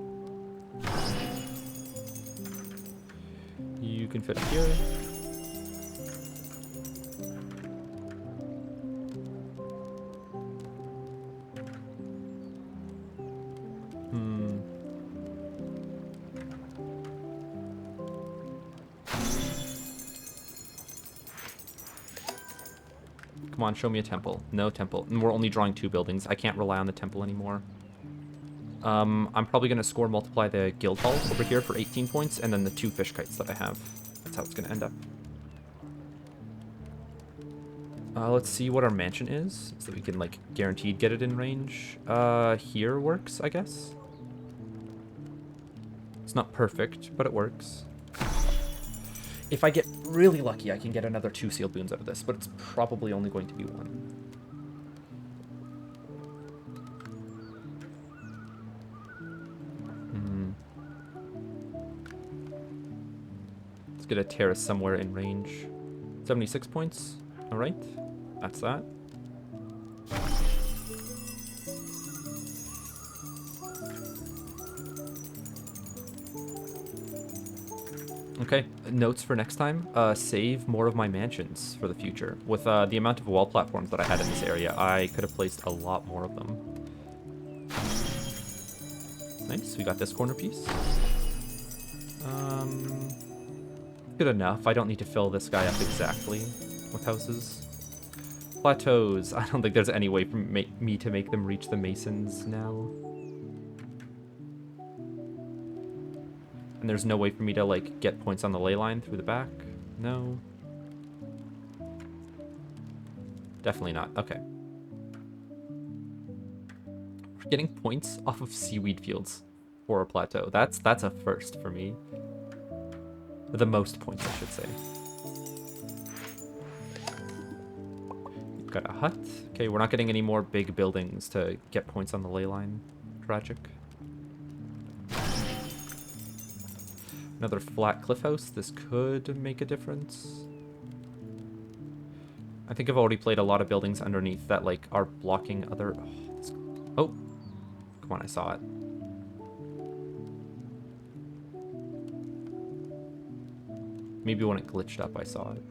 You can fit here. Come on, show me a temple. No temple. And we're only drawing 2 buildings. I can't rely on the temple anymore. I'm probably going to score multiply the guild hall over here for 18 points, and then the 2 fish kites that I have. That's how it's going to end up. Let's see what our mansion is, so that we can, like, guaranteed get it in range. Here works, I guess. It's not perfect, but it works. If I get really lucky, I can get another 2 sealed boons out of this, but it's probably only going to be 1. Let's get a terrace somewhere in range. 76 points. All right, that's that. Okay, notes for next time. Save more of my mansions for the future. With the amount of wall platforms that I had in this area, I could have placed a lot more of them. Nice, we got this corner piece. Good enough. I don't need to fill this guy up exactly with houses. Plateaus. I don't think there's any way for me to make them reach the masons now. And there's no way for me to, like, get points on the ley line through the back? No. Definitely not. Okay. We're getting points off of seaweed fields for a plateau. That's a first for me. The most points, I should say. We've got a hut. Okay, we're not getting any more big buildings to get points on the ley line. Tragic. Another flat cliff house. This could make a difference. I think I've already played a lot of buildings underneath that, like, are blocking other... Oh! Come on, I saw it. Maybe when it glitched up, I saw it.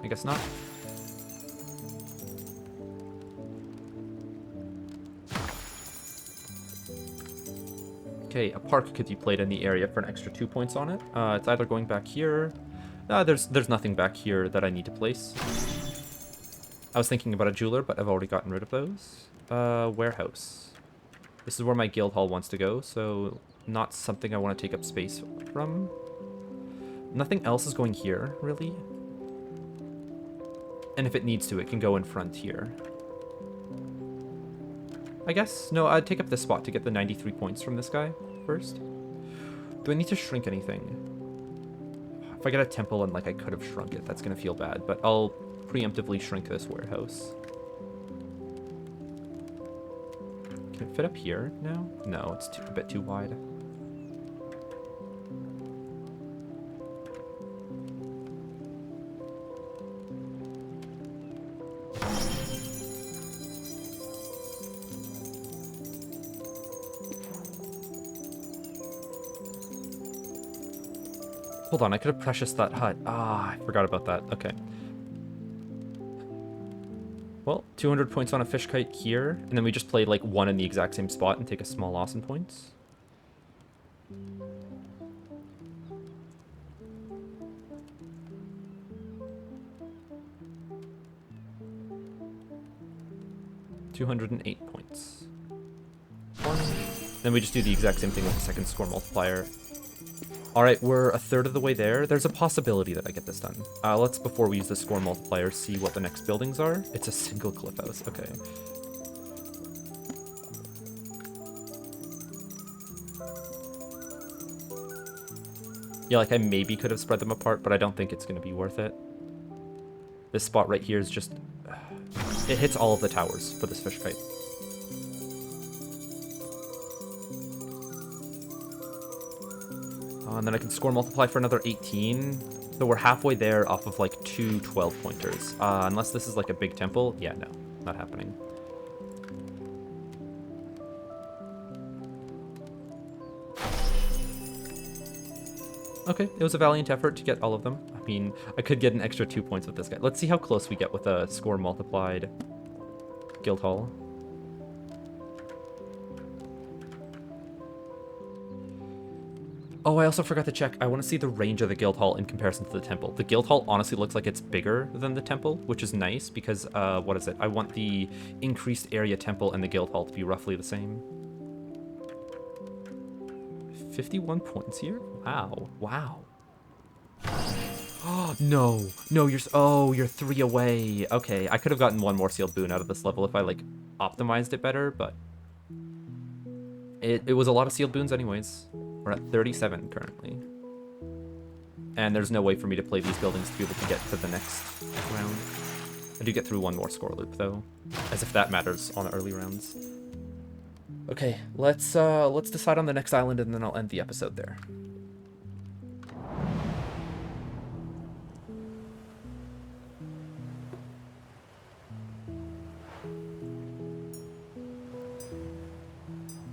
I guess not. Okay, a park could be played in the area for an extra 2 points on it. It's either going back here. There's nothing back here that I need to place. I was thinking about a jeweler, but I've already gotten rid of those. Warehouse. This is where my guild hall wants to go, so not something I want to take up space from. Nothing else is going here, really. And if it needs to, it can go in front here. I guess. No, I'd take up this spot to get the 93 points from this guy first. Do I need to shrink anything? If I get a temple and, like, I could have shrunk it, that's going to feel bad. But I'll preemptively shrink this warehouse. Can it fit up here now? No, it's a bit too wide. Hold on, I could have precioused that hut. Ah, I forgot about that. Okay. Well, 200 points on a fish kite here, and then we just play like one in the exact same spot and take a small loss in points. $208 points. One. Then we just do the exact same thing with the second score multiplier. All right, we're a third of the way there. There's a possibility that I get this done. Let's, before we use the score multiplier, see what the next buildings are. It's a single cliff house. Okay. Yeah, like I maybe could have spread them apart, but I don't think it's going to be worth it. This spot right here is just... it hits all of the towers for this fish fight. And then I can score multiply for another 18. So we're halfway there off of like 2 12-pointers. Unless this is like a big temple. Yeah, no, not happening. Okay, it was a valiant effort to get all of them. I mean, I could get an extra 2 points with this guy. Let's see how close we get with a score multiplied guild hall. Oh, I also forgot to check. I want to see the range of the guild hall in comparison to the temple. The guild hall honestly looks like it's bigger than the temple, which is nice because, what is it? I want the increased area temple and the guild hall to be roughly the same. 51 points here? Wow. Wow. Oh, no. No, you're 3 away. Okay, I could have gotten 1 more sealed boon out of this level if I, like, optimized it better, but... It was a lot of sealed boons anyways. We're at 37 currently. And there's no way for me to play these buildings to be able to get to the next round. I do get through 1 more score loop, though. As if that matters on the early rounds. Okay, let's decide on the next island, and then I'll end the episode there.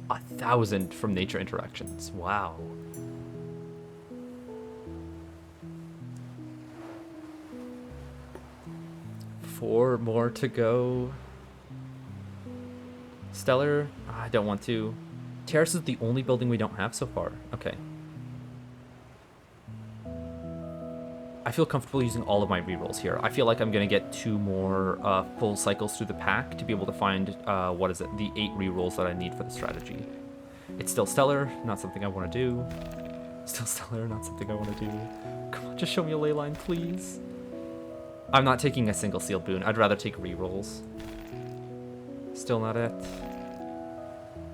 A 1,000 from nature interactions. Wow. Four more to go. Stellar? I don't want to. Terrace is the only building we don't have so far. Okay. I feel comfortable using all of my rerolls here. I feel like I'm going to get 2 more full cycles through the pack to be able to find, what is it, the 8 rerolls that I need for the strategy. It's still Stellar, not something I want to do. Still Stellar, not something I want to do. Come on, just show me a leyline, please. I'm not taking a single sealed boon. I'd rather take rerolls. Still not it.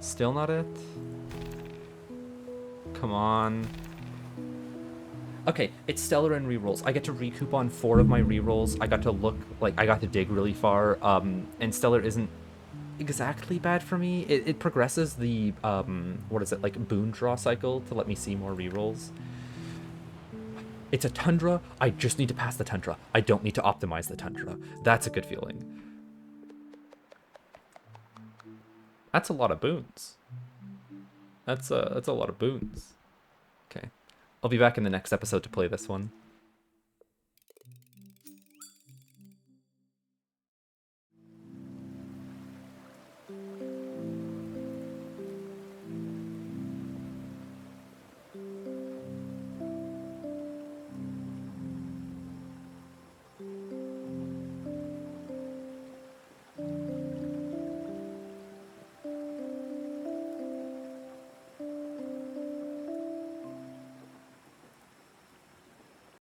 Still not it. Come on. Okay, it's Stellar and rerolls. I get to recoup on 4 of my rerolls. I got to look, like, I got to dig really far. And Stellar isn't exactly bad for me. It progresses the, what is it, like, boon draw cycle to let me see more rerolls. It's a Tundra. I just need to pass the Tundra. I don't need to optimize the Tundra. That's a good feeling. That's a lot of boons. That's a lot of boons. Okay. I'll be back in the next episode to play this one.